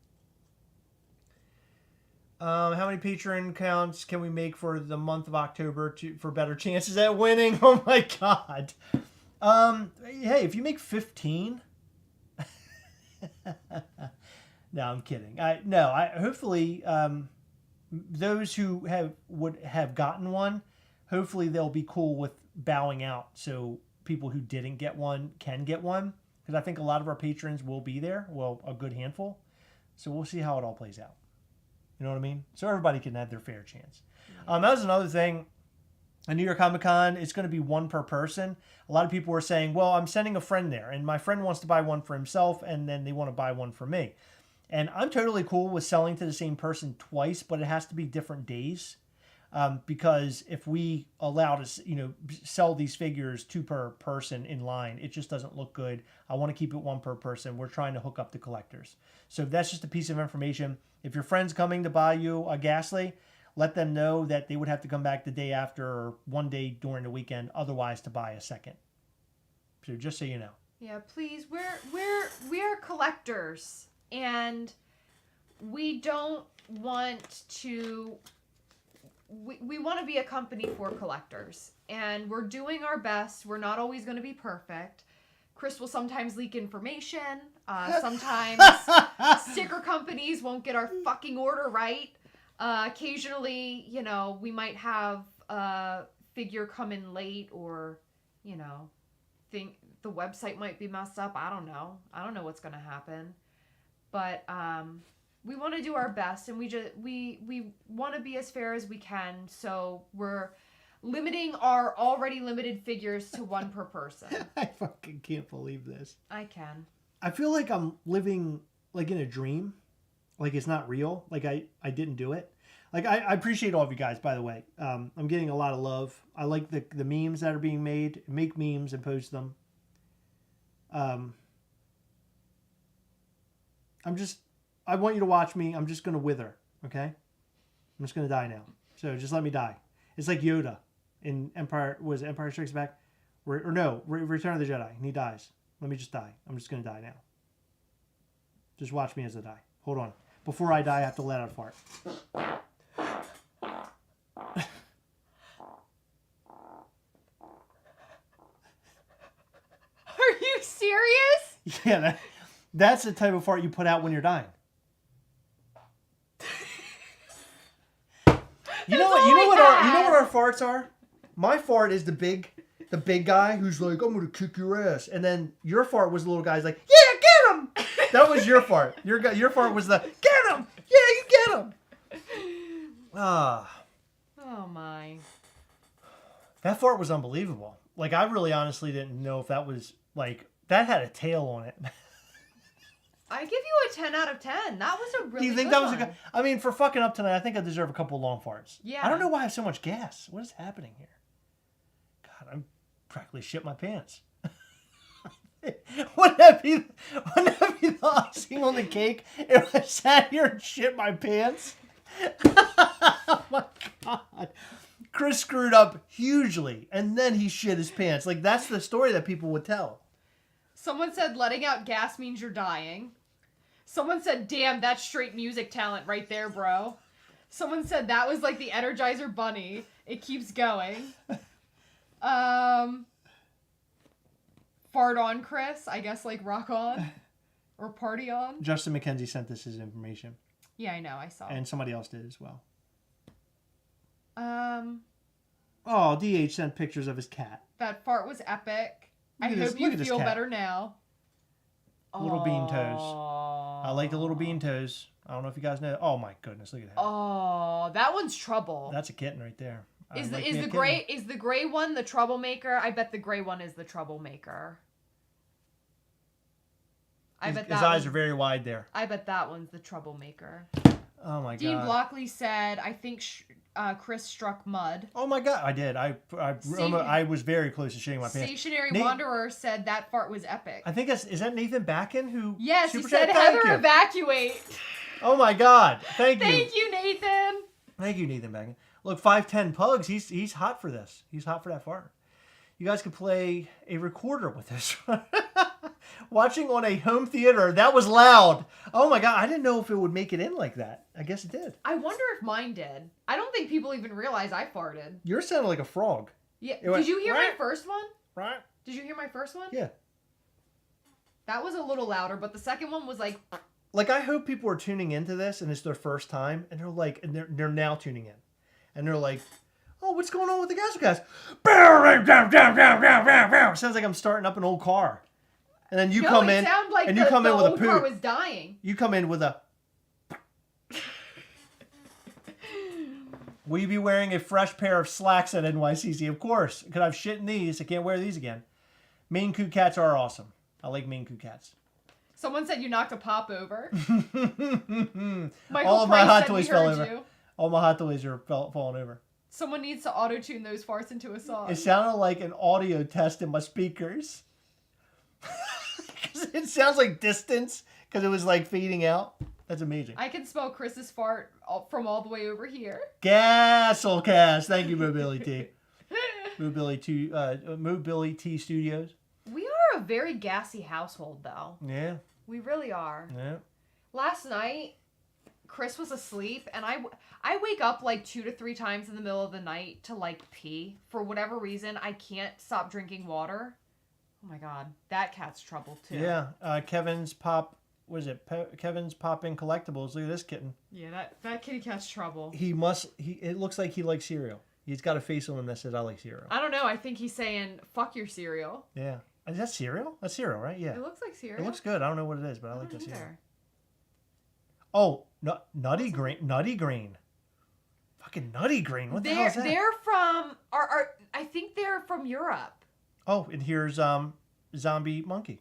How many Patreon accounts can we make for the month of October for better chances at winning? Oh my god. Hey, if you make 15. No, I'm kidding. Hopefully those who would have gotten one, hopefully they'll be cool with bowing out so people who didn't get one can get one, because I think a lot of our patrons will be there. Well, a good handful. So we'll see how it all plays out. You know what I mean? So everybody can have their fair chance. That was another thing. At New York Comic Con, it's going to be one per person. A lot of people were saying, well, I'm sending a friend there, and my friend wants to buy one for himself, and then they want to buy one for me. And I'm totally cool with selling to the same person twice, but it has to be different days. Because if we allow to, sell these figures 2 per person in line, it just doesn't look good. I want to keep it 1 per person. We're trying to hook up the collectors. So that's just a piece of information. If your friend's coming to buy you a Gastley, let them know that they would have to come back the day after or one day during the weekend, otherwise to buy a second. So just so you know. Yeah, please. We're collectors, and we don't want to. We want to be a company for collectors, and we're doing our best. We're not always going to be perfect. Chris will sometimes leak information. Sometimes sticker companies won't get our fucking order right. Occasionally, we might have a figure come in late, or, think the website might be messed up. I don't know. I don't know what's going to happen. But we want to do our best, and we want to be as fair as we can. So we're limiting our already limited figures to 1 per person. I fucking can't believe this. I can. I feel like I'm living like in a dream. Like it's not real. Like I didn't do it. Like I appreciate all of you guys, by the way. I'm getting a lot of love. I like the memes that are being made. Make memes and post them. I want you to watch me. I'm just going to wither. Okay? I'm just going to die now. So just let me die. It's like Yoda in Empire Strikes Back? Return of the Jedi. And he dies. Let me just die. I'm just going to die now. Just watch me as I die. Hold on. Before I die, I have to let out a fart. Are you serious? Yeah, that's the type of fart you put out when you're dying. You know what our farts are? My fart is the big guy who's like, I'm gonna kick your ass, and then your fart was the little guy's like, yeah, get him. That was your fart. Your fart was the get him. Yeah, you get him. Oh my. That fart was unbelievable. Like I really honestly didn't know if that was like that had a tail on it. I give you a 10 out of 10. That was a really good one. Do you think that was a good... I mean, for fucking up tonight, I think I deserve a couple long farts. Yeah. I don't know why I have so much gas. What is happening here? God, I'm practically shit my pants. Wouldn't that be the icing on the cake if I sat here and shit my pants? Oh my God. Chris screwed up hugely, and then he shit his pants. Like, that's the story that people would tell. Someone said letting out gas means you're dying. Someone said, damn, that's straight music talent right there, bro. Someone said that was like the Energizer Bunny. It keeps going. Fart on, Chris. I guess like rock on. Or party on. Justin McKenzie sent us his information. Yeah, I know. I saw. And somebody else did as well. Oh, DH sent pictures of his cat. That fart was epic. I hope you feel better now. Little bean toes. I like the little bean toes. I don't know if you guys know. Oh my goodness, look at that. Oh, that one's trouble. That's a kitten right there. Is the gray one the troublemaker? I bet the gray one is the troublemaker. His eyes are very wide there. I bet that one's the troublemaker. Oh my Dean god. Blockley said, I think Chris struck mud. Oh my god, I did. I was very close to shitting my pants. Stationary Wanderer said that fart was epic. I think is that Nathan Backen who? Yes, he super said chat? Heather evacuate. Oh my god, thank you. Thank you, Nathan. Thank you, Nathan Backen. Look, 5'10" Pugs. He's hot for this. He's hot for that fart. You guys could play a recorder with this. Watching on a home theater, that was loud. Oh my god, I didn't know if it would make it in like that. I guess it did. I wonder if mine did. I don't think people even realize I farted. Yours sounded like a frog. Yeah. It went, Did you hear right? my first one? Right? Did you hear my first one? Yeah. That was a little louder, but the second one was like... Like, I hope people are tuning into this and it's their first time, and they're like, and they're now tuning in. And they're like, oh, what's going on with the Gastlecast? Sounds like I'm starting up an old car. And then you come in, like and you come in with a poop. The old car was dying. You come in with a... Will you be wearing a fresh pair of slacks at NYCC? Of course. Because I've shit in these. I can't wear these again. Maine Coon cats are awesome. I like Maine Coon cats. Someone said you knocked a pop over. All of my Hot Toys fell over. All my Hot Toys are falling over. Someone needs to auto-tune those farts into a song. It sounded like an audio test in my speakers. It sounds like distance because it was like fading out. That's amazing. I can smell Chris's fart from all the way over here. Gastlecast. Thank you, Mobility. Mobility T Studios. We are a very gassy household, though. Yeah. We really are. Yeah. Last night, Chris was asleep, and I wake up like 2 to 3 times in the middle of the night to like pee. For whatever reason, I can't stop drinking water. Oh my god, that cat's trouble too. Yeah. Kevin's Kevin's Popping Collectibles. Look at this kitten. Yeah, that kitty cat's trouble. It looks like he likes cereal. He's got a face on him that says, I like cereal. I don't know. I think he's saying, fuck your cereal. Yeah. Is that cereal? That's cereal, right? Yeah. It looks like cereal. It looks good. I don't know what it is, but I like that either. cereal. Oh, Nutty Green. Fucking Nutty Green. What the hell is that? They're from, I think they're from Europe. Oh, and here's Zombie Monkey.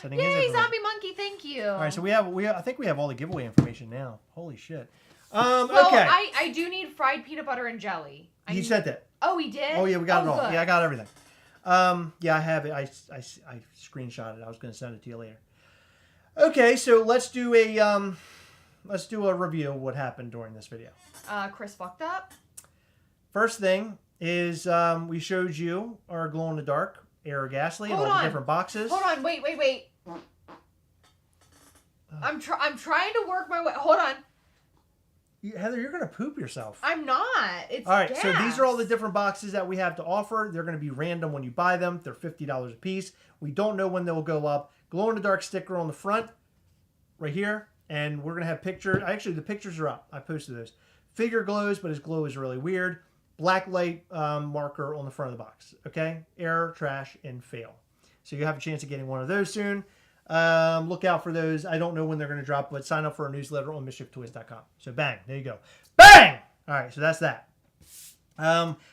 Yay, Zombie Monkey, thank you. All right, so I think we have all the giveaway information now. Holy shit. Well, okay. I do need fried peanut butter and jelly. He said that. Oh, he did? Oh, yeah, we got it all. Good. Yeah, I got everything. Yeah, I have it. I screenshot it. I was going to send it to you later. Okay, so let's do a review of what happened during this video. Chris fucked up. First thing is we showed you our glow-in-the-dark Air Gastley and all the different boxes. Hold on, wait. I'm trying to work my way. Hold on. Heather, you're going to poop yourself. I'm not. It's all right, gas. so these are all the different boxes that we have to offer. They're going to be random when you buy them. They're $50 a piece. We don't know when they'll go up. Glow-in-the-dark sticker on the front right here. And we're going to have pictures. Actually, the pictures are up. I posted those. Figure glows, but his glow is really weird. Black light marker on the front of the box. Okay? Error, trash, and fail. So you have a chance of getting one of those soon. Look out for those. I don't know when they're going to drop, but sign up for our newsletter on MischiefToys.com. So bang, there you go. Bang! All right, so that's that.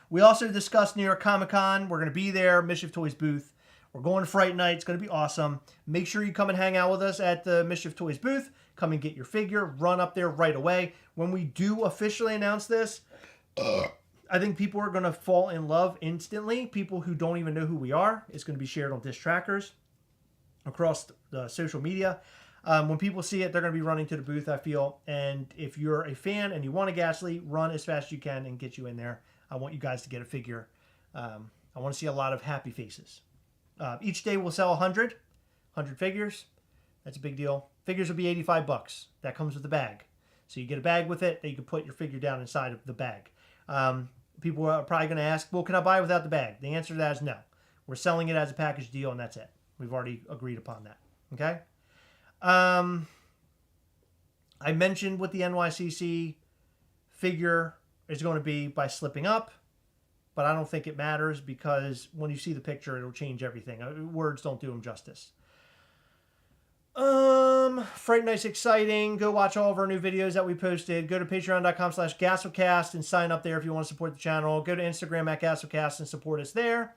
We also discussed New York Comic Con. We're going to be there, Mischief Toys booth. We're going to Fright Night. It's going to be awesome. Make sure you come and hang out with us at the Mischief Toys booth. Come and get your figure. Run up there right away. When we do officially announce this, I think people are going to fall in love instantly. People who don't even know who we are. It's going to be shared on Dish Trackers across the social media. When people see it, they're going to be running to the booth, I feel. And if you're a fan and you want a Gastley, run as fast as you can and get you in there. I want you guys to get a figure. I want to see a lot of happy faces. Each day we'll sell 100 figures. That's a big deal. Figures will be $85. That comes with the bag. So you get a bag with it that you can put your figure down inside of the bag. People are probably going to ask, well, can I buy it without the bag? The answer to that is no. We're selling it as a package deal, and that's it. We've already agreed upon that. Okay? I mentioned what the NYCC figure is going to be by slipping up, but I don't think it matters because when you see the picture, it'll change everything. Words don't do them justice. Fright Night's exciting. Go watch all of our new videos that we posted. Go to patreon.com/Gastlecast and sign up there if you want to support the channel. Go to Instagram @Gastlecast and support us there.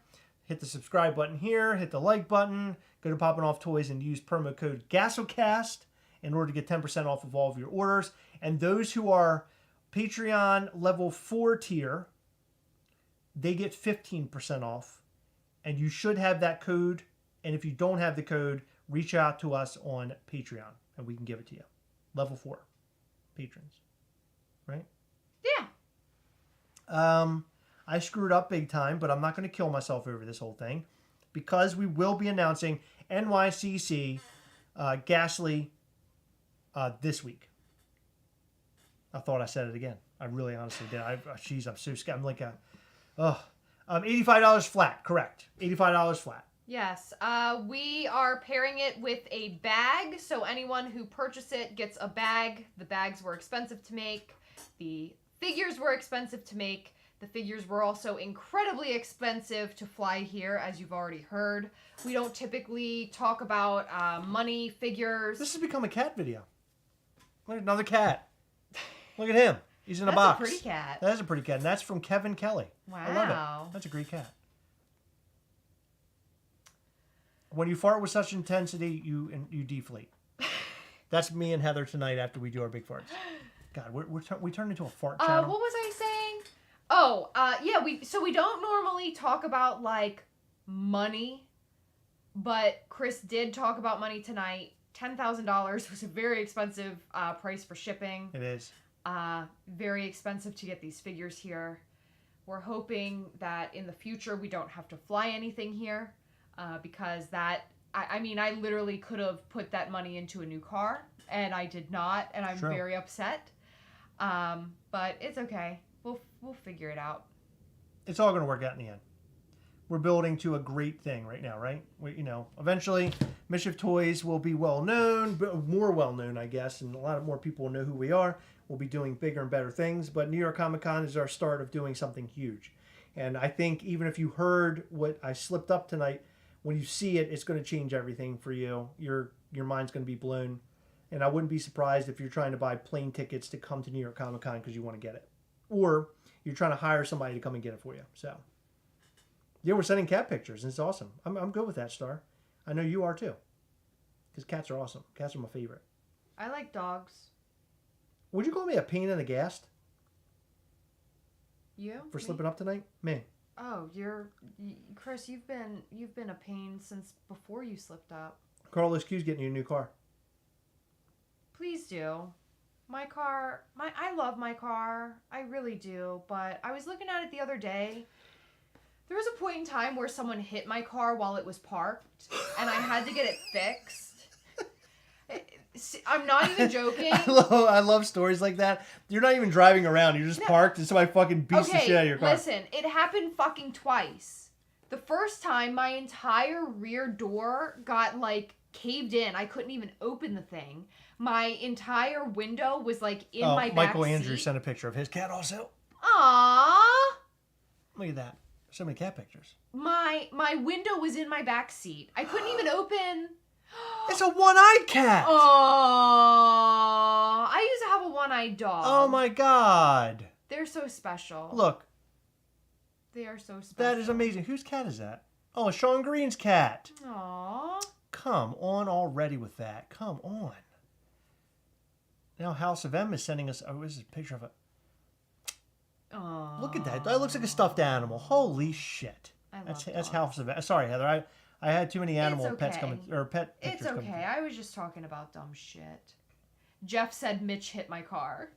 hit the subscribe button here, hit the like button, go to Poppin' Off Toys and use promo code Gastlecast in order to get 10% off of all of your orders. And those who are Patreon level 4 tier, they get 15% off. And you should have that code. And if you don't have the code, reach out to us on Patreon and we can give it to you. Level 4 patrons. Right? Yeah. I screwed up big time, but I'm not going to kill myself over this whole thing because we will be announcing Nycc Gastley this week. I thought I said it again. I really honestly did. Jeez, I'm so scared. I'm like $85 flat. Correct. $85 flat. Yes. We are pairing it with a bag, so anyone who purchases it gets a bag. The bags were expensive to make. The figures were expensive to make. The figures were also incredibly expensive to fly here, as you've already heard. We don't typically talk about money, figures. This has become a cat video. Look at another cat. Look at him. He's in a box. That's a pretty cat. That is a pretty cat, and that's from Kevin Kelly. Wow. I love it. That's a great cat. When you fart with such intensity, you deflate. That's me and Heather tonight after we do our big farts. God, we turned into a fart channel. What was I saying? Oh, yeah, we don't normally talk about, like, money, but Chris did talk about money tonight. $10,000 was a very expensive price for shipping. It is. Very expensive to get these figures here. We're hoping that in the future we don't have to fly anything here, because that, I mean, I literally could have put that money into a new car, and I did not, and I'm very upset. But it's okay. We'll figure it out. It's all going to work out in the end. We're building to a great thing right now, right? Eventually, Mischief Toys will be well known, more well known, I guess, and a lot more people will know who we are. We'll be doing bigger and better things, but New York Comic Con is our start of doing something huge. And I think even if you heard what I slipped up tonight, when you see it, it's going to change everything for you. Your mind's going to be blown. And I wouldn't be surprised if you're trying to buy plane tickets to come to New York Comic Con because you want to get it. Or you're trying to hire somebody to come and get it for you. So, yeah, we're sending cat pictures, and it's awesome. I'm good with that, Star. I know you are too. Because cats are awesome. Cats are my favorite. I like dogs. Would you call me a pain in the gas? You? For slipping up tonight? Me. Oh, Chris, you've been a pain since before you slipped up. Carlos Q's getting you a new car. Please do. My car, I love my car. I really do. But I was looking at it the other day. There was a point in time where someone hit my car while it was parked, and I had to get it fixed. I'm not even joking. I love stories like that. You're not even driving around. You're just parked, and somebody fucking beats the shit out of your car. Listen, it happened fucking twice. The first time, my entire rear door got, like, caved in. I couldn't even open the thing. My entire window was, like, in my back Michael seat. Andrews sent a picture of his cat also. Aww. Look at that. So many cat pictures. My window was in my back seat. I couldn't even open. It's a one-eyed cat. Aww. I used to have a one-eyed dog. Oh my god. They're so special. Look. They are so special. That is amazing. Whose cat is that? Oh, Sean Green's cat. Aww. Come on already with that. Come on. Now House of M is sending us... Oh, this is a picture of it. Aww. Look at that. That looks like a stuffed animal. Holy shit. That's House of M. Sorry, Heather. I had too many animal pets coming... Or pet pictures It's okay. coming. I was just talking about dumb shit. Jeff said Mitch hit my car.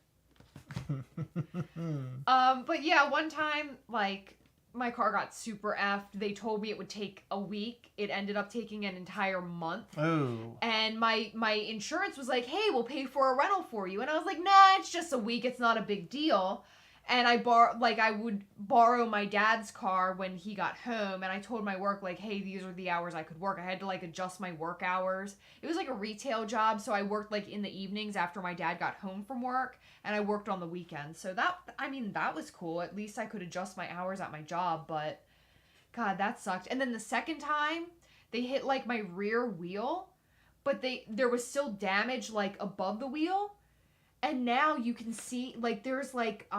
But yeah, one time, like... my car got super effed. They told me it would take a week. It ended up taking an entire month. Oh. And my insurance was like, hey, we'll pay for a rental for you. And I was like, nah, it's just a week. It's not a big deal. And I would borrow my dad's car when he got home. And I told my work, like, hey, these are the hours I could work. I had to, like, adjust my work hours. It was, like, a retail job. So I worked, like, in the evenings after my dad got home from work. And I worked on the weekends. So that was cool. At least I could adjust my hours at my job. But, God, that sucked. And then the second time, they hit, like, my rear wheel. But there was still damage, like, above the wheel. And now you can see, like, there's, like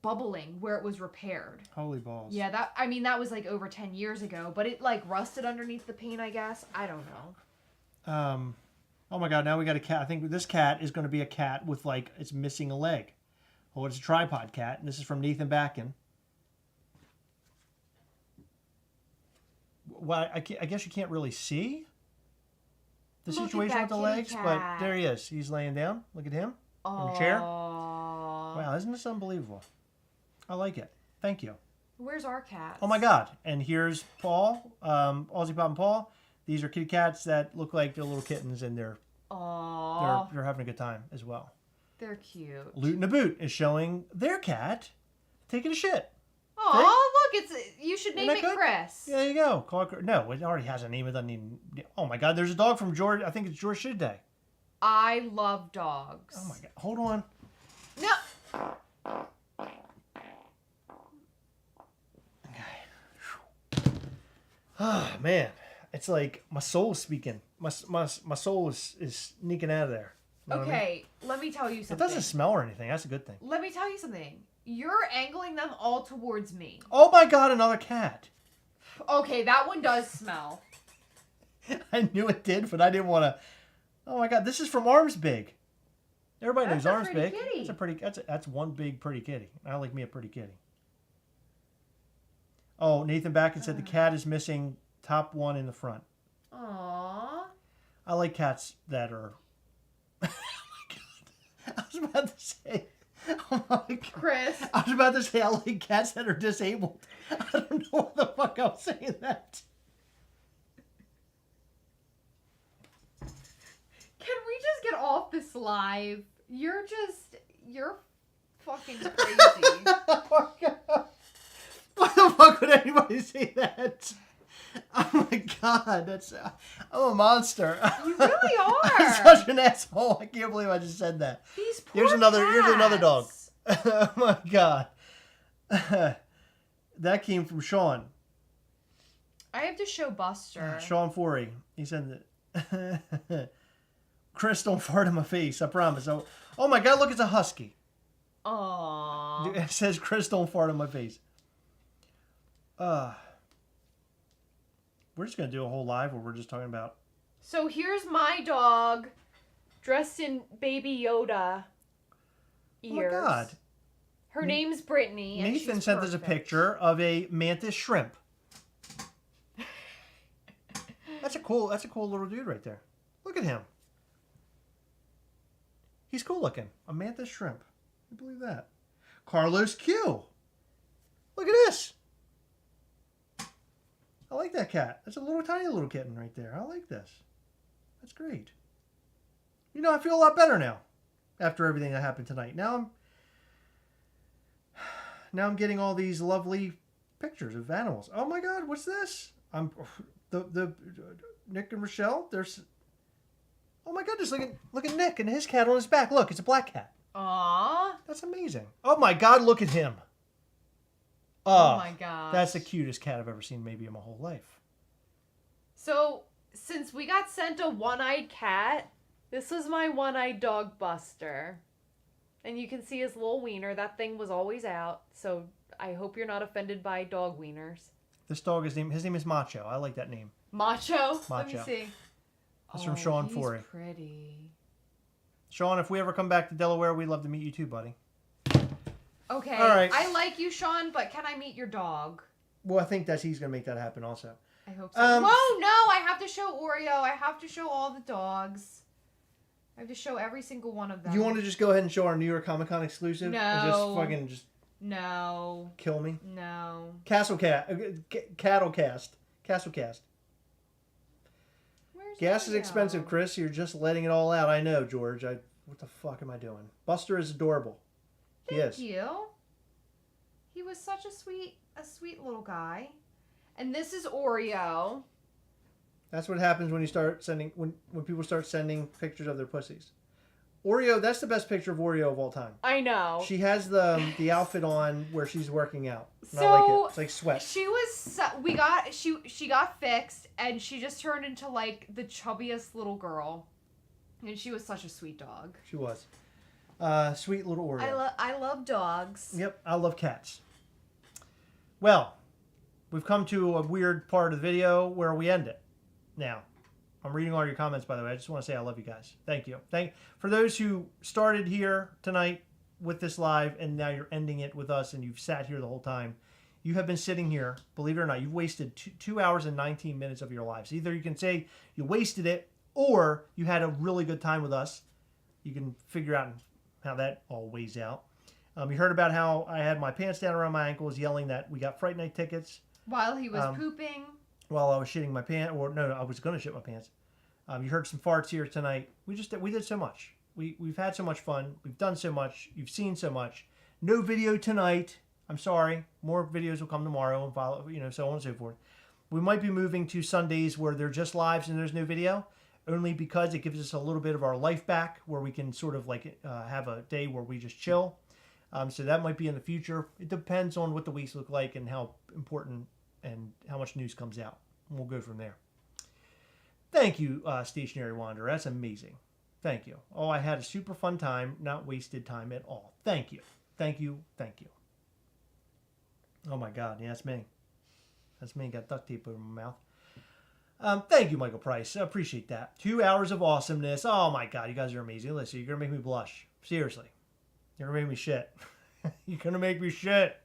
bubbling where it was repaired. Holy balls. Yeah, that was, like, over 10 years ago. But it, like, rusted underneath the paint, I guess. I don't know. Oh, my God. Now we got a cat. I think this cat is going to be a cat with, like, it's missing a leg. Oh, it's a tripod cat. And this is from Nathan Backen. Well, I guess you can't really see the Look at situation that with the kitty legs. cat. But there he is. He's laying down. Look at him. In the chair. Wow, isn't this unbelievable? I like it. Thank you. Where's our cat? Oh my God! And here's Paul, Aussie Pop and Paul. These are kitty cats that look like they're little kittens, and they're having a good time as well. They're cute. Loot and a Boot is showing their cat taking a shit. Oh, look! You should name Isn't it that good? Chris. Yeah, there you go. Call it, no, it already has a name. It doesn't even. Oh my God! There's a dog from George. I think it's George Shidday. I love dogs. Oh my God! Hold on. No. Oh man, it's like my soul is speaking. My soul is sneaking out of there. You know what I mean? Okay, let me tell you It something. doesn't smell or anything. That's a good thing. Let me tell you something. You're angling them all towards me. Oh my God, another cat. Okay, that one does smell. I knew it did, but I didn't want to. Oh my God, this is from Arms Big. Everybody knows That's a Arms pretty Big. kitty. That's one big pretty kitty. I like me a pretty kitty. Oh, Nathan Backen said the cat is missing top one in the front. Aww. I like cats that are. Oh my God! I was about to say. Oh my God. Chris. I was about to say I like cats that are disabled. I don't know what the fuck I was saying that. Can we just get off this live? You're fucking crazy. Oh my God. Why the fuck would anybody say that? Oh my God, I'm a monster. You really are. I'm such an asshole. I can't believe I just said that. These poor Here's another dog. cats. Oh my God. That came from Sean. I have to show Buster. Sean Forey. He said that. Chris, don't fart in my face. I promise. Oh my God, look, it's a husky. Aww. It says Chris, don't fart in my face. We're just going to do a whole live where we're just talking about... So here's my dog dressed in Baby Yoda ears. Oh my God. Her name's Brittany. And Nathan she's sent us a perfect. picture of a mantis shrimp. That's a cool little dude right there. Look at him. He's cool looking. A mantis shrimp. Can you believe that? Carlos Q. Look at this. I like that cat. That's a tiny little kitten right there. I like this. That's great. You know, I feel a lot better now after everything that happened tonight. Now I'm getting all these lovely pictures of animals. Oh my God, what's this? The Nick and Rochelle. There's. Oh my goodness! Look at Nick and his cat on his back. Look, it's a black cat. Aww. That's amazing. Oh my God, look at him. Oh my God. That's the cutest cat I've ever seen maybe in my whole life. So, since we got sent a one-eyed cat, this was my one-eyed dog Buster. And you can see his little wiener. That thing was always out. So, I hope you're not offended by dog wieners. This dog, his name is Macho. I like that name. Macho? Let me Macho. see. That's from Sean he's Forey. Pretty. Sean, if we ever come back to Delaware, we'd love to meet you too, buddy. Okay. All right. I like you, Sean, but can I meet your dog? Well, I think he's going to make that happen also. I hope so. Whoa, no! I have to show Oreo. I have to show all the dogs. I have to show every single one of them. You want to just go ahead and show our New York Comic Con exclusive? No. And just fucking No. kill me? No. Castlecast. Where's Gas is Oreo? expensive, Chris. You're just letting it all out. I know, George. What the fuck am I doing? Buster is adorable. Thank you. He was such a sweet little guy. And this is Oreo. That's what happens when you start sending when people start sending pictures of their pussies. Oreo, that's the best picture of Oreo of all time. I know. She has the outfit on where she's working out. And I So, like it. It's like sweat. She was she got fixed and she just turned into like the chubbiest little girl. And she was such a sweet dog. She was. Sweet little Oreo. I love dogs. Yep, I love cats. Well, we've come to a weird part of the video where we end it. Now, I'm reading all your comments, by the way. I just want to say I love you guys. Thank you. For those who started here tonight with this live and now you're ending it with us and you've sat here the whole time. You have been sitting here, believe it or not, you've wasted 2 hours and 19 minutes of your lives. Either you can say you wasted it or you had a really good time with us. You can figure out how that all weighs out. You heard about how I had my pants down around my ankles yelling that we got Fright Night tickets. While he was pooping. While I was shitting my pants. Or no, I was going to shit my pants. You heard some farts here tonight. We did so much. We've had so much fun. We've done so much. You've seen so much. No video tonight. I'm sorry. More videos will come tomorrow and follow, so on and so forth. We might be moving to Sundays where they're just lives and there's no video, only because it gives us a little bit of our life back where we can sort of like have a day where we just chill. So that might be in the future. It depends on what the weeks look like and how important and how much news comes out. And we'll go from there. Thank you, Stationary Wanderer. That's amazing. Thank you. Oh, I had a super fun time, not wasted time at all. Thank you. Thank you. Thank you. Oh my God, yeah, that's me. That's me. Got duct tape over my mouth. Thank you, Michael Price. I appreciate that. 2 hours of awesomeness. Oh my God, you guys are amazing. Listen, you're gonna make me blush. Seriously, you're gonna make me shit. You're gonna make me shit.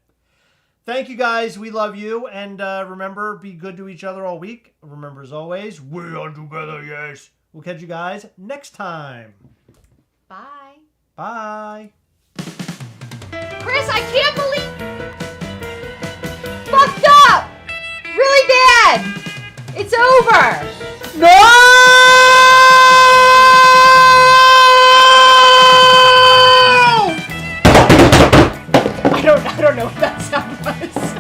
Thank you guys. We love you, and remember, be good to each other all week. Remember, as always, we are together. Yes. We'll catch you guys next time. Bye. Bye. Chris, I can't believe... Fucked up! Really bad! It's over! No! I don't know what that sound was.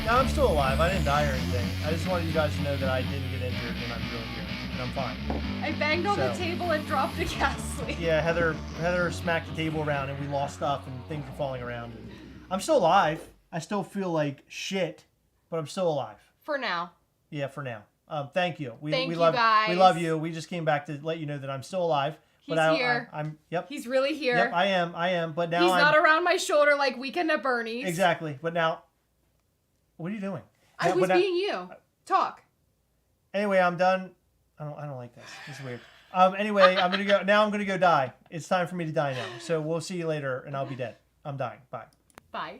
I'm still alive. I didn't die or anything. I just wanted you guys to know that I didn't get injured and I'm really here. And I'm fine. I banged on the table and dropped a Gastley. Yeah, Heather smacked the table around and we lost stuff and things were falling around. I'm still alive. I still feel like shit, but I'm still alive. For now. Yeah, for now. Thank you. Thank you, love, guys. We love you. We just came back to let you know that I'm still alive. He's here. Yep. He's really here. Yep, I am. But now he's not around my shoulder like Weekend at Bernie's. Exactly. But now, what are you doing? I was being you. Talk. Anyway, I'm done. I don't like this. This is weird. Anyway, I'm gonna go. Now I'm gonna go die. It's time for me to die now. So we'll see you later, and I'll be dead. I'm dying. Bye. Bye.